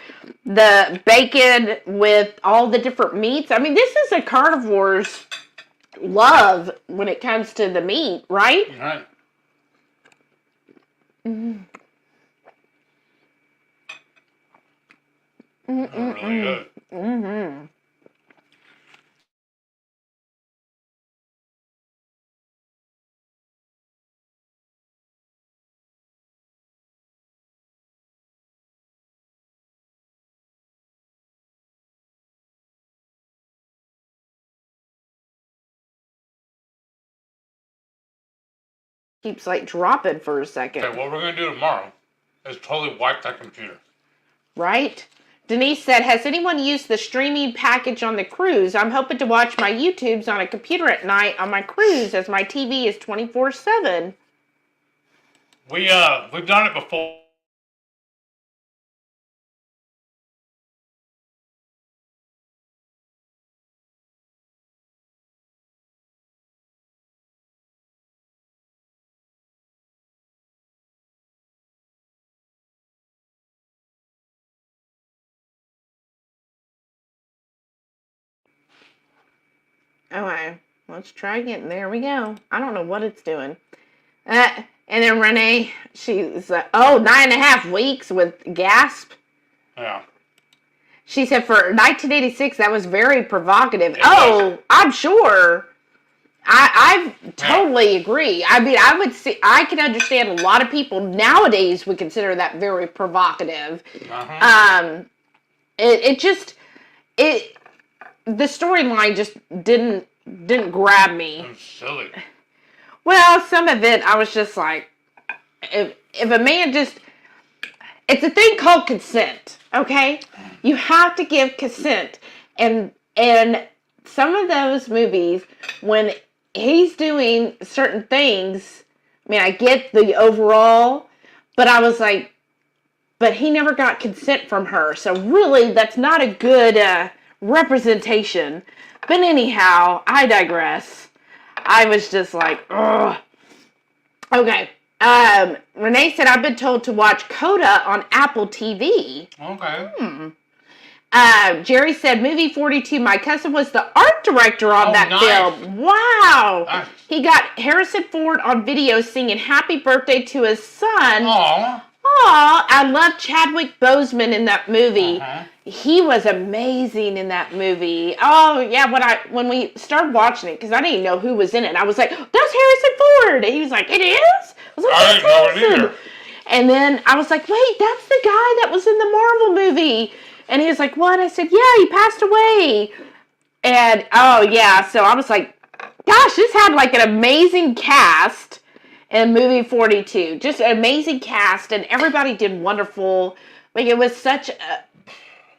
The bacon with all the different meats. I mean, this is a carnivore's love when it comes to the meat, right? Right. Mm-hmm. Really good. Mm-hmm. Keeps like dropping for a second. Okay, what we're going to do tomorrow is totally wipe that computer. Right? Denise said, has anyone used the streaming package on the cruise? I'm hoping to watch my YouTubes on a computer at night on my cruise as my TV is 24/7. We've done it before. Okay, let's try again. There we go. I don't know what it's doing. And then Renee, she's like, 9.5 weeks with gasp. Yeah. She said for 1986, that was very provocative. I'm sure. I totally agree. I mean, I can understand a lot of people nowadays would consider that very provocative. Uh-huh. The storyline just didn't grab me. It was silly. Well, some of it I was just like, if a man just, it's a thing called consent, okay? You have to give consent, and some of those movies when he's doing certain things, I mean, I get the overall, but I was like, but he never got consent from her, so really that's not a good representation. But anyhow, I digress. I was just like, ugh. Okay. Renee said, I've been told to watch Coda on Apple TV. Okay. Jerry said, movie 42, my cousin was the art director on that film. Wow. Nice. He got Harrison Ford on video singing happy birthday to his son. Aw. Aw, I love Chadwick Boseman in that movie. Uh-huh. He was amazing in that movie. Oh, yeah, when we started watching it, because I didn't know who was in it, I was like, that's Harrison Ford. And he was like, it is? I was like, I didn't know it either. And then I was like, wait, that's the guy that was in the Marvel movie. And he was like, what? I said, yeah, he passed away. And, oh, yeah, so I was like, gosh, this had like an amazing cast in movie 42. Just an amazing cast, and everybody did wonderful. Like, it was such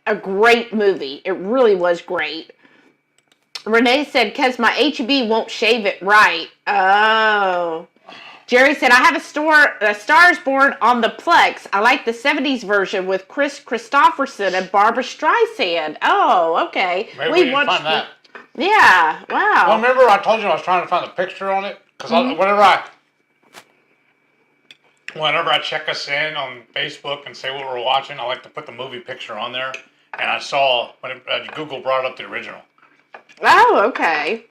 a great movie. It really was great. Renee said, because my HB won't shave it right. Oh. Jerry said, I have a Star is Born on the Plex. I like the 70s version with Chris Christopherson and Barbara Streisand. Oh, okay. Maybe we didn't find that. Yeah, wow. Well, remember I told you I was trying to find a picture on it? Because whenever I check us in on Facebook and say what we're watching, I like to put the movie picture on there. And I saw, when Google brought up the original. Oh, okay.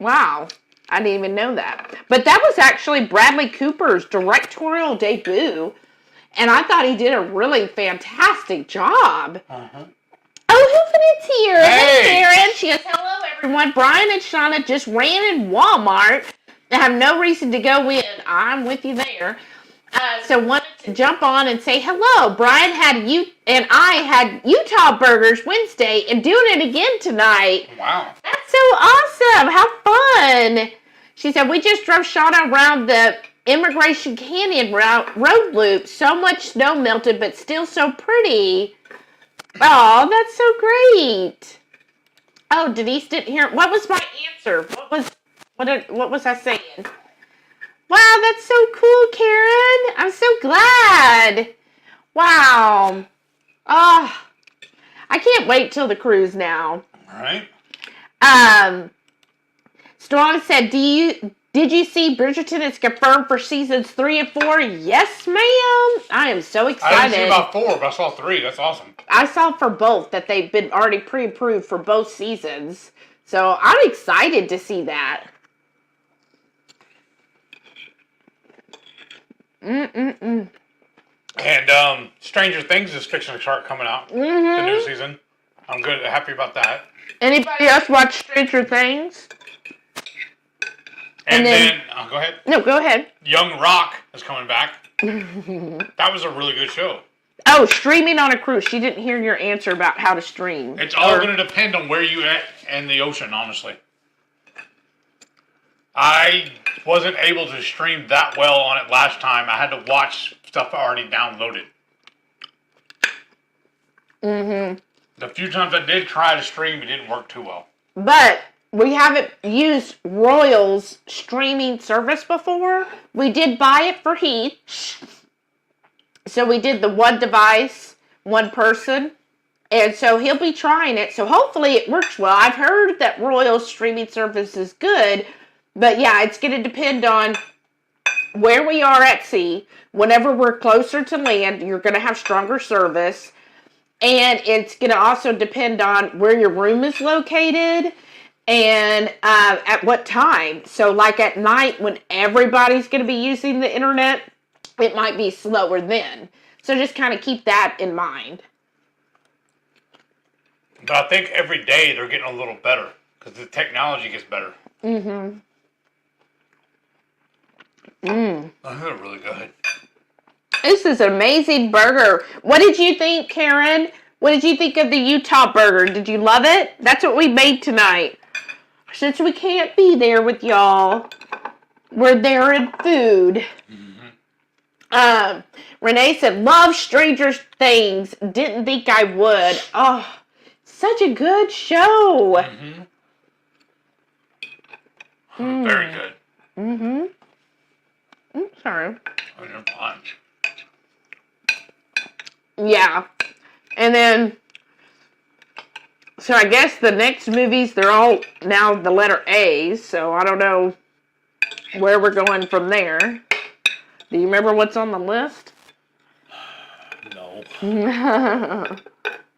Wow. I didn't even know that. But that was actually Bradley Cooper's directorial debut. And I thought he did a really fantastic job. Uh-huh. Oh, Hoofinit's here. Hey. Karen. She goes, hello, everyone. Brian and Shauna just ran in Walmart. They have no reason to go in. I'm with you there. So wanted to jump on and say hello. Brian and I had Utah burgers Wednesday and doing it again tonight. Wow. That's so awesome. How fun. She said, we just drove Shauna around the Immigration Canyon road loop. So much snow melted, but still so pretty. Oh, that's so great. Oh, Denise didn't hear. What was my answer? What was I saying? Wow, that's so cool, Karen. I'm so glad. Wow. Oh, I can't wait till the cruise now. All right. Strong said, did you see Bridgerton is confirmed for seasons 3 and 4? Yes, ma'am. I am so excited. I didn't see about 4, but I saw 3. That's awesome. I saw for both that they've been already pre-approved for both seasons. So I'm excited to see that. And Stranger Things is fixing to start coming out. Mm-hmm. The new season. I'm happy about that. Anybody else watch Stranger Things? And then go ahead. No, go ahead. Young Rock is coming back. That was a really good show. Oh, streaming on a cruise. She didn't hear your answer about how to stream. It's all going to depend on where you're at in the ocean, honestly. I wasn't able to stream that well on it last time. I had to watch stuff already downloaded. Mm-hmm. The few times I did try to stream, it didn't work too well. But we haven't used Royal's streaming service before. We did buy it for Heath. So we did the one device, one person. And so he'll be trying it. So hopefully it works well. I've heard that Royal's streaming service is good. But yeah, it's going to depend on where we are at sea. Whenever we're closer to land, you're going to have stronger service. And it's going to also depend on where your room is located. and at what time. So like at night when everybody's going to be using the internet, it might be slower then. So just kind of keep that in mind. But I think every day they're getting a little better because the technology gets better. Mm-hmm. Oh, they're really good. This is an amazing burger. What did you think, Karen? What did you think of the Utah burger? Did you love it? That's what we made tonight. Since we can't be there with y'all, we're there in food. Mm-hmm. Renee said, love Stranger Things. Didn't think I would. Oh, such a good show. Mm-hmm. Very good. Mm-hmm. I'm sorry. On your lunch. Yeah. And then, so I guess the next movies, they're all now the letter A, so I don't know where we're going from there. Do you remember what's on the list? No.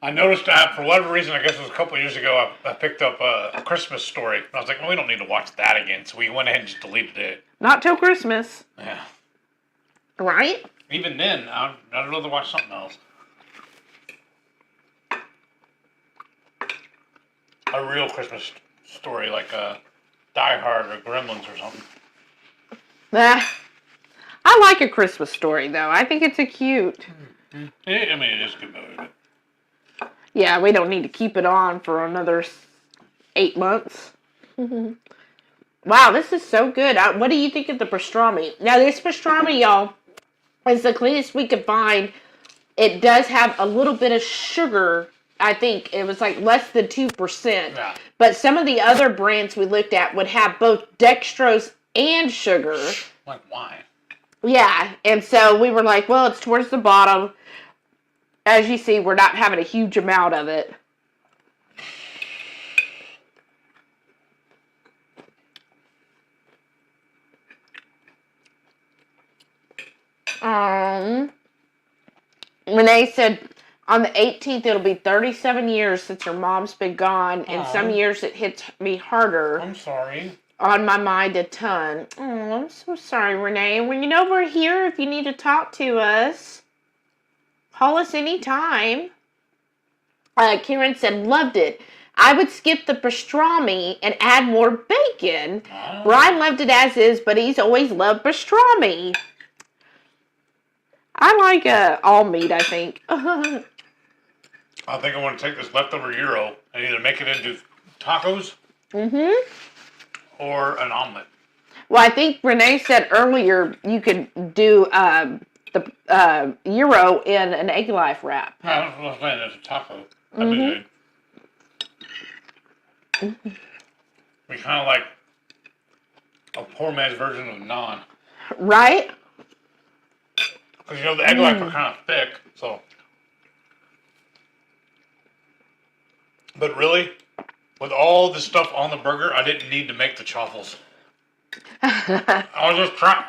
I noticed that for whatever reason, I guess it was a couple of years ago, I picked up A Christmas Story. And I was like, well, we don't need to watch that again, so we went ahead and just deleted it. Not till Christmas. Yeah. Right? Even then, I'd rather watch something else. A real Christmas story, like Die Hard or Gremlins or something. I like A Christmas Story, though. I think it's a cute. Mm-hmm. I mean, it is a good movie. But... yeah, we don't need to keep it on for another 8 months. Wow, this is so good. What do you think of the pastrami? Now, this pastrami, y'all, is the cleanest we could find. It does have a little bit of sugar. I think it was like less than 2%. Yeah. But some of the other brands we looked at would have both dextrose and sugar. Like, why? Yeah, and so we were like, well, it's towards the bottom. As you see, we're not having a huge amount of it. Renee said on the 18th it'll be 37 years since your mom's been gone, and some years it hits me harder. I'm sorry. On my mind a ton. Oh, I'm so sorry, Renee. Well, you know we're here if you need to talk to us. Call us anytime. Karen said, loved it. I would skip the pastrami and add more bacon. Oh. Brian loved it as is, but he's always loved pastrami. I like all meat, I think. I think I want to take this leftover gyro and either make it into tacos or an omelet. Well, I think Renee said earlier you could do the gyro in an egg life wrap. I was saying it's a taco. That'd be good. Be kind of like a poor man's version of naan. Right? Because, you know, the egg life are kind of thick, so. But really, with all the stuff on the burger, I didn't need to make the chaffles. I was just trying.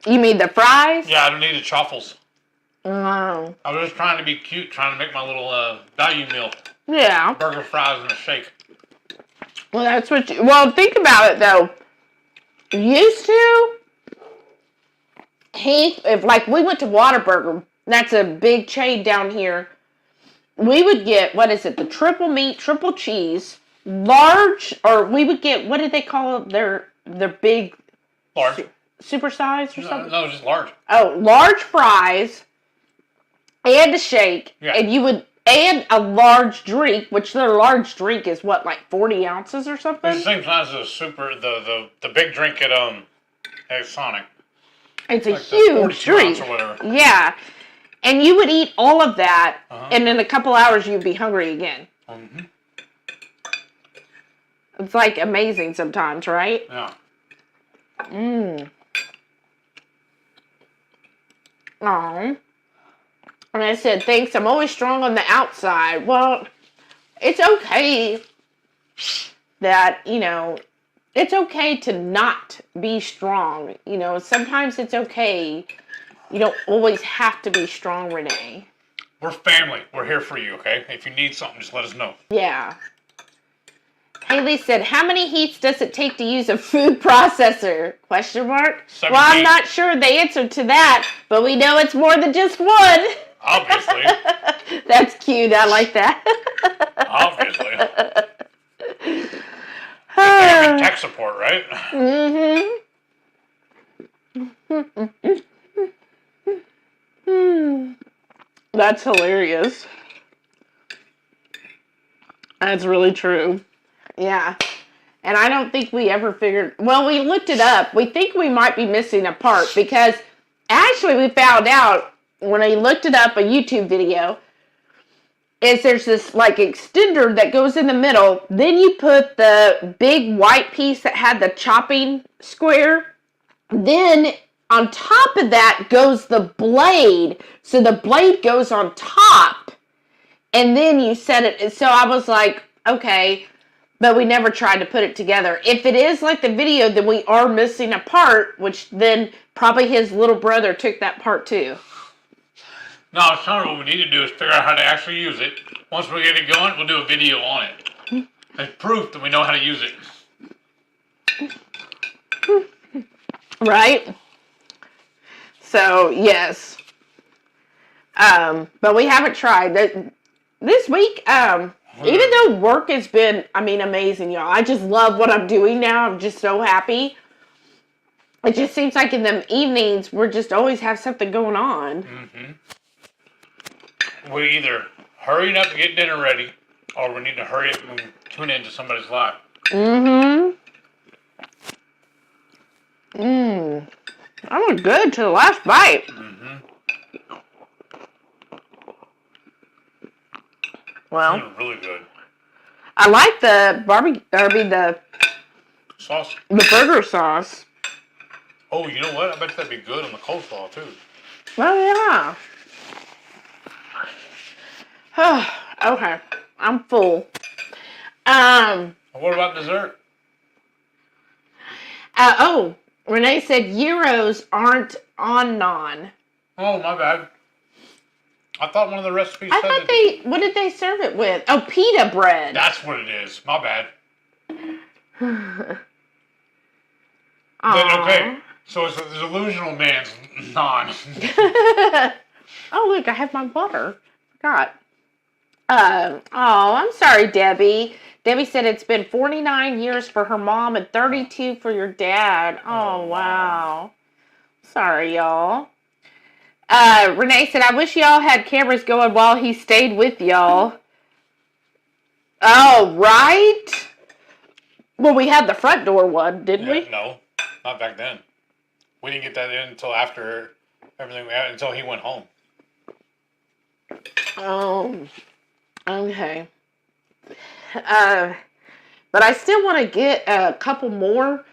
You mean the fries? Yeah, I don't need the chaffles. Oh. I was just trying to be cute, trying to make my little value meal. Yeah. Burger, fries, and a shake. Well, that's what you... Well, think about it, though. Used to... If, like, we went to Whataburger, that's a big chain down here, we would get, what is it, the triple meat, triple cheese, large, or we would get, what did they call it, their big... Large. Super size or something? No, just large. Oh, large fries and a shake, and you would add a large drink, which their large drink is what, like 40 ounces or something? It's the same size as the big drink at Sonic. It's like a huge drink. Or whatever. Yeah, and you would eat all of that, and in a couple hours you'd be hungry again. Mm-hmm. It's like amazing sometimes, right? Yeah. Oh. And I said, thanks, I'm always strong on the outside. Well, it's okay that, you know, it's okay to not be strong. You know, sometimes it's okay. You don't always have to be strong, Renee. We're family. We're here for you, okay? If you need something, just let us know. Yeah. Haley said, how many heats does it take to use a food processor? Question mark? 17. Well, I'm not sure the answer to that, but we know it's more than just one. Obviously. That's cute. I like that. Obviously. They're having tech support, right? That's hilarious. That's really true. Yeah. And I don't think we ever figured... Well, we looked it up. We think we might be missing a part because actually we found out when I looked it up, a YouTube video, is there's this like extender that goes in the middle. Then you put the big white piece that had the chopping square. Then on top of that goes the blade. So the blade goes on top. And then you set it. So I was like, okay, but we never tried to put it together. If it is like the video, then we are missing a part, which then probably his little brother took that part too. No, it's not what we need to do is figure out how to actually use it. Once we get it going, we'll do a video on it. It's proof that we know how to use it. Right? So, yes. But we haven't tried. This week, even though work has been, amazing, y'all. I just love what I'm doing now. I'm just so happy. It just seems like in the evenings, we're just always have something going on. Mm-hmm. We're either hurrying up to get dinner ready, or we need to hurry up and tune into somebody's live. Mm-hmm. That was good to the last bite. Mm-hmm. Well, It's really good. I like the the Sauce. The burger sauce. Oh, you know what? I bet that'd be good on the coleslaw, too. Oh, yeah. Okay. I'm full. What about dessert? Renee said gyros aren't on naan. Oh, my bad. I thought one of the recipes I said thought what did they serve it with? Oh, pita bread. That's what it is. My bad. Then, okay. So it's a delusional man's naan. Oh, look, I have my water. Forgot. I'm sorry, Debbie. Debbie said it's been 49 years for her mom and 32 for your dad. Oh, wow. Sorry, y'all. Renee said, I wish y'all had cameras going while he stayed with y'all. Oh, right? Well, we had the front door one, didn't we? No, not back then. We didn't get that in until after everything, until he went home. Oh, okay. But I still want to get a couple more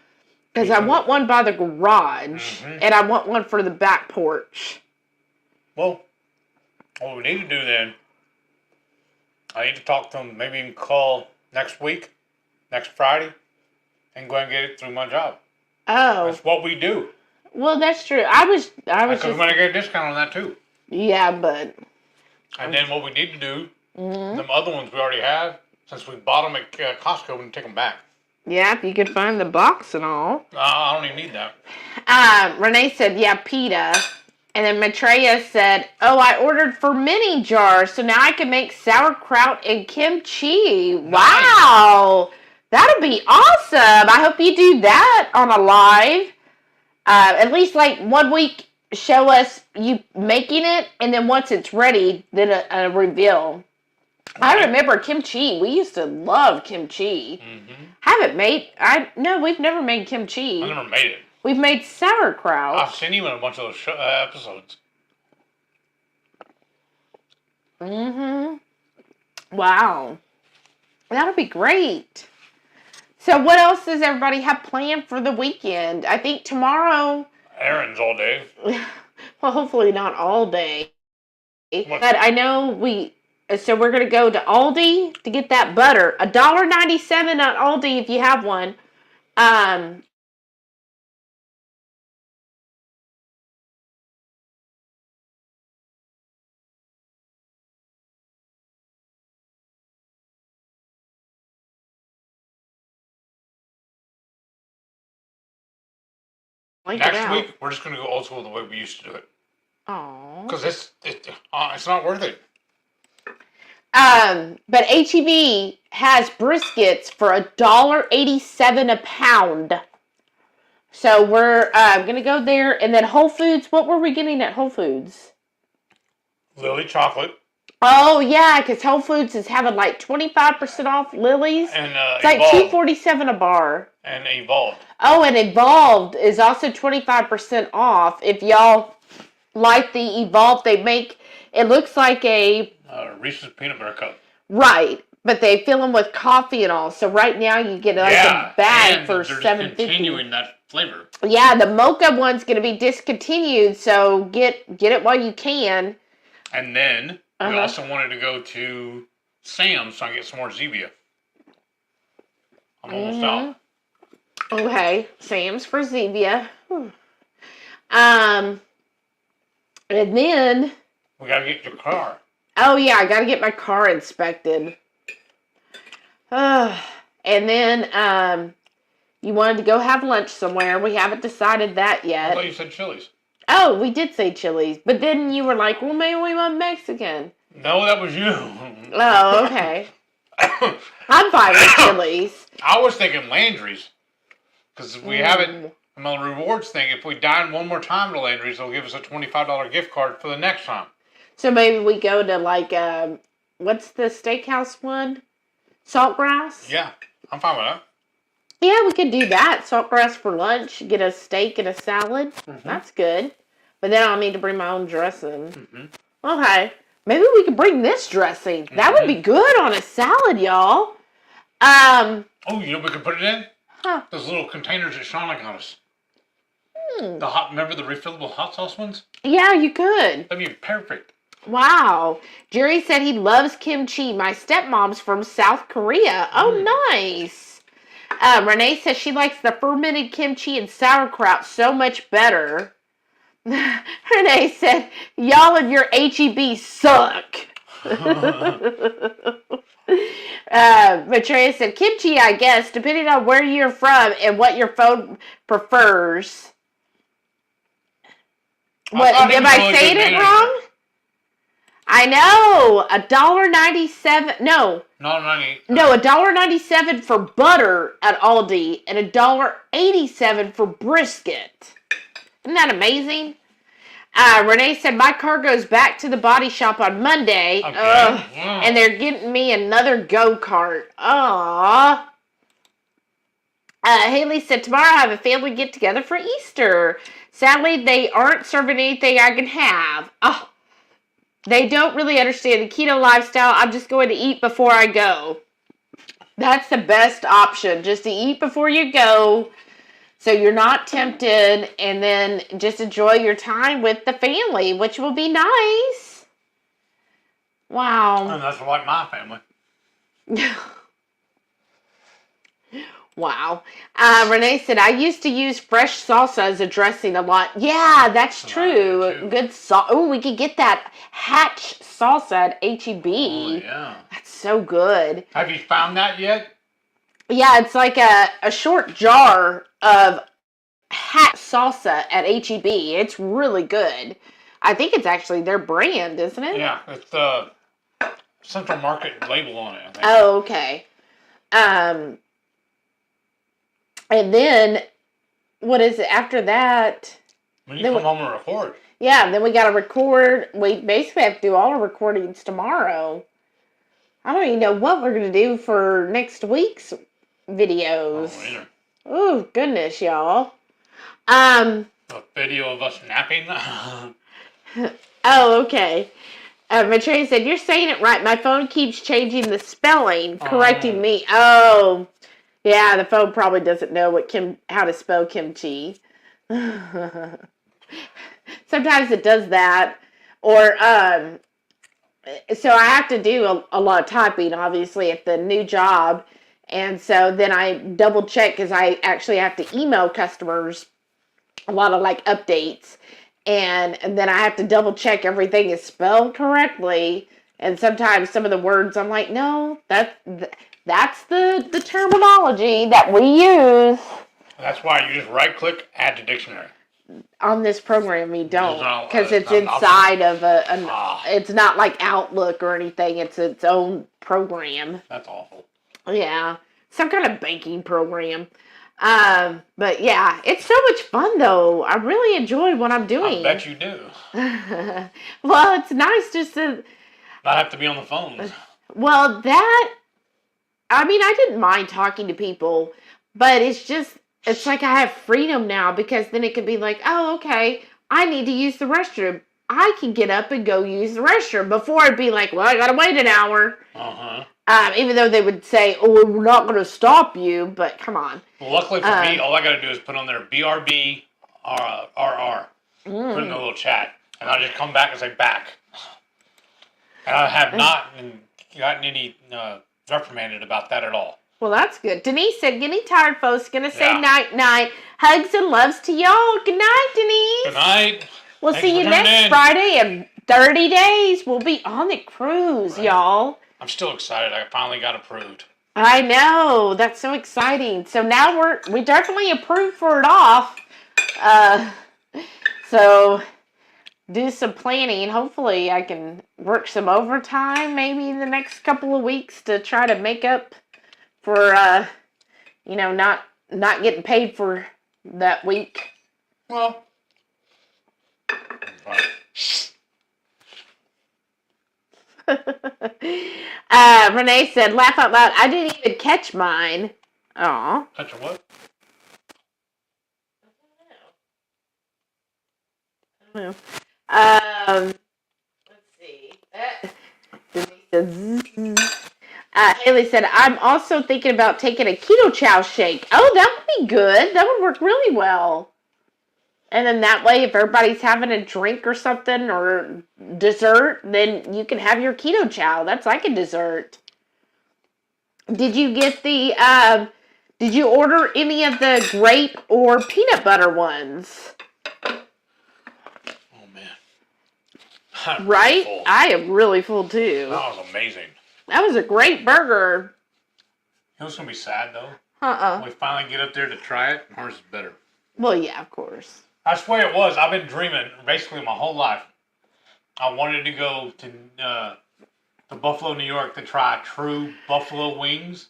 because I want one by the garage and I want one for the back porch. Well, what we need to do then, I need to talk to him, maybe even call next week, next Friday, and go and get it through my job. Oh. That's what we do. Well, that's true. I was Because just... we're going to get a discount on that too. Yeah, but... And then what we need to do, them other ones we already have, since we bought them at Costco, we can take them back. Yeah, if you could find the box and all. I don't even need that. Renee said, yeah, pita. And then Maitreya said, oh, I ordered for mini jars, so now I can make sauerkraut and kimchi. Nice. Wow. That'll be awesome. I hope you do that on a live. At least like 1 week, show us you making it, and then once it's ready, then a reveal. I remember kimchi. We used to love kimchi. Haven't made... No, we've never made kimchi. I never made it. We've made sauerkraut. I've seen you in a bunch of those episodes. Wow. That'll be great. So what else does everybody have planned for the weekend? I think tomorrow... Errands all day. Well, hopefully not all day. But I know so we're going to go to Aldi to get that butter. $1.97 at Aldi if you have one. Link it Next out. week, we're just going to go old school the way we used to do it. Aww. Because it's not worth it. But HEB has briskets for $1.87 a pound. So we're gonna go there, and then Whole Foods. What were we getting at Whole Foods? Lily chocolate. Oh yeah, because Whole Foods is having like 25% off Lily's. And it's like $2.47 a bar. And Evolved. Oh, and Evolved is also 25% off. If y'all like the Evolved, they make it looks like a Reese's peanut butter cup. Right, but they fill them with coffee and all. So right now you get like a bag for $7.50. Continuing that flavor. Yeah, the mocha one's going to be discontinued, so get it while you can. And then we also wanted to go to Sam's so I can get some more Zevia. I'm almost out. Okay, Sam's for Zevia. And then we gotta get your car. Oh yeah, I gotta get my car inspected. And then you wanted to go have lunch somewhere. We haven't decided that yet. I thought you said Chili's. Oh, we did say Chili's, but then you were like, well, maybe we want Mexican. No, that was you. Oh, okay. I'm fine with Chili's. I was thinking Landry's. Because we have it on the rewards thing. If we dine one more time at Landry's, they'll give us a $25 gift card for the next time. So maybe we go to like, what's the steakhouse one? Saltgrass? Yeah, I'm fine with that. Yeah, we could do that. Saltgrass for lunch. Get a steak and a salad. That's good. But then I'll need to bring my own dressing. Okay. Maybe we could bring this dressing. That would be good on a salad, y'all. Oh, you know what we could put it in? Huh. Those little containers that Shauna got us. Remember the refillable hot sauce ones? Yeah, you could. That'd be perfect. Wow. Jerry said he loves kimchi. My stepmom's from South Korea. Oh, nice. Renee says she likes the fermented kimchi and sauerkraut so much better. Renee said, y'all and your HEB suck. Maitreya said, kimchi, I guess, depending on where you're from and what your phone prefers. What, am I saying it wrong? I know. $1.97. No, $1.97 for butter at Aldi and $1.87 for brisket. Isn't that amazing? Renee said, my car goes back to the body shop on Monday. Okay. And they're getting me another go-kart. Aww. Haley said, tomorrow I have a family get-together for Easter. Sadly, they aren't serving anything I can have. Oh, they don't really understand the keto lifestyle. I'm just going to eat before I go. That's the best option, just to eat before you go so you're not tempted, and then just enjoy your time with the family, which will be nice. Wow. And that's like my family. Wow. Renee said, I used to use fresh salsa as a dressing a lot. Yeah, that's true. Good salsa. Oh, we could get that Hatch salsa at HEB. Oh, yeah. That's so good. Have you found that yet? Yeah, it's like a short jar of Hatch salsa at HEB. It's really good. I think it's actually their brand, isn't it? Yeah, it's the Central Market label on it, I think. Oh, okay. And then, what is it after that? When you come home and record. Yeah, then we got to record. We basically have to do all our recordings tomorrow. I don't even know what we're going to do for next week's videos. Oh, goodness, y'all. A video of us napping. Oh, okay. Maitreya said, you're saying it right. My phone keeps changing the spelling, correcting me. Oh, yeah, the phone probably doesn't know how to spell kimchi. Sometimes it does that. Or, so I have to do a lot of typing, obviously, at the new job. And so then I double check because I actually have to email customers a lot of like updates. And then I have to double check everything is spelled correctly. And sometimes some of the words I'm like, no, that's the terminology that we use. That's why you just right-click, add to dictionary. On this program, you don't, not- because it's not an option. inside of Ah. it's not like Outlook or anything. It's its own program. That's awful. Yeah, some kind of banking program. But yeah, it's so much fun though. I really enjoy what I'm doing. I bet you do. Well, it's nice just to. Not have to be on the phone. Well, I mean, I didn't mind talking to people, but it's like I have freedom now because then it could be like, oh, okay, I need to use the restroom. I can get up and go use the restroom. Before it'd be like, well, I gotta wait an hour. Even though they would say, oh, we're not gonna stop you, but come on. Well, luckily for me, all I gotta do is put on there BRB RR. Put in the little chat, and I'll just come back and say back. And I have not gotten any reprimanded about that at all. Well, that's good. Denise said, getting tired, folks. Gonna say Yeah. night-night. Hugs and loves to y'all. Good night, Denise. Good night. We'll Thanks see you for next tuning in. Friday in 30 days. We'll be on the cruise, y'all. I'm still excited. I finally got approved. I know. That's so exciting. So now we definitely approved for it off. So do some planning. Hopefully I can work some overtime maybe in the next couple of weeks to try to make up for, not getting paid for that week. Well, Renee said, laugh out loud. I didn't even catch mine. Aw. catch a what? Let's see. Haley said, I'm also thinking about taking a keto chow shake. Oh, that would be good. That would work really well. And then that way, if everybody's having a drink or something or dessert, then you can have your keto chow. That's like a dessert. Did you get did you order any of the grape or peanut butter ones? Oh, man. I'm Right? full. I am really full too. That was amazing. That was a great burger. You know what's going to be sad, though? Uh-uh. When we finally get up there to try it, ours is better. Well, yeah, of course. I swear it was. I've been dreaming basically my whole life. I wanted to go to Buffalo, New York to try true buffalo wings.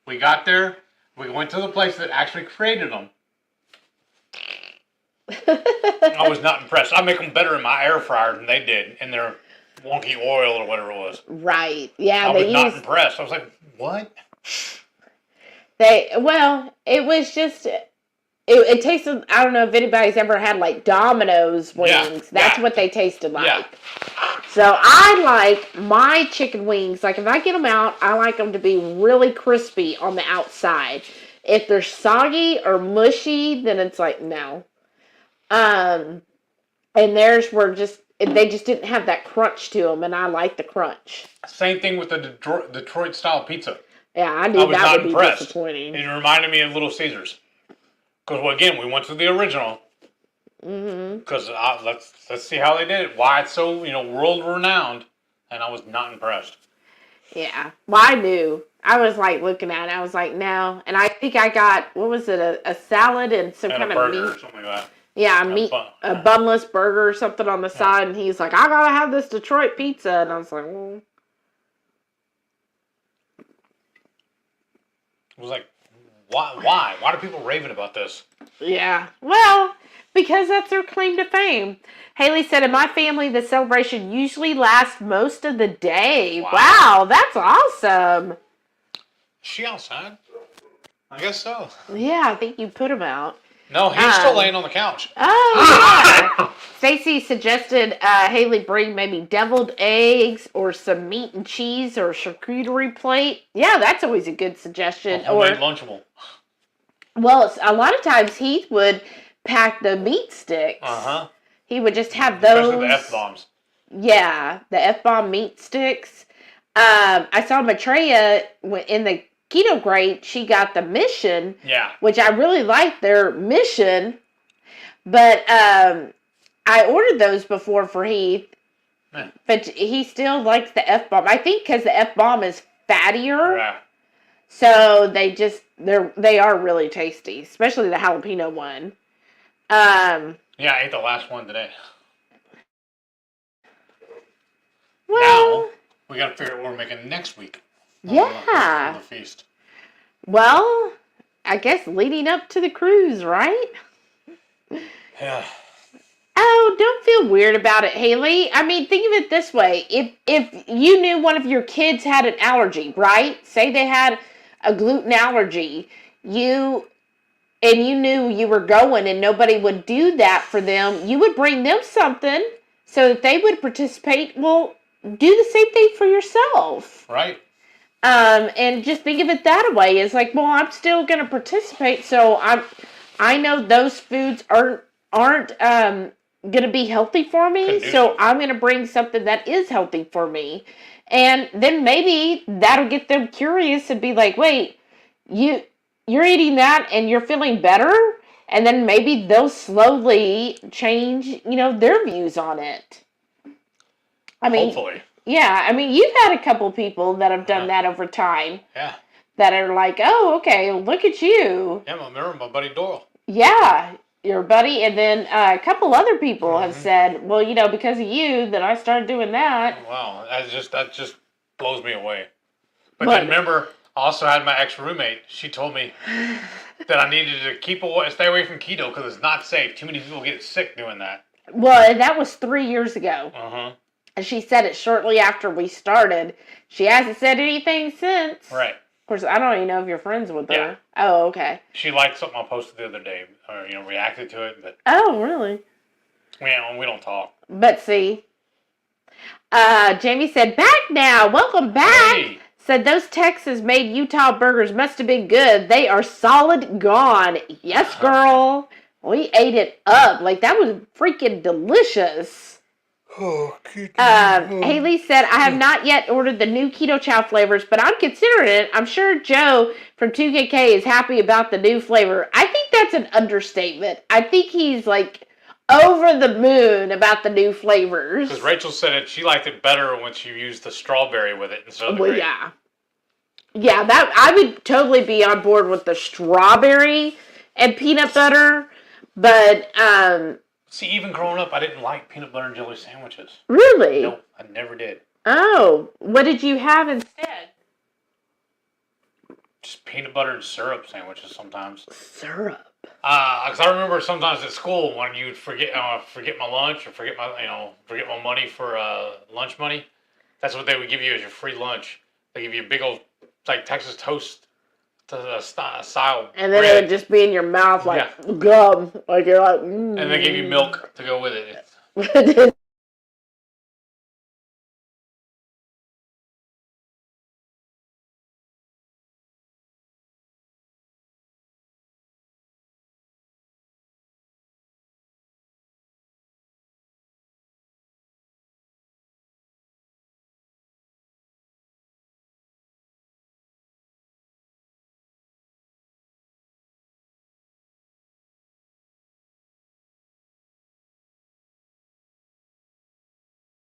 We got there. We went to the place that actually created them. I was not impressed. I make them better in my air fryer than they did in their wonky oil or whatever it was. Right. Yeah, I was not impressed. I was like, what? It was just, it tasted, I don't know if anybody's ever had like Domino's wings. Yeah, That's yeah. what they tasted like. Yeah. So I like my chicken wings, like if I get them out, I like them to be really crispy on the outside. If they're soggy or mushy, then it's like, no. And theirs were they just didn't have that crunch to them, and I like the crunch. Same thing with the Detroit style pizza. Yeah, I I knew was that not would be impressed. disappointing. It reminded me of Little Caesars. Because, well, again, we went to the original. Mm-hmm. Because let's see how they did it. Why it's so, world renowned. And I was not impressed. Yeah. Well, I knew. I was like looking at it. I was like, no. And I think I got, what was it, a salad and some And kind a of burger meat. or something like that. Yeah, A a bunless burger or something on the side. And he's like, I gotta have this Detroit pizza. And I was like, well. It was like, why? Why do people raving about this? Yeah. Well, because that's their claim to fame. Haley said, in my family, the celebration usually lasts most of the day. Wow, that's awesome. Is she outside? I guess so. Yeah, I think you put him out. No, he's still laying on the couch. Oh, yeah. Stacy suggested Haley bring maybe deviled eggs or some meat and cheese or charcuterie plate. Yeah, that's always a good suggestion. A homemade Lunchable. Well, a lot of times Heath would pack the meat sticks. Uh-huh. He would just have those. Especially the F-bombs. Yeah, the F-bomb meat sticks. I saw Maitreya in the Keto Grate. She got the Mission. Yeah. Which I really like their Mission. But I ordered those before for Heath. But he still likes the F-bomb. I think because the F-bomb is fattier. Yeah. So they are really tasty, especially the jalapeno one. Yeah, I ate the last one today. Well, Now we got to figure out what we're making next week. Yeah. For the feast. Well, I guess leading up to the cruise, right? Yeah. Oh, don't feel weird about it, Haley. I mean, think of it this way. If you knew one of your kids had an allergy, right? Say they had a gluten allergy, you knew you were going and nobody would do that for them, you would bring them something so that they would participate. Well, do the same thing for yourself. Right. And just think of it that way. It's like, well, I'm still going to participate, so I know those foods aren't going to be healthy for me, so I'm going to bring something that is healthy for me. And then maybe that'll get them curious and be like, wait, you're eating that and you're feeling better? And then maybe they'll slowly change, their views on it. I mean, hopefully. Yeah, I mean, you've had a couple people that have done that over time. Yeah. That are like, oh, okay, look at you. Yeah, I remember my buddy Doyle. Yeah, your buddy. And then a couple other people have said, well, because of you, that I started doing that. Wow, that just blows me away. But then remember, I also had my ex-roommate. She told me that I needed to stay away from keto because it's not safe. Too many people get sick doing that. Well, that was 3 years ago. Uh-huh. And she said it shortly after we started. She hasn't said anything since. Right. Of course, I don't even know if you're friends with her. Yeah. Oh, okay. She liked something I posted the other day, or reacted to it, but oh, really? we don't talk. But see, Jamie said, "Back now, welcome back." Hey. Said those Texas-made Utah burgers must have been good. They are solid gone. Yes, girl. We ate it up. Like that was freaking delicious. Haley said, I have not yet ordered the new Keto Chow flavors, but I'm considering it. I'm sure Joe from 2KK is happy about the new flavor. I think that's an understatement. I think he's like over the moon about the new flavors. Because Rachel said she liked it better when she used the strawberry with it instead of the grape. Yeah. Yeah, that I would totally be on board with the strawberry and peanut butter, but see, even growing up, I didn't like peanut butter and jelly sandwiches. Really? No, I never did. Oh, what did you have instead? Just peanut butter and syrup sandwiches sometimes. Syrup? Because I remember sometimes at school when you'd forget my lunch or forget my money for lunch money. That's what they would give you as your free lunch. They give you a big old like Texas toast style. And then bread. it would just be in your mouth like gum. Like you're like, And they give you milk to go with it.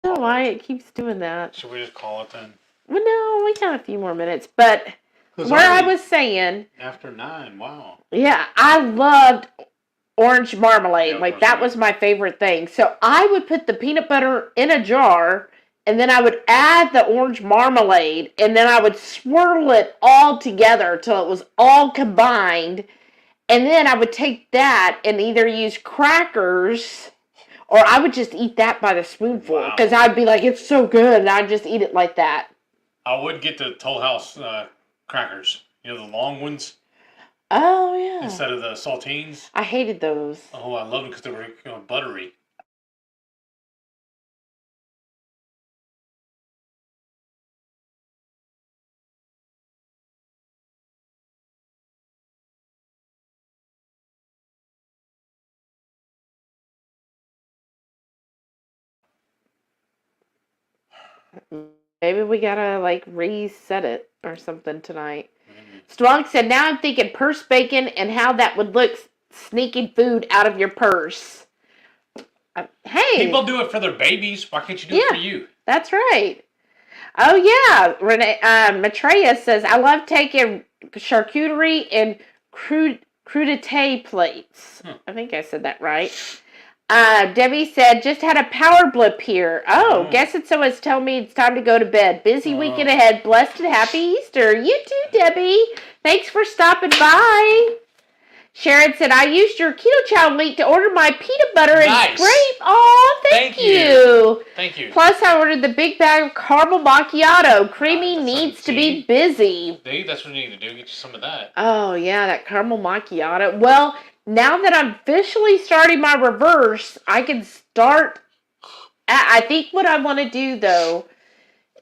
I don't know why it keeps doing that. Should we just call it then? Well, no, we got a few more minutes. But where I was saying... After 9, wow. Yeah, I loved orange marmalade. Like, that was my favorite thing. So I would put the peanut butter in a jar, and then I would add the orange marmalade, and then I would swirl it all together till it was all combined. And then I would take that and either use crackers... Or I would just eat that by the spoonful. Because I'd be like, it's so good. And I'd just eat it like that. I would get the Toll House crackers. The long ones. Oh, yeah. Instead of the saltines. I hated those. Oh, I loved them because they were buttery. Maybe we gotta reset it or something tonight. Strong said, now I'm thinking purse bacon and how that would look sneaking food out of your purse. Hey. People do it for their babies. Why can't you do it for you? That's right. Oh, yeah. Renee, Maitreya says, I love taking charcuterie and crudité plates. I think I said that right. Debbie said, just had a power blip here. Oh, guess it's someone's telling me it's time to go to bed. Busy weekend ahead. Blessed and happy Easter. You too, Debbie. Thanks for stopping by. Sharon said, I used your Keto Chow link to order my peanut butter and grape. Oh, thank you. Thank you. Plus, I ordered the big bag of caramel macchiato. Creamy needs to be busy. That's what you need to do. Get you some of that. Oh, yeah, that caramel macchiato. Well, now that I'm officially starting my reverse, I can start. I think what I want to do, though,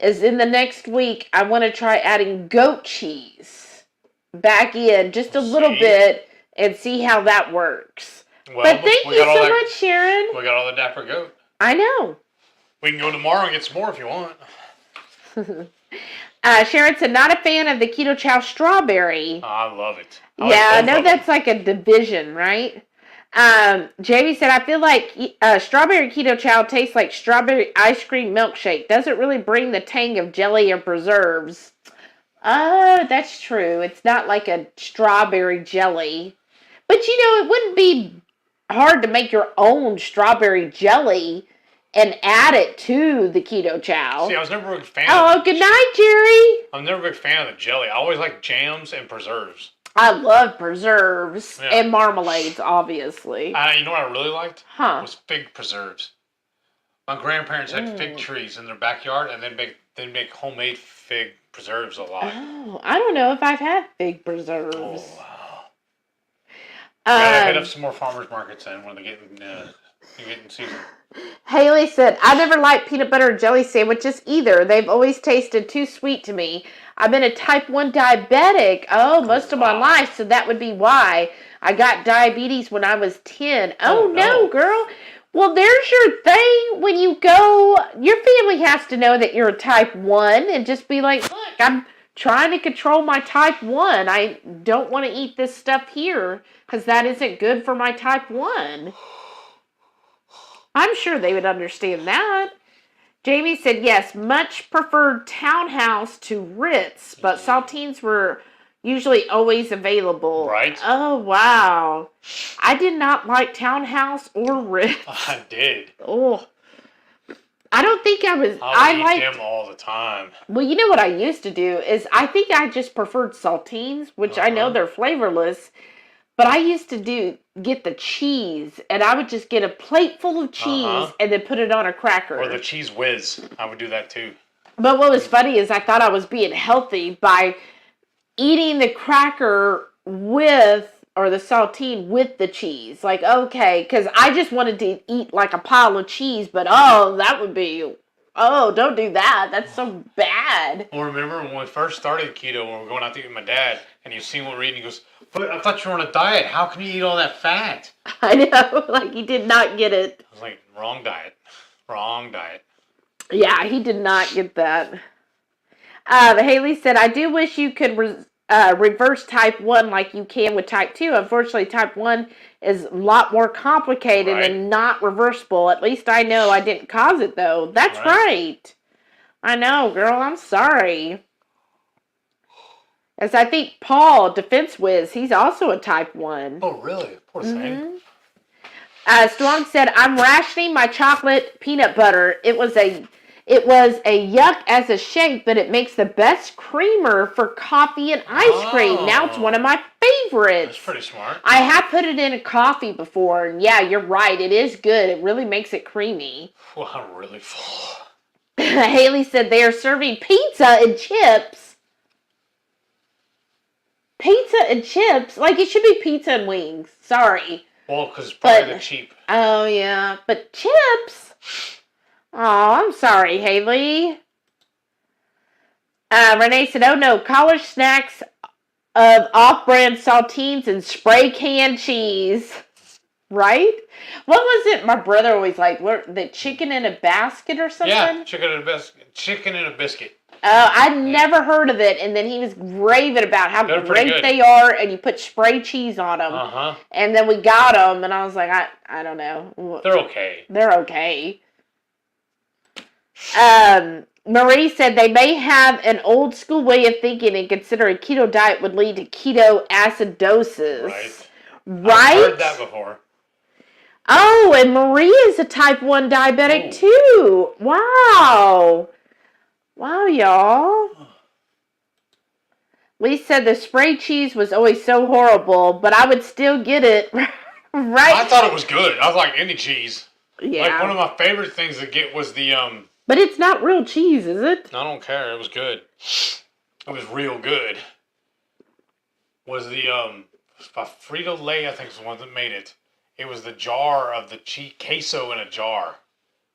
is in the next week, I want to try adding goat cheese back in just a little bit. And see how that works. Well, but thank you so much, Sharon. We got all the Dapper Goat. I know. We can go tomorrow and get some more if you want. Sharon said, not a fan of the Keto Chow strawberry. Oh, I love it. I know that's like a division, right? Jamie said, I feel like strawberry Keto Chow tastes like strawberry ice cream milkshake. Doesn't really bring the tang of jelly or preserves. Oh, that's true. It's not like a strawberry jelly. But, it wouldn't be hard to make your own strawberry jelly and add it to the Keto Chow. See, I was never a big fan of good night, Jerry. I'm never a big fan of the jelly. I always like jams and preserves. I love preserves and marmalades, obviously. You know what I really liked? Was fig preserves. My grandparents had fig trees in their backyard, and they'd make homemade fig preserves a lot. Oh, I don't know if I've had fig preserves. Oh, wow. Gotta hit up some more farmers markets then when they get in season. Haley said, I never liked peanut butter and jelly sandwiches either. They've always tasted too sweet to me. I've been a type 1 diabetic, most of my life, so that would be why. I got diabetes when I was 10. Oh no, girl. Well, there's your thing. When you go, your family has to know that you're a type 1 and just be like, look, I'm trying to control my type 1. I don't want to eat this stuff here because that isn't good for my type 1. I'm sure they would understand that. Jamie said, yes, much preferred Townhouse to Ritz, but saltines were usually always available. Right. Oh, wow. I did not like Townhouse or Ritz. I did. Oh. I don't think I was... I liked them all the time. Well, you know what I used to do is I think I just preferred saltines, which I know they're flavorless, but I used to get the cheese, and I would just get a plate full of cheese and then put it on a cracker. Or the cheese whiz. I would do that too. But what was funny is I thought I was being healthy by eating the cracker or the saltine with the cheese. Like, okay, because I just wanted to eat like a pile of cheese, but that would be, don't do that. That's so bad. Well, remember when we first started keto, when we were going out to eat with my dad, and you seen what we're eating, he goes, but I thought you were on a diet. How can you eat all that fat? I know, like he did not get it. I was like, wrong diet. Wrong diet. Yeah, he did not get that. Haley said, I do wish you could reverse type 1 like you can with type 2. Unfortunately, type 1 is a lot more complicated and not reversible. At least I know I didn't cause it, though. That's right. I know, girl. I'm sorry. As I think Paul, Defense Wiz, he's also a type 1. Oh, really? Poor thing. Strong said, I'm rationing my chocolate peanut butter. It was a yuck as a shake, but it makes the best creamer for coffee and ice cream. Now it's one of my favorites. That's pretty smart. I have put it in a coffee before, and yeah, you're right. It is good. It really makes it creamy. Well, I'm really full. Haley said they are serving pizza and chips. Pizza and chips? Like, it should be pizza and wings. Sorry. Well, because it's probably cheap. Oh, yeah. But chips? Oh, I'm sorry, Haley. Renee said, oh no, college snacks of off-brand saltines and spray can cheese. Right? What was it my brother always liked? The chicken in a basket or something? Yeah, chicken in a biscuit. Chicken in a biscuit. I'd never heard of it, and then he was raving about how great they are, and you put spray cheese on them. And then we got them, and I was like, I don't know. They're okay. They're okay. Marie said they may have an old school way of thinking and consider a keto diet would lead to keto acidosis. I've heard that before. Oh, and Marie is a type 1 diabetic too. Wow. Wow, y'all. Lee said the spray cheese was always so horrible, but I would still get it. Right? I thought it was good. I was like any cheese. Yeah. Like one of my favorite things to get was the But it's not real cheese, is it? I don't care. It was good. It was real good. Was the Frito-Lay, I think, is the one that made it. It was the jar of the cheese queso in a jar.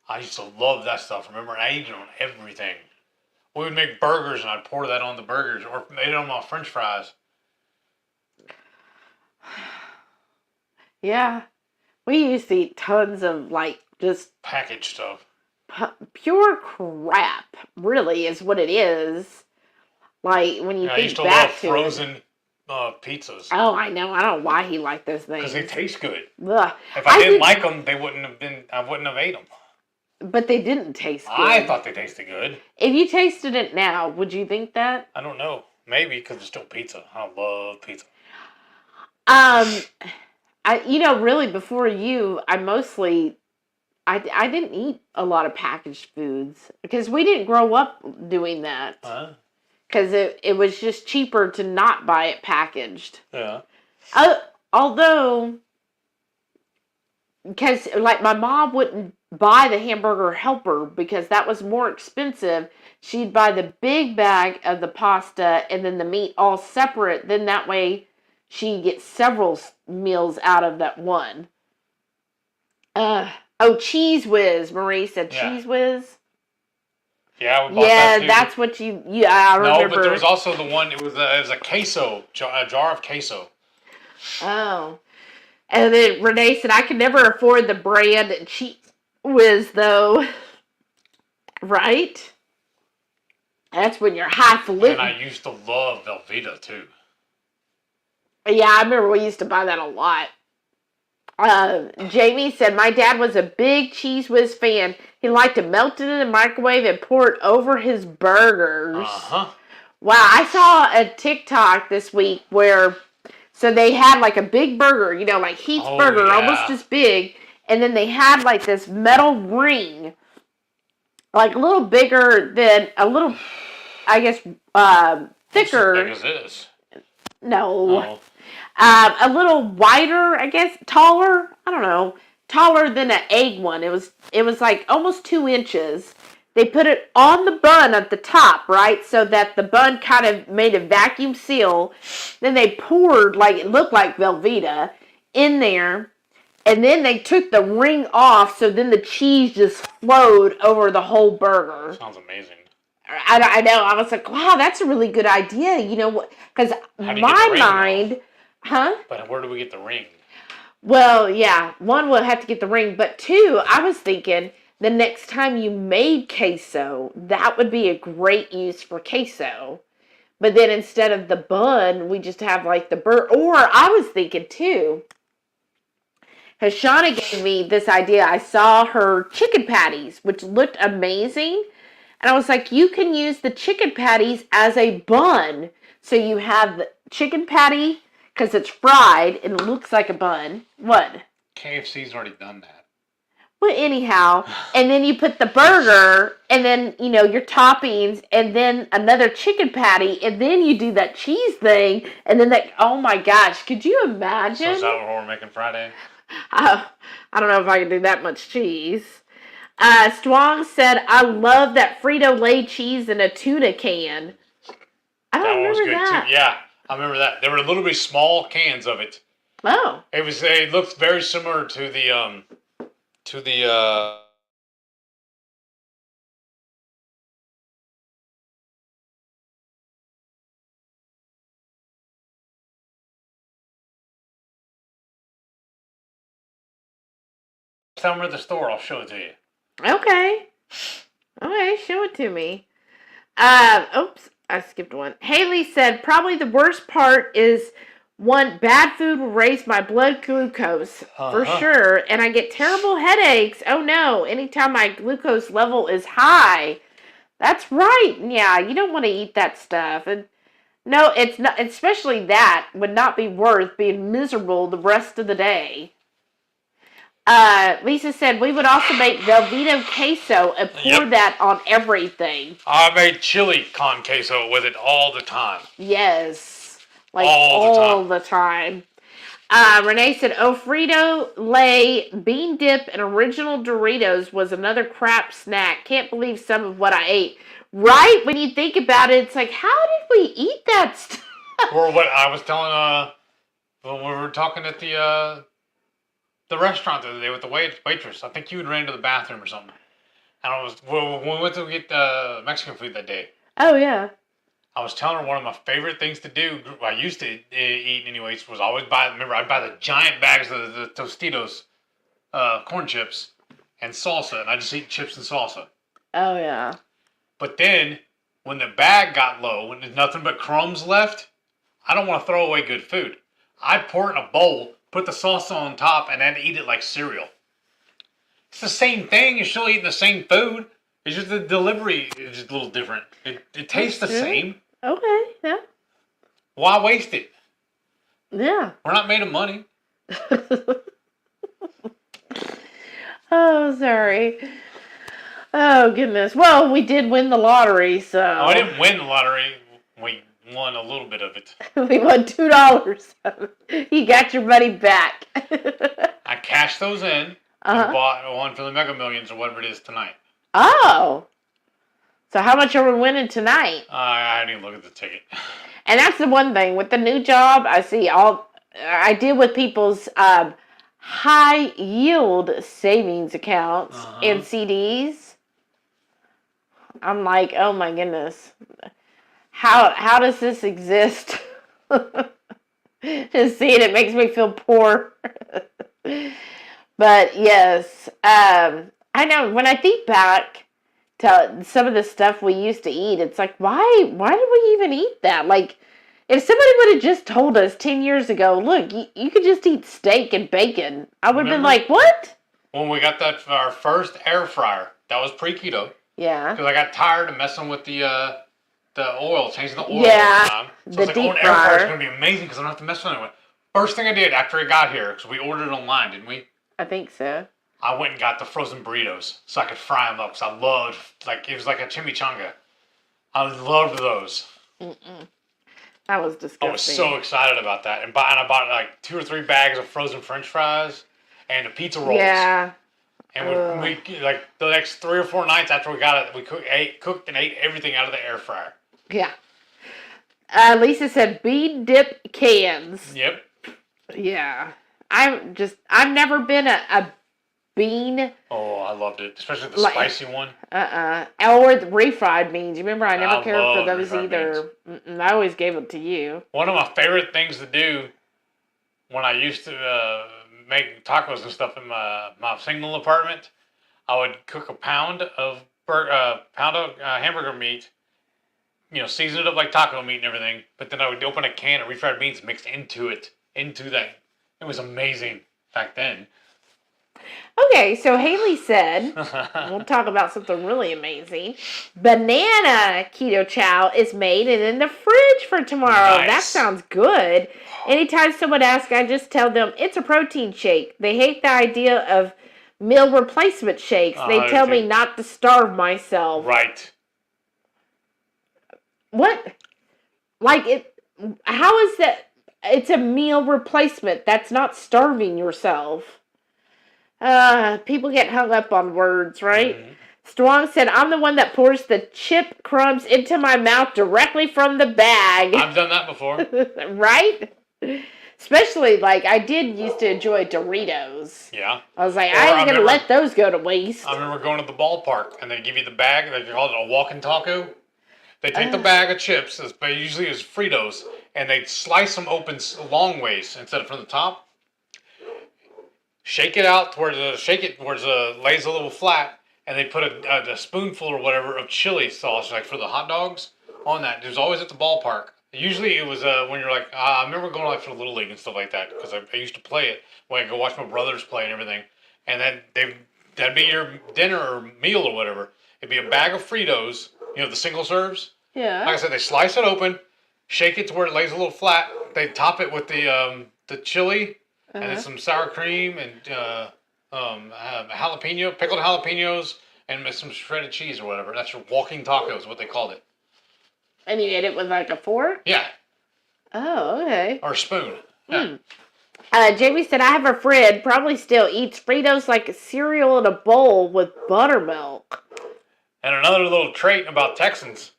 I used to love that stuff. Remember, I ate it on everything. We would make burgers, and I'd pour that on the burgers, or made it on my French fries. Yeah, we used to eat tons of just packaged stuff. Pure crap, really, is what it is. Like when you think back to it. I used to love frozen pizzas. Oh, I know. I don't know why he liked those things. Because they taste good. Ugh. If I didn't like them, they wouldn't have been. I wouldn't have ate them. But they didn't taste good. I thought they tasted good. If you tasted it now, would you think that? I don't know. Maybe because it's still pizza. I love pizza. Really before you, I didn't eat a lot of packaged foods because we didn't grow up doing that. Because it was just cheaper to not buy it packaged. Yeah. Although, because like my mom wouldn't buy the hamburger helper because that was more expensive. She'd buy the big bag of the pasta and then the meat all separate. Then that way she gets several meals out of that one. Cheese Whiz. Marie said Cheese Whiz. Yeah, we bought that too. That's what you. Yeah, I remember. No, but there was also the one. It was a queso, a jar of queso. Oh, and then Renee said I could never afford the brand Cheese Whiz though. Right. That's when you're highfalutin. And I used to love Velveeta too. Yeah, I remember we used to buy that a lot. Jamie said, my dad was a big Cheese Whiz fan. He liked to melt it in the microwave and pour it over his burgers. Uh-huh. Wow, I saw a TikTok this week so they had like a big burger, like Heath's burger, almost as big. And then they had like this metal ring, like a little bigger than, I guess, thicker. As big as this. No. Oh. A little wider, I guess, taller. I don't know, taller than an egg one. It was like almost 2 inches. They put it on the bun at the top, right, so that the bun kind of made a vacuum seal. Then they poured it looked like Velveeta in there, and then they took the ring off. So then the cheese just flowed over the whole burger. Sounds amazing. I know. I was like, wow, that's a really good idea. Because my mind. Huh? But where do we get the ring? Well, yeah. One, we'll have to get the ring. But two, I was thinking the next time you made queso, that would be a great use for queso. But then instead of the bun, we just have like the burger. Or I was thinking too, because Shauna gave me this idea. I saw her chicken patties, which looked amazing. And I was like, you can use the chicken patties as a bun. So you have the chicken patty, because it's fried and it looks like a bun. What? KFC's already done that. Well, anyhow, and then you put the burger, and then, your toppings, and then another chicken patty, and then you do that cheese thing, and then oh my gosh, could you imagine? So is that what we're making Friday? I don't know if I can do that much cheese. Strong said, I love that Frito-Lay cheese in a tuna can. I don't remember that. Too. Yeah. I remember that. There were little bit small cans of it. Oh. It looked very similar to the tell me at the store, I'll show it to you. Okay. Okay, show it to me. Oops. I skipped one. Haley said, probably the worst part is One, bad food will raise my blood glucose for Uh-huh. sure, and I get terrible headaches. Oh no, anytime my glucose level is high. That's right. Yeah, you don't want to eat that stuff. And no, it's not, especially that would not be worth being miserable the rest of the day. Lisa said we would also make Velveeta queso and pour Yep. that on everything. I made chili con queso with it all the time. Yes. Like All the the time. Renee said, oh, Frito-Lay bean dip and original Doritos was another crap snack. Can't believe some of what I ate. Right? When you think about it, it's like, how did we eat that stuff? Or what I was telling, when we were talking at the restaurant the other day with the waitress. I think you had ran to the bathroom or something. And when we went to get Mexican food that day, Oh, yeah. I was telling her one of my favorite things to do. I used to eat anyways. Was always buy. Remember, I'd buy the giant bags of the Tostitos, corn chips, and salsa, and I just eat chips and salsa. Oh, yeah. But then, when the bag got low, when there's nothing but crumbs left, I don't want to throw away good food. I pour it in a bowl, put the salsa on top, and then eat it like cereal. It's the same thing. You're still eating the same food. It's just the delivery is just a little different. It tastes the same. Okay, yeah. Why waste it? Yeah. We're not made of money. Oh, sorry. Oh, goodness. Well, we did win the lottery, so. Oh, I didn't win the lottery. We won a little bit of it. We won $2. You got your money back. I cashed those in and bought one for the Mega Millions or whatever it is tonight. Oh. So how much are we winning tonight? I didn't even look at the ticket. And that's the one thing. With the new job, I deal with people's high yield savings accounts and CDs. I'm like, oh my goodness. How does this exist? Just seeing it makes me feel poor. But yes, I know when I think back to some of the stuff we used to eat, it's like, why did we even eat that? Like, if somebody would have just told us 10 years ago, look, you could just eat steak and bacon, I would have been like, what? When we got our first air fryer, that was pre-keto. Yeah. Because I got tired of messing with the oil, changing the oil all the time. So I was like, deep an air fryer is fryer. going to be amazing because I don't have to mess with it. First thing I did after I got here, because we ordered it online, didn't we? I think so. I went and got the frozen burritos so I could fry them up because I loved, it was like a chimichanga. I loved those. That was disgusting. I was so excited about that. And I bought like 2 or 3 bags of frozen French fries and the pizza rolls. Yeah. And we like the next 3 or 4 nights after we got it, we cooked and ate everything out of the air fryer. Yeah. Lisa said bean dip cans. Yep. Yeah. I've never been a bean. Oh, I loved it, especially the spicy one. Or the refried beans. You remember, I never cared for love those refried either. I always gave it to you. One of my favorite things to do when I used to make tacos and stuff in my single apartment, I would cook a pound of hamburger meat, season it up like taco meat and everything, but then I would open a can of refried beans mixed into that. It was amazing back then. Okay, so Haley said, we'll talk about something really amazing. Banana keto chow is made and in the fridge for tomorrow. Nice. That sounds good. Anytime someone asks, I just tell them it's a protein shake. They hate the idea of meal replacement shakes. They tell me not to starve myself. Right. What? How is that? It's a meal replacement. That's not starving yourself. People get hung up on words, right? Mm-hmm. Strong said, I'm the one that pours the chip crumbs into my mouth directly from the bag. I've done that before. Right? Especially, I used to enjoy Doritos. Yeah. I was like, I ain't going to let those go to waste. I remember going to the ballpark, and they give you the bag. They call it a walking taco. They take the bag of chips, but usually it's Fritos, and they slice them open long ways instead of from the top. Shake it out towards it lays a little flat, and they put a spoonful or whatever of chili sauce, like for the hot dogs, on that. There's always at the ballpark Usually it was when you're like, I remember going like for the Little League and stuff like that because I used to play it when I go watch my brothers play and everything. And then that'd be your dinner or meal or whatever. It'd be a bag of Fritos, the single serves. Yeah. Like I said, they slice it open, shake it to where it lays a little flat. They top it with the chili and then some sour cream and jalapeno, pickled jalapenos, and some shredded cheese or whatever. That's your walking tacos, what they called it. And you ate it with like a fork? Yeah. Oh, okay. Or a spoon. Yeah. Jamie said, I have a friend, probably still eats Fritos like a cereal in a bowl with buttermilk. And another little trait about Texans.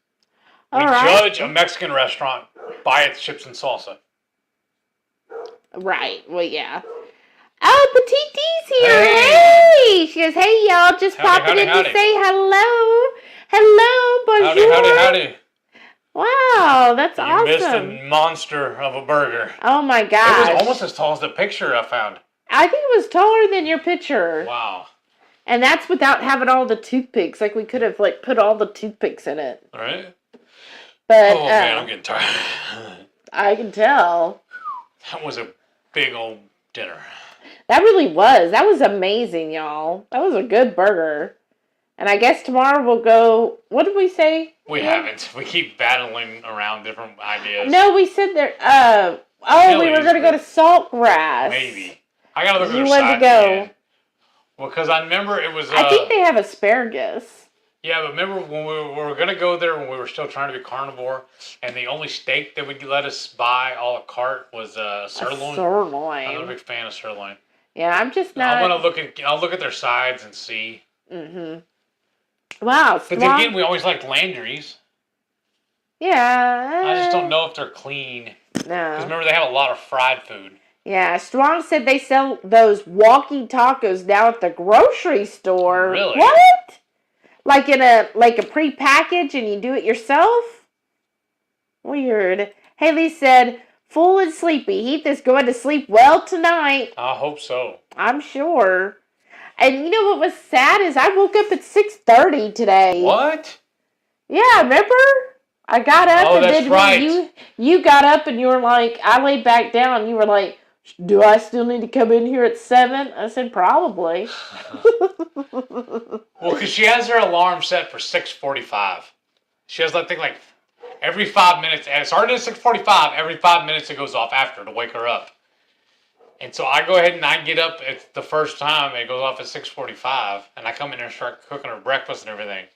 We All right. judge a Mexican restaurant by its chips and salsa. Right. Well, yeah. Oh, Petite D's here. Hey. Hey. She goes, hey, y'all. Just Howdy, popping howdy, in howdy. to say hello. Hello, bonjour. Howdy. Wow, that's You awesome. missed a monster of a burger. Oh, my It gosh. was almost as tall as the picture I found. I think it was taller than your picture. Wow. And that's without having all the toothpicks. Like, we could have, like, put all the toothpicks in it. All right. But, Oh, man, I'm getting tired. I can tell. That was a big old dinner. That really was. That was amazing, y'all. That was a good burger. And I guess tomorrow we'll go, what did we say? We haven't. We keep battling around different ideas. No, we said there, we were going to go to Saltgrass. Maybe. I got to look at You the wanted side to go. again. Well, because I remember it was... I think they have asparagus. Yeah, but remember when we were going to go there when we were still trying to be carnivore, and the only steak that would let us buy a la carte was sirloin? I'm not a big fan of sirloin. Yeah, I'm just not. I'll look at their sides and see. Mm-hmm. Wow. But then again, we always liked Landry's. Yeah. I just don't know if they're clean. No. Because remember, they have a lot of fried food. Yeah, Strong said they sell those walking tacos now at the grocery store. Really? What? Like in a pre-package and you do it yourself? Weird. Haley said, full and sleepy. Heath is going to sleep well tonight. I hope so. I'm sure. And you know what was sad is I woke up at 6:30 today. What? Yeah, remember? I got up and that's then right. you got up and you were like, I laid back down and you were like, do I still need to come in here at 7? I said, probably. Well, because she has her alarm set for 6:45. She has that thing like every 5 minutes. And it started at 6:45. Every 5 minutes it goes off after to wake her up. And so I go ahead and I get up. It's the first time it goes off at 6:45, and I come in there and start cooking her breakfast and everything.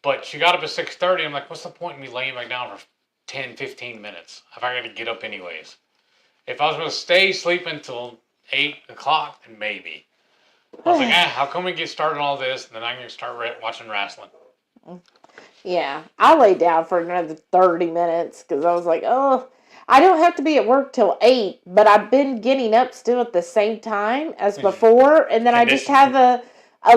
But she got up at 6:30. I'm like, what's the point in me laying back down for 10, 15 minutes if I got to get up anyways? If I was going to stay sleeping until 8 o'clock, then maybe. I was like, how come we get started on all this, and then I'm going to start watching wrestling? Yeah, I laid down for another 30 minutes because I was like, oh, I don't have to be at work till 8, but I've been getting up still at the same time as before, and then I just have a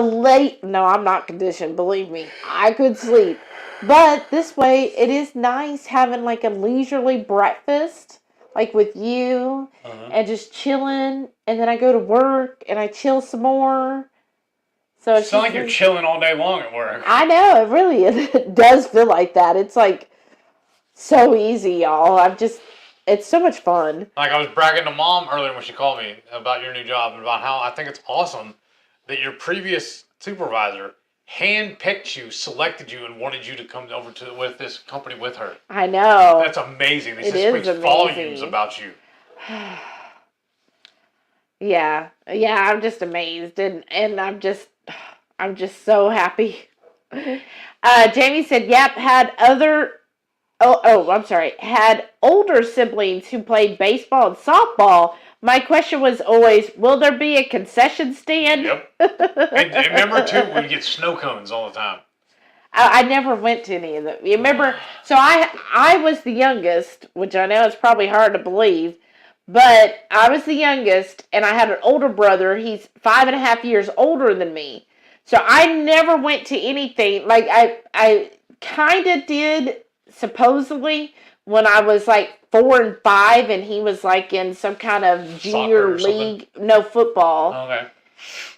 late, no, I'm not conditioned, believe me, I could sleep. But this way, it is nice having like a leisurely breakfast, like with you, and just chilling, and then I go to work, and I chill some more. So it's not like you're chilling all day long at work. I know, it really is. It does feel like that. It's like so easy, y'all. It's so much fun. Like I was bragging to Mom earlier when she called me about your new job and about how I think it's awesome that your previous supervisor handpicked you, selected you, and wanted you to come over with this company with her. I know. That's amazing. This speaks volumes about you. Yeah, I'm just amazed, and I'm just so happy. Jamie said, "Yep, had older siblings who played baseball and softball. My question was always, will there be a concession stand?" Yep. And remember, too, we get snow cones all the time. I never went to any of them. You remember? So I was the youngest, which I know is probably hard to believe, but I was the youngest, and I had an older brother. He's 5.5 years older than me. So I never went to anything. Like, I kind of did, supposedly, when I was like 4 and 5, and he was like in some kind of junior league. No, football. Okay.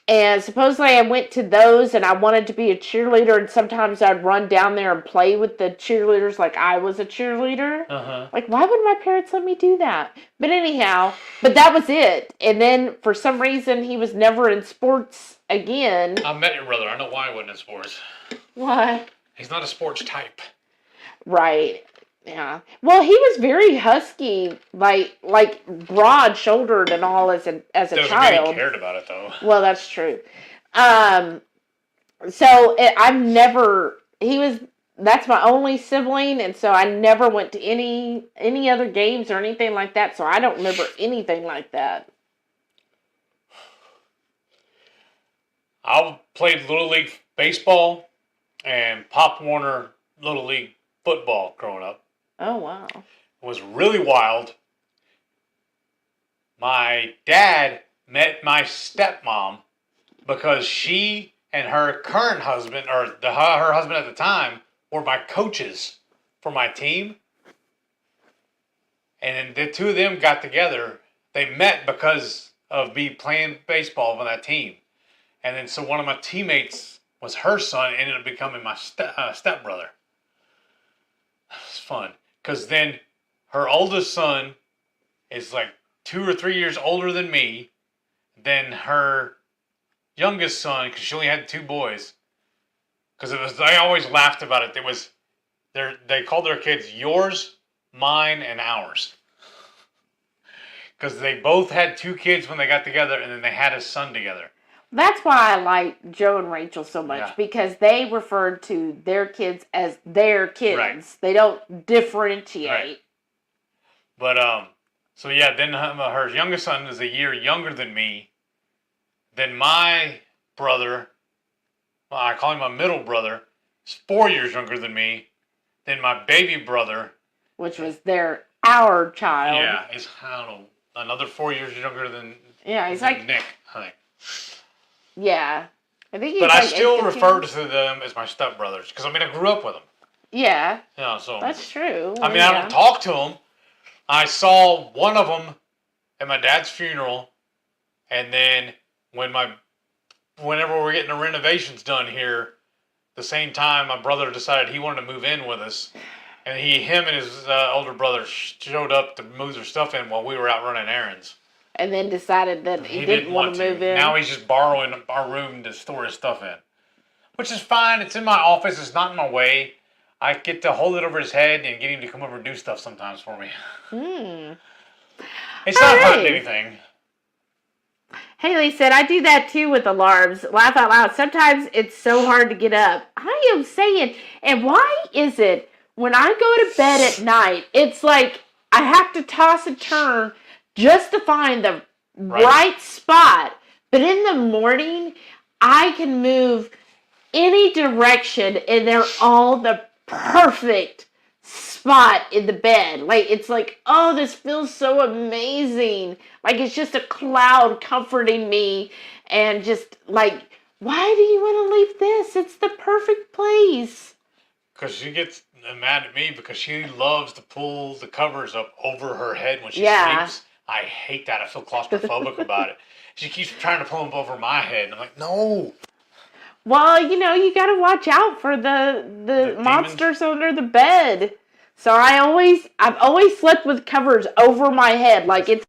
And supposedly I went to those and I wanted to be a cheerleader, and sometimes I'd run down there and play with the cheerleaders like I was a cheerleader. Uh-huh. Like, why would my parents let me do that? But anyhow, but that was it. And then for some reason he was never in sports again. I met your brother. I know why he wasn't in sports. What? He's not a sports type. Right. Yeah. Well, he was very husky, like broad-shouldered and all as a child. He cared about it though. Well, that's true. So I've never. That's my only sibling, and so I never went to any other games or anything like that. So I don't remember anything like that. I played Little League baseball and Pop Warner Little League football growing up. Oh, wow. It was really wild. My dad met my stepmom because she and her current husband, or her husband at the time, were my coaches for my team. And then the two of them got together. They met because of me playing baseball on that team. And then so one of my teammates was her son, ended up becoming my stepbrother. It was fun. Because then her oldest son is like 2 or 3 years older than me. Then her youngest son, because she only had 2 boys. Because they always laughed about it. They called their kids yours, mine, and ours. Because they both had 2 kids when they got together, and then they had a son together. That's why I like Joe and Rachel so much, because they referred to their kids as their kids. Right. They don't differentiate. Right. But, so yeah, then her youngest son is a year younger than me. Then my brother, well, I call him my middle brother, is 4 years younger than me. Then my baby brother, which was our child. Yeah, is, I don't know, another 4 years younger than he's like Nick, I think. Yeah. I think he's But like I still refer to them as my stepbrothers, because I mean, I grew up with them. Yeah. Yeah, so. That's true. I mean, I don't talk to them. I saw one of them at my dad's funeral, and then whenever we're getting the renovations done here, the same time my brother decided he wanted to move in with us, and him and his older brother showed up to move their stuff in while we were out running errands. And then decided that he didn't want to move in. Now he's just borrowing our room to store his stuff in, which is fine. It's in my office. It's not in my way. I get to hold it over his head and get him to come over and do stuff sometimes for me. It's not hurting anything. Haley said, I do that too with alarms. Laugh out loud. Sometimes it's so hard to get up. I am saying, and why is it when I go to bed at night, it's like I have to toss and turn just to find the right spot. But in the morning, I can move any direction and they're all the perfect spot in the bed. Like, it's like, oh, this feels so amazing. Like, it's just a cloud comforting me. And just like, why do you want to leave this? It's the perfect place. Because she gets mad at me because she loves to pull the covers up over her head when she sleeps. I hate that. I feel claustrophobic about it. She keeps trying to pull them over my head. And I'm like, no. Well, you got to watch out for the monsters under the bed. So I've always slept with covers over my head. Like it's.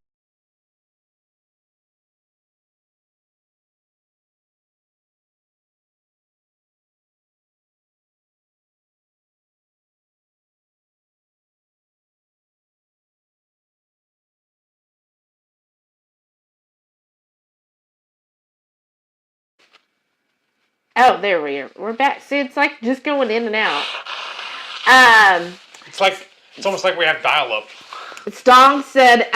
Oh, there we are. We're back. See, it's like just going in and out. It's almost like we have dial-up. Stwong said,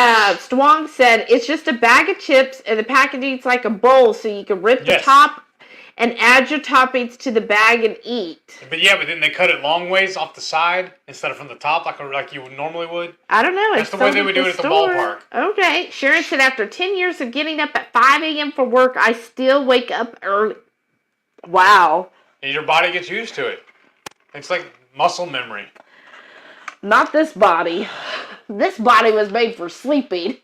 it's just a bag of chips and the packaging's like a bowl, so you can rip the top and add your toppings to the bag and eat. But then they cut it long ways off the side instead of from the top like you normally would. I don't know. That's the way they would do it at the ballpark. Okay. Sharon said, after 10 years of getting up at 5 a.m. for work, I still wake up early. Wow. And your body gets used to it. It's like muscle memory. Not this body. This body was made for sleeping.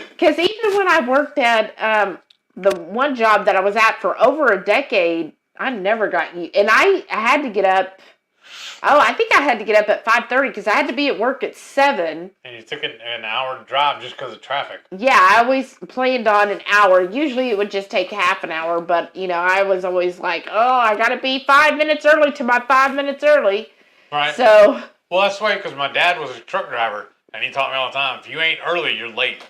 Because even when I worked at the one job that I was at for over a decade, I never got you. And I had to get up. Oh, I think I had to get up at 5:30 because I had to be at work at 7. And you took an hour to drive just because of traffic. Yeah, I always planned on an hour. Usually it would just take half an hour, but, I was always like, oh, I got to be 5 minutes early to my 5 minutes early. Right. So. Well, that's why, because my dad was a truck driver, and he taught me all the time, if you ain't early, you're late.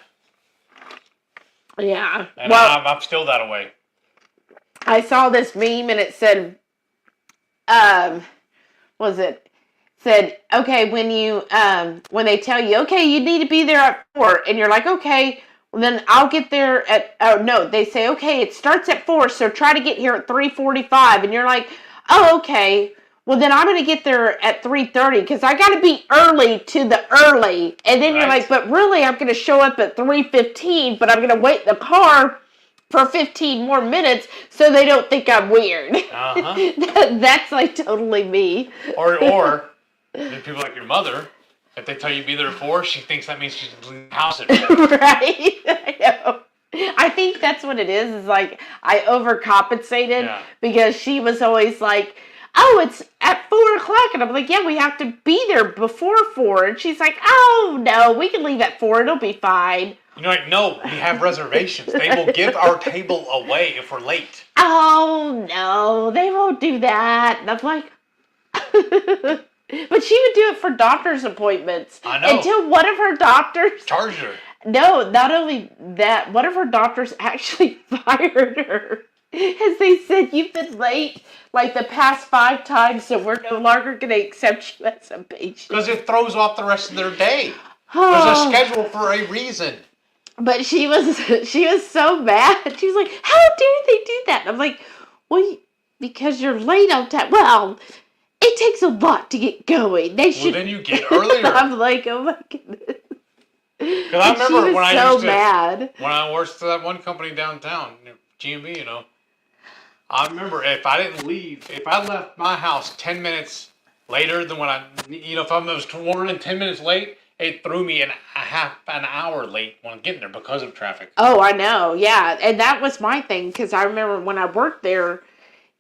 Yeah. And I'm still that way. I saw this meme, and it said, said, okay, when they tell you, okay, you need to be there at 4, and you're like, okay, well then I'll get there at, no, they say, okay, it starts at 4, so try to get here at 3:45, and you're like, oh, okay, well then I'm going to get there at 3:30, because I got to be early to the early, and then You're like, but really I'm going to show up at 3:15, but I'm going to wait in the car for 15 more minutes so they don't think I'm weird. Uh-huh. That's like totally me. Or people like your mother, if they tell you be there at 4, she thinks that means she's leaving the house at 4. Right? I know. I think that's what it is like I overcompensated because she was always like, oh, it's at 4 o'clock. And I'm like, yeah, we have to be there before 4. And she's like, oh, no, we can leave at 4. It'll be fine. You're like, no, we have reservations. They will give our table away if we're late. Oh, no, they won't do that. And I'm like, but she would do it for doctor's appointments. I know. Until one of her doctors... Charged her. No, not only that, one of her doctors actually fired her. As they said, you've been late like the past 5 times, so we're no longer going to accept you as a patient. Because it throws off the rest of their day. There's a schedule for a reason. But she was so mad. She was like, how dare they do that? And I'm like, well, because you're late on time. Well, it takes a lot to get going. They should. Well, then you get earlier. I'm like, oh my goodness. Because I remember when I worked for that one company downtown, G&B, I remember if I left my house 10 minutes later than when if I was more than 10 minutes late, it threw me an hour late when getting there because of traffic. Oh, I know. Yeah. And that was my thing because I remember when I worked there,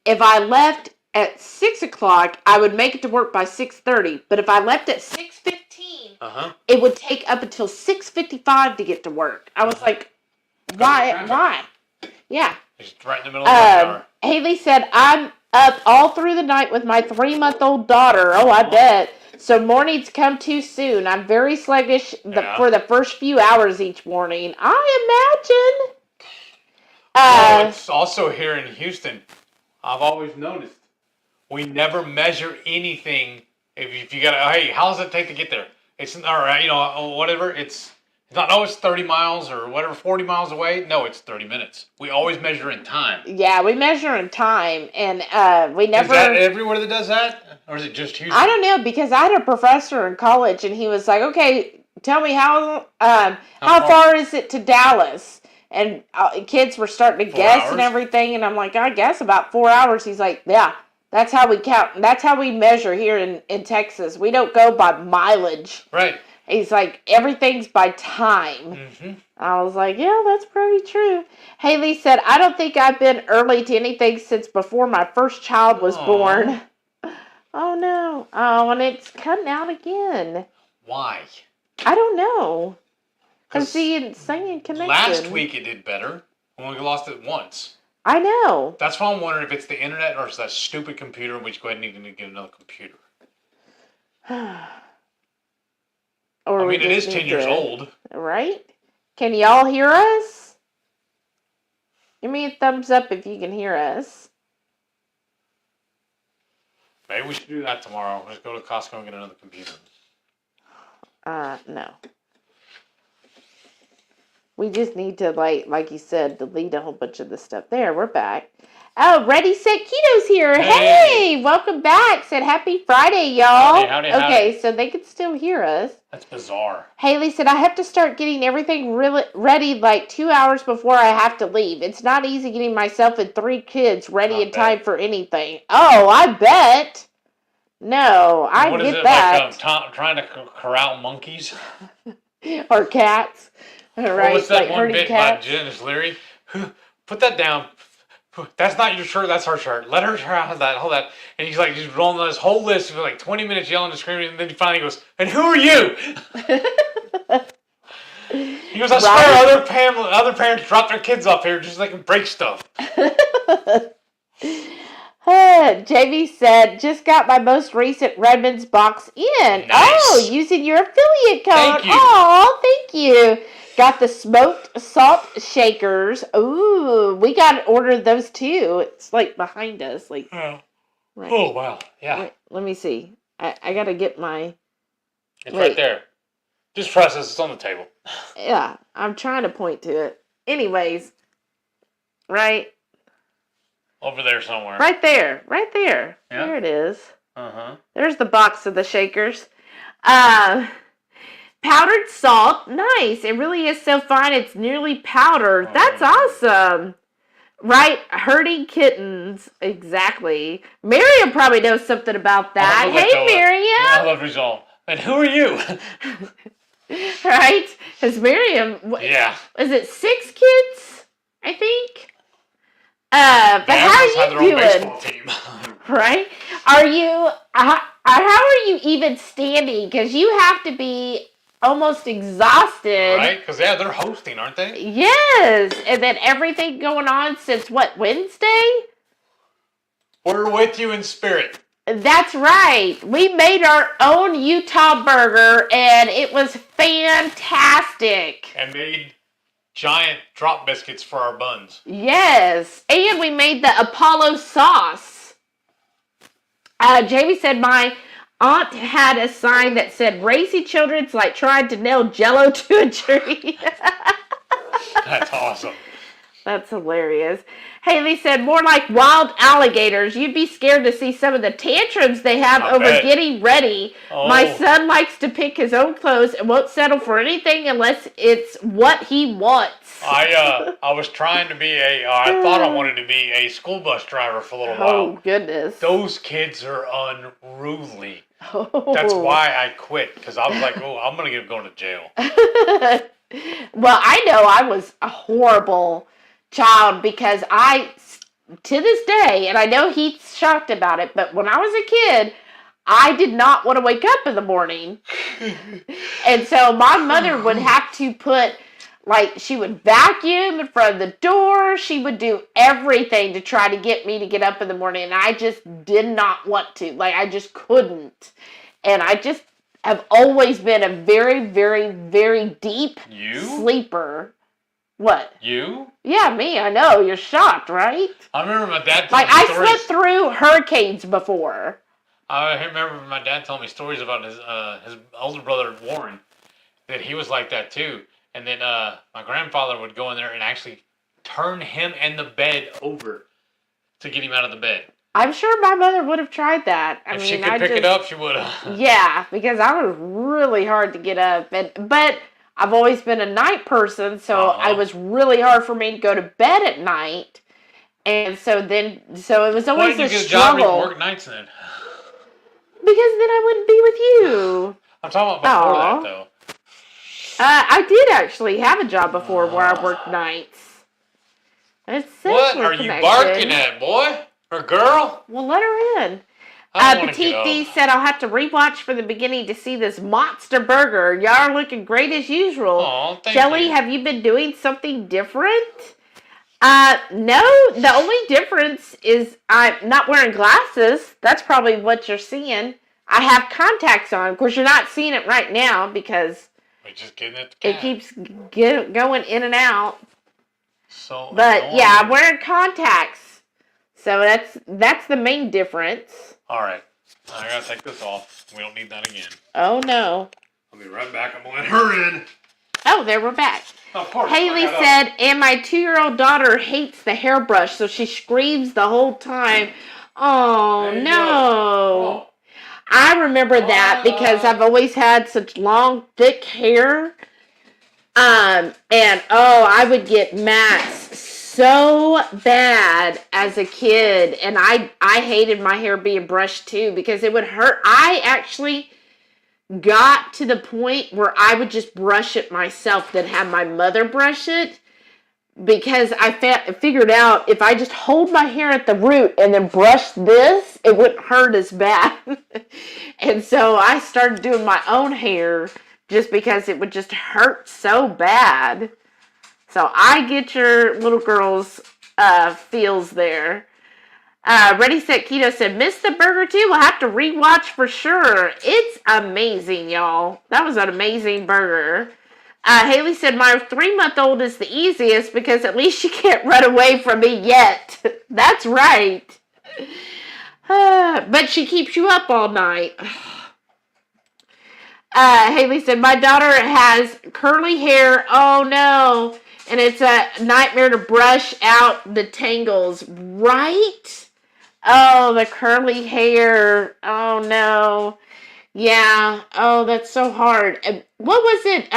if I left at 6 o'clock, I would make it to work by 6:30. But if I left at 6:15, it would take up until 6:55 to get to work. I was like, why? Yeah. Just right in the middle of the hour. Haley said, I'm up all through the night with my 3-month-old daughter. Oh, I bet. So mornings come too soon. I'm very sluggish for the first few hours each morning. I imagine. It's also here in Houston. I've always noticed we never measure anything. If you gotta, hey, how does it take to get there? It's whatever. It's not always 30 miles or whatever, 40 miles away. No, it's 30 minutes. We always measure in time. Yeah, we measure in time, and we never. Is that everywhere that does that? Or is it just Houston? I don't know, because I had a professor in college, and he was like, okay, tell me how far is it to Dallas? And kids were starting to guess and everything, and I'm like, I guess about 4 hours. He's like, yeah, that's how we count. That's how we measure here in Texas. We don't go by mileage. Right. He's like, everything's by time. Mm-hmm. I was like, yeah, that's pretty true. Haley said, I don't think I've been early to anything since before my first child was born. Oh, no. Oh, and it's cutting out again. Why? I don't know. Because the insane connection. Last week it did better. We only lost it once. I know. That's why I'm wondering if it's the internet or it's that stupid computer. We should go ahead and need to get another computer. It is 10 years old. Right? Can y'all hear us? Give me a thumbs up if you can hear us. Maybe we should do that tomorrow. Let's go to Costco and get another computer. No. We just need to, like you said, delete a whole bunch of the stuff. There, we're back. Oh, Ready, Set, Keto's here. Hey, welcome back. Said happy Friday, y'all. Howdy. Okay, so they can still hear us. That's bizarre. Haley said, I have to start getting everything really ready like 2 hours before I have to leave. It's not easy getting myself and 3 kids ready in time for anything. Oh, I bet. No, I get that. Like trying to corral monkeys? Or cats. Right? What's that like one herding bit cats. by Janice Leary? Put that down. That's not your shirt. That's her shirt. Let her have that. Hold that. And he's like just rolling this whole list for like 20 minutes yelling and screaming. And then he finally goes, "And who are you?" He goes, "I swear, other parents drop their kids off here just so they can break stuff." JV said, just got my most recent Redmond's box in. Nice. Oh, using your affiliate code. Thank you. Oh, thank you. Got the smoked salt shakers. Ooh, we got to order those too. It's like behind us. Like, right. Right. Oh, wow. Yeah. Wait, let me see. I got to get my... It's right there. Just press this. It's on the table. Yeah, I'm trying to point to it. Anyways, right? Over there somewhere. Right there. Right there. Yeah. There it is. Uh-huh. There's the box of the shakers. Powdered salt. Nice. It really is so fine. It's nearly powdered. That's awesome. Right? Herding kittens. Exactly. Miriam probably knows something about that. Hey, Miriam. I love result. And who are you? Right? Because Miriam... Yeah. Is it 6 kids? I think. But how are you doing? Right? Are you? How are you even standing? Because you have to be almost exhausted. Right? Because they're hosting, aren't they? Yes, and then everything going on since what, Wednesday? We're with you in spirit. That's right. We made our own Utah burger, and it was fantastic. And made giant drop biscuits for our buns. Yes, and we made the Apollo sauce. Jamie said my aunt had a sign that said, "Racy children's like trying to nail Jello to a tree." That's awesome. That's hilarious. Haley said, more like wild alligators. You'd be scared to see some of the tantrums they have over getting ready. Oh. My son likes to pick his own clothes and won't settle for anything unless it's what he wants. I was trying to be I thought I wanted to be a school bus driver for a little while. Oh, goodness. Those kids are unruly. Oh. That's why I quit, because I was like, I'm going to get going to jail. Well, I know I was a horrible child because to this day, and I know Heath's shocked about it, but when I was a kid, I did not want to wake up in the morning. And so my mother would have to put, she would vacuum in front of the door. She would do everything to try to get me to get up in the morning. And I just did not want to. I just couldn't. And I just have always been a very, very, very deep sleeper. What? You? Yeah, me. I know. You're shocked, right? I remember my dad telling me I slept through hurricanes before. I remember my dad telling me stories about his older brother, Warren, that he was like that too. And then my grandfather would go in there and actually turn him and the bed over to get him out of the bed. I'm sure my mother would have tried that. If she could pick it up, she would have. Yeah, because I was really hard to get up. But I've always been a night person, so it was really hard for me to go to bed at night. And so it was always a struggle. Why didn't you get a job and work nights then? Because then I wouldn't be with you. I'm talking about before that, though. I did actually have a job before where I worked nights. What are you barking at, boy? Or girl? Well, let her in. Petite D said, I'll have to rewatch from the beginning to see this monster burger. Y'all are looking great as usual. Oh, thank Shelly, you. Have you been doing something different? No. The only difference is I'm not wearing glasses. That's probably what you're seeing. I have contacts on. Of course, you're not seeing it right now because we're just getting it keeps going in and out. So, but yeah, I'm wearing contacts. So that's the main difference. All right. I gotta take this off. We don't need that again. Oh, no. I'll be right back. I'm gonna let her in. Oh, there we're back. Of course. Haley said, and my 2-year-old daughter hates the hairbrush, so she screams the whole time. Oh, no. I remember that because I've always had such long, thick hair. I would get mats so bad as a kid, and I hated my hair being brushed too because it would hurt. I actually got to the point where I would just brush it myself than have my mother brush it. Because I figured out if I just hold my hair at the root and then brush this, it wouldn't hurt as bad. And so I started doing my own hair just because it would just hurt so bad. So I get your little girl's feels there. Ready, Set, Keto said, missed the burger too? We'll have to rewatch for sure. It's amazing, y'all. That was an amazing burger. Haley said, my 3-month-old is the easiest because at least she can't run away from me yet. That's right. But she keeps you up all night. Haley said, my daughter has curly hair. Oh, no. And it's a nightmare to brush out the tangles. Right? Oh, the curly hair. Oh, no. Yeah. Oh, that's so hard. What was it?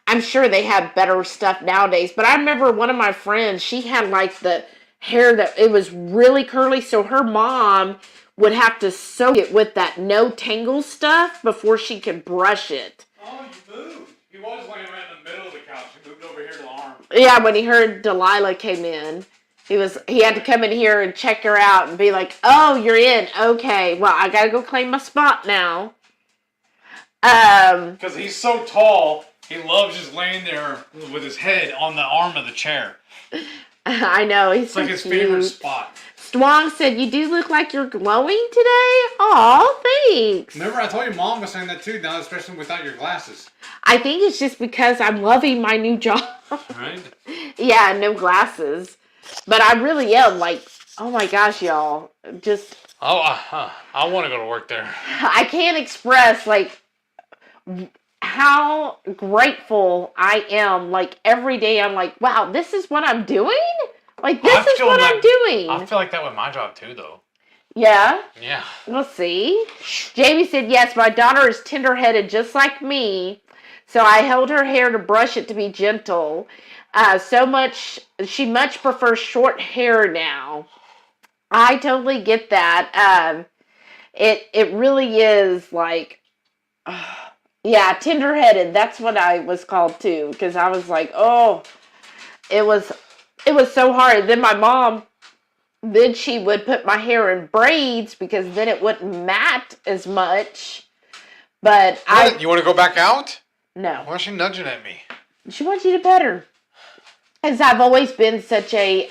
I'm sure they have better stuff nowadays, but I remember one of my friends, she had like the hair that it was really curly, so her mom would have to soak it with that no tangle stuff before she could brush it. Oh, you moved. He was laying right in the middle of the couch. He moved over here to the arm. Yeah, when he heard Delilah came in. He had to come in here and check her out and be like, oh, you're in. Okay, well, I gotta go claim my spot now. Because he's so tall, he loves just laying there with his head on the arm of the chair. I know, he's it's so like his cute. favorite spot. Strong said, you do look like you're glowing today? Aw, thanks. Remember, I told you Mom was saying that too, now especially without your glasses. I think it's just because I'm loving my new job. Right? Yeah, no glasses. But I really am like, oh my gosh, y'all. Just. Oh, I want to go to work there. I can't express, like, how grateful I am. Like, every day I'm like, wow, this is what I'm doing? Like, this is what I'm doing. I feel like that with my job too, though. Yeah? Yeah. We'll see. Jamie said, yes, my daughter is tender-headed just like me. So I held her hair to brush it to be gentle. She much prefers short hair now. I totally get that. It really is like, yeah, tender-headed. That's what I was called too, because I was like, oh, it was so hard. Then my mom, then she would put my hair in braids because then it wouldn't mat as much. But You want to go back out? No. Why is she nudging at me? She wants you to pet her. Because I've always been such a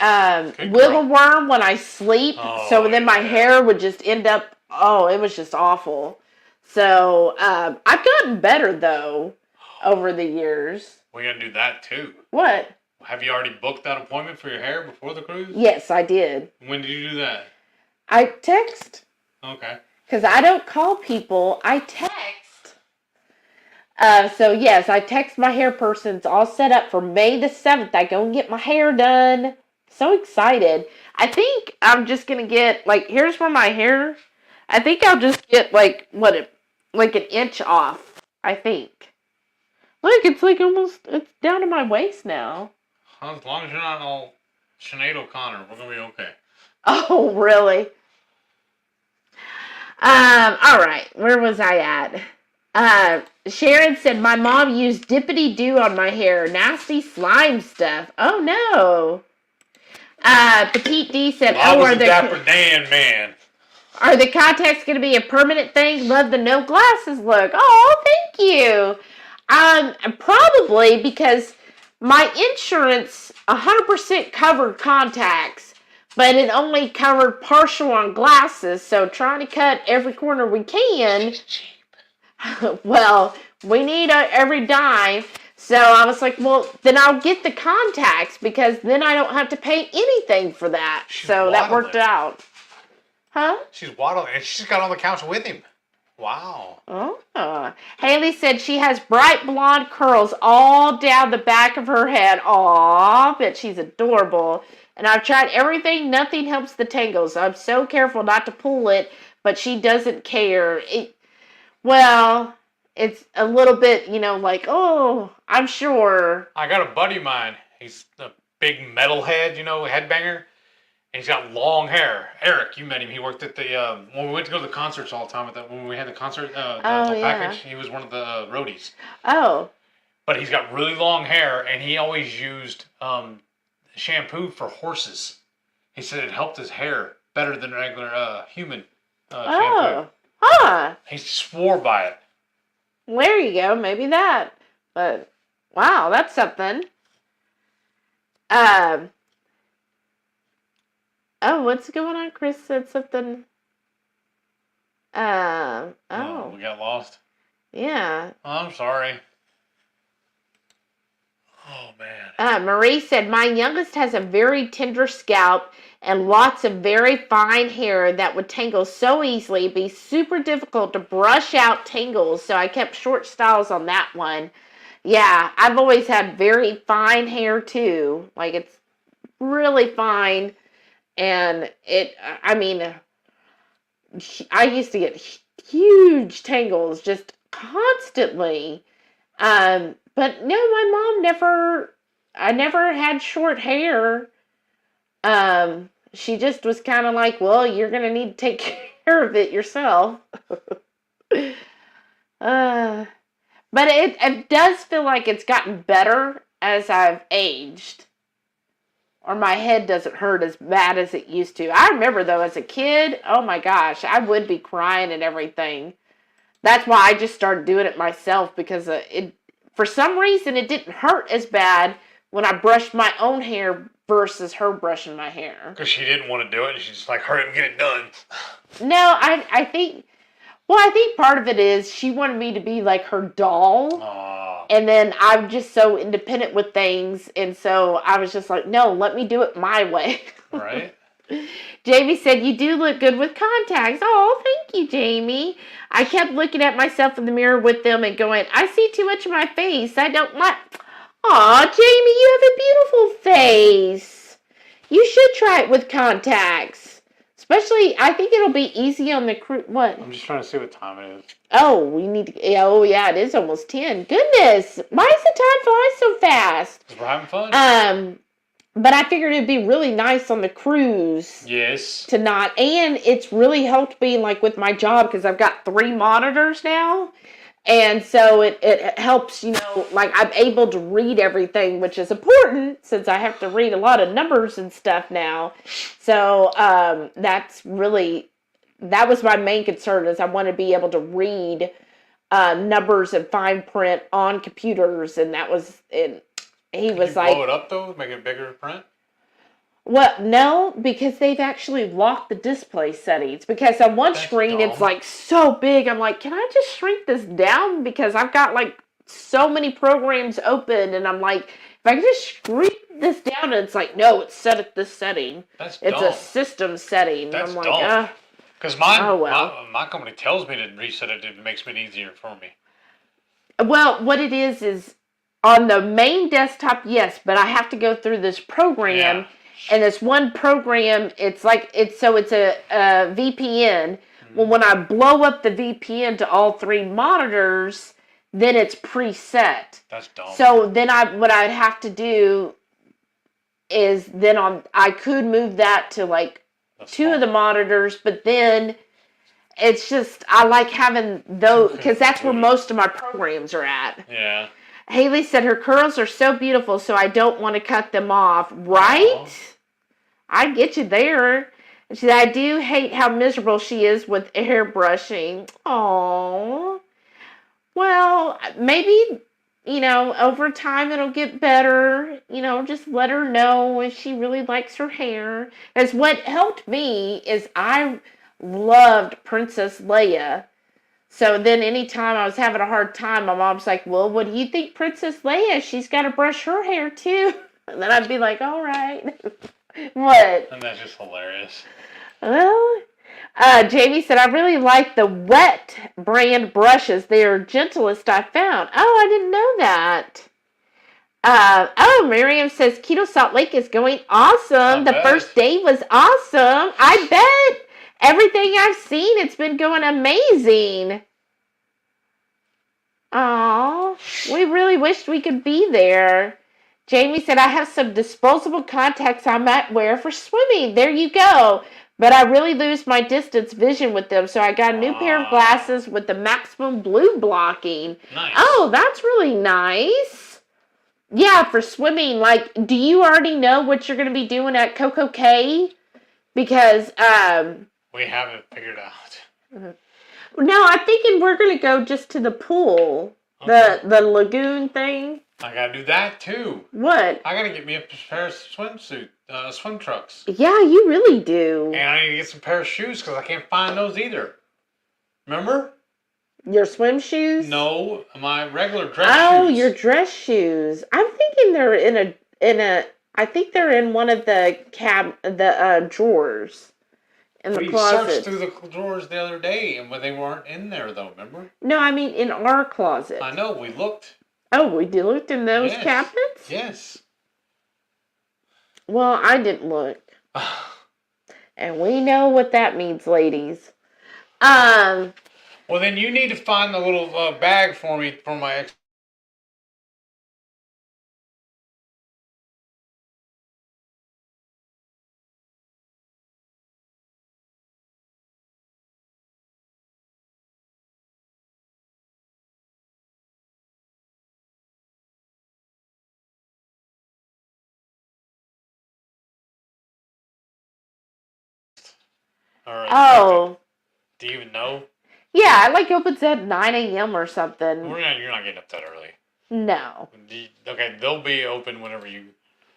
wiggle worm when I sleep. Oh, so then my hair would just end up, it was just awful. So I've gotten better, though, over the years. We got to do that, too. What? Have you already booked that appointment for your hair before the cruise? Yes, I did. When did you do that? I text. Okay. Because I don't call people, I text. So yes, I text my hair person. It's all set up for May the 7th. I go and get my hair done. So excited. I think I'm just going to get, like, here's where my hair, I think I'll just get, like, like an inch off, I think. Look, it's like almost, it's down to my waist now. As long as you're not all Sinead O'Connor, we're going to be okay. Oh, really? All right. Where was I at? Sharon said, my mom used Dippity-Doo on my hair. Nasty slime stuff. Oh, no. Petite D said, are the Dapper Dan man. Are the contacts going to be a permanent thing? Love the no glasses look. Oh, thank you. Probably because my insurance 100% covered contacts, but it only covered partial on glasses, so trying to cut every corner we can. Well, we need every dime. So I was like, well, then I'll get the contacts because then I don't have to pay anything for that. So that worked out. Huh? She's waddling, and she's got on the couch with him. Wow. Oh. Haley said she has bright blonde curls all down the back of her head. Aw, bet she's adorable. And I've tried everything. Nothing helps the tangles. I'm so careful not to pull it, but she doesn't care. Well, it's a little bit, like, oh, I'm sure. I got a buddy of mine. He's a big metalhead, headbanger. and he's got long hair. Eric, you met him. He worked at the when we went to go to the concerts all the time. When we had the concert, the package, he was one of the roadies. Oh. But he's got really long hair, and he always used shampoo for horses. He said it helped his hair better than regular human shampoo. Huh. He swore by it. Well, there you go. Maybe that. But wow, that's something. Oh, what's going on? Chris said something. We got lost. Yeah. Oh, I'm sorry. Oh, man. Marie said, my youngest has a very tender scalp and lots of very fine hair that would tangle so easily. It'd be super difficult to brush out tangles, so I kept short styles on that one. Yeah, I've always had very fine hair, too. Like, it's really fine. And I used to get huge tangles just constantly. But no, my mom I never had short hair. She just was kind of like, well, you're going to need to take care of it yourself. But it does feel like it's gotten better as I've aged. Or my head doesn't hurt as bad as it used to. I remember, though, as a kid, oh my gosh, I would be crying and everything. That's why I just started doing it myself, because for some reason, it didn't hurt as bad when I brushed my own hair versus her brushing my hair. Because she didn't want to do it, and she's just like, hurry up and get it done. No, I think part of it is she wanted me to be like her doll. Aww. And then I'm just so independent with things, and so I was just like, no, let me do it my way. Right. Jamie said, you do look good with contacts. Oh, thank you, Jamie. I kept looking at myself in the mirror with them and going, I see too much of my face. I don't like... Aw, Jamie, you have a beautiful face. You should try it with contacts. Especially, I think it'll be easy on the crew. What? I'm just trying to see what time it is. Oh, we need to... Oh, yeah, it is almost 10. Goodness. Why does the time fly so fast? Because we're having fun. But I figured it'd be really nice on the cruise. Yes. To not... And it's really helped me, like, with my job, because I've got 3 monitors now. And so it helps, like, I'm able to read everything, which is important since I have to read a lot of numbers and stuff now. So that was my main concern, is I want to be able to read numbers and fine print on computers, and that was it. He was like, blow it up though, make it bigger print. Well, no, because they've actually locked the display settings. Because on one screen, dumb. It's like so big. I'm like, can I just shrink this down? Because I've got like so many programs open, and I'm like, if I can just shrink this down, and it's like, no, it's set at this setting. It's dumb. A system setting. That's I'm like, dumb. Because my company tells me to reset it. It makes it easier for me. Well, what it is on the main desktop, yes, but I have to go through this program. Yeah. And this one program, it's a VPN. Mm-hmm. Well, when I blow up the VPN to all 3 monitors, then it's preset. That's dumb. So then what I'd have to do is I could move that to like That's 2 of the monitors, but then it's just, I like having those, because that's where most of my programs are at. Yeah. Haley said her curls are so beautiful, so I don't want to cut them off. Right? I get you there. And she said, I do hate how miserable she is with airbrushing. Aww. Well, maybe, over time it'll get better. Just let her know if she really likes her hair. As what helped me is I loved Princess Leia. So then anytime I was having a hard time, my mom's like, well, what do you think Princess Leia? She's got to brush her hair too. And then I'd be like, all right. What? And that's just hilarious. Well, Jamie said, I really like the Wet brand brushes. They are gentlest I found. Oh, I didn't know that. Miriam says, Keto Salt Lake is going awesome. The first day was awesome. I bet. Everything I've seen, it's been going amazing. Aw, we really wished we could be there. Jamie said, I have some disposable contacts I might wear for swimming. There you go. But I really lose my distance vision with them, so I got a new pair of glasses with the maximum blue blocking. Nice. Oh, that's really nice. Yeah, for swimming. Like, do you already know what you're going to be doing at Coco K? Because, we haven't figured out. no, I'm thinking we're going to go just to the pool. Okay. The lagoon thing. I gotta do that too. What? I gotta get me a pair of swim trunks. Yeah, you really do. And I need to get some pair of shoes because I can't find those either. Remember? Your swim shoes? No, my regular dress shoes. Oh, your dress shoes. I'm thinking they're in a. I think they're in one of the drawers in the closet. We searched through the drawers the other day, and they weren't in there though. Remember? No, I mean in our closet. I know. We looked. Oh, we looked in those cabinets? Yes. Well, I didn't look. And we know what that means, ladies. Well, then you need to find the little bag for me for my ex. All right. Oh. Do you even know? Yeah, it like opens at 9 a.m. or something. You're not getting up that early. No. Okay, they'll be open whenever you.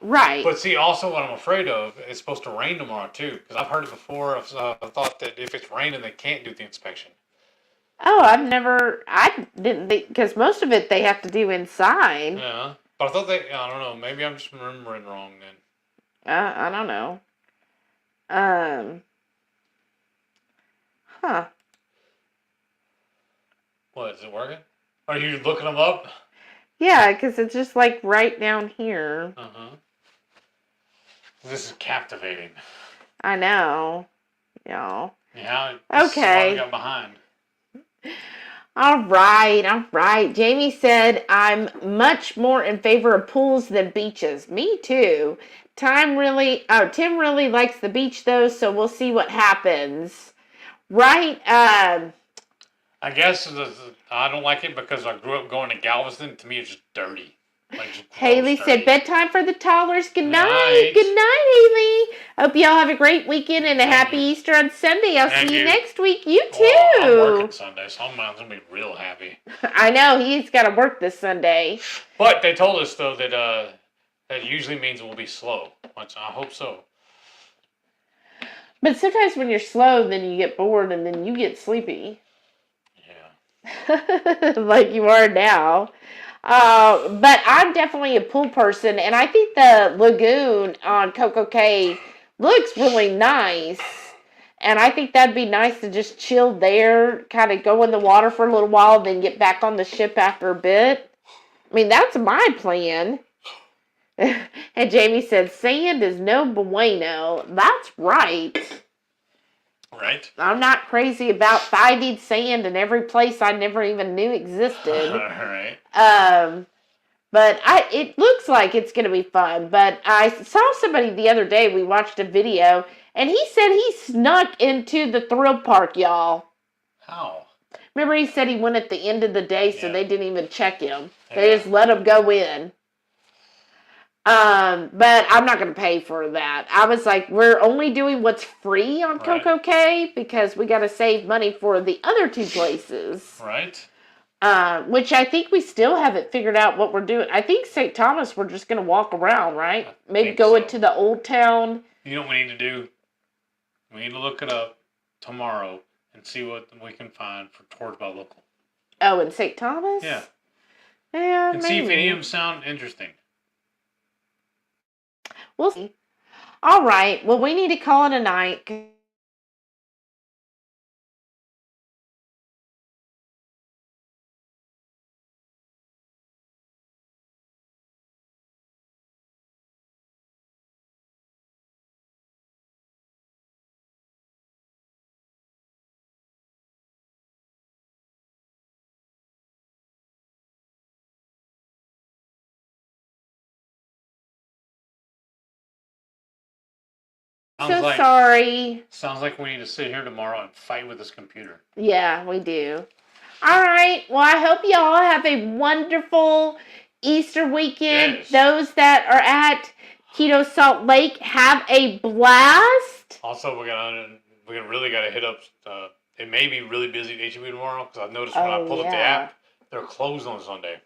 Right. But see, also what I'm afraid of, it's supposed to rain tomorrow too. Because I've heard it before. I've thought that if it's raining, they can't do the inspection. Oh, I didn't think, because most of it they have to do inside. Yeah. But I thought I don't know, maybe I'm just remembering wrong then. I don't know. Huh. What, is it working? Are you looking them up? Yeah, because it's just like right down here. Uh-huh. This is captivating. I know. Yeah. Yeah. Okay. I got behind. All right. Jamie said, I'm much more in favor of pools than beaches. Me too. Tim really likes the beach though, so we'll see what happens. Right? I guess I don't like it because I grew up going to Galveston. To me, it's just dirty. Like just Haley dirty. said, bedtime for the toddlers. Good night. Night. Good night, Haley. Hope y'all have a great weekend and a happy Easter on Sunday. I'll see you next week. You too. Well, I'm working Sunday, so I'm going to be real happy. I know. He's got to work this Sunday. But they told us, though, that that usually means it will be slow. Which I hope so. But sometimes when you're slow, then you get bored and then you get sleepy. Yeah. Like you are now. But I'm definitely a pool person, and I think the lagoon on Coco Cay looks really nice. And I think that'd be nice to just chill there, kind of go in the water for a little while, then get back on the ship after a bit. I mean, that's my plan. And Jamie said, sand is no bueno. That's right. Right? I'm not crazy about finding sand in every place I never even knew existed. All right. But it looks like it's going to be fun. But I saw somebody the other day, we watched a video, and he said he snuck into the thrill park, y'all. How? Remember he said he went at the end of the day, so they didn't even check him. They just let him go in. But I'm not going to pay for that. I was like, we're only doing what's free on Coco Cay because we got to save money for the other two places. Right. Which I think we still haven't figured out what we're doing. I think St. Thomas, we're just going to walk around, right? Maybe go into the old town. You know what we need to do? We need to look it up tomorrow and see what we can find for tours by local. Oh, in St. Thomas? Yeah. Yeah, and see if any of them sound interesting. We'll see. All right. Well, we need to call it a night. Sounds sorry. sounds like we need to sit here tomorrow and fight with this computer. Yeah, we do. All right. Well, I hope y'all have a wonderful Easter weekend. Yes. Those that are at Keto Salt Lake, have a blast. Also, we really gotta hit up. It may be really busy at HEB tomorrow because I've noticed when I pulled up the app, they're closed on Sunday.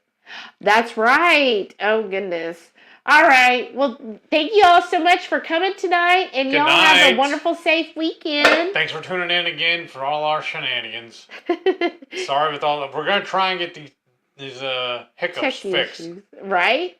That's right. Oh goodness. All right. Well, thank you all so much for coming tonight, and Good y'all have a night. wonderful, safe weekend. Thanks for tuning in again for all our shenanigans. Sorry with all. We're gonna try and get these hiccups Techie fixed. issues, right?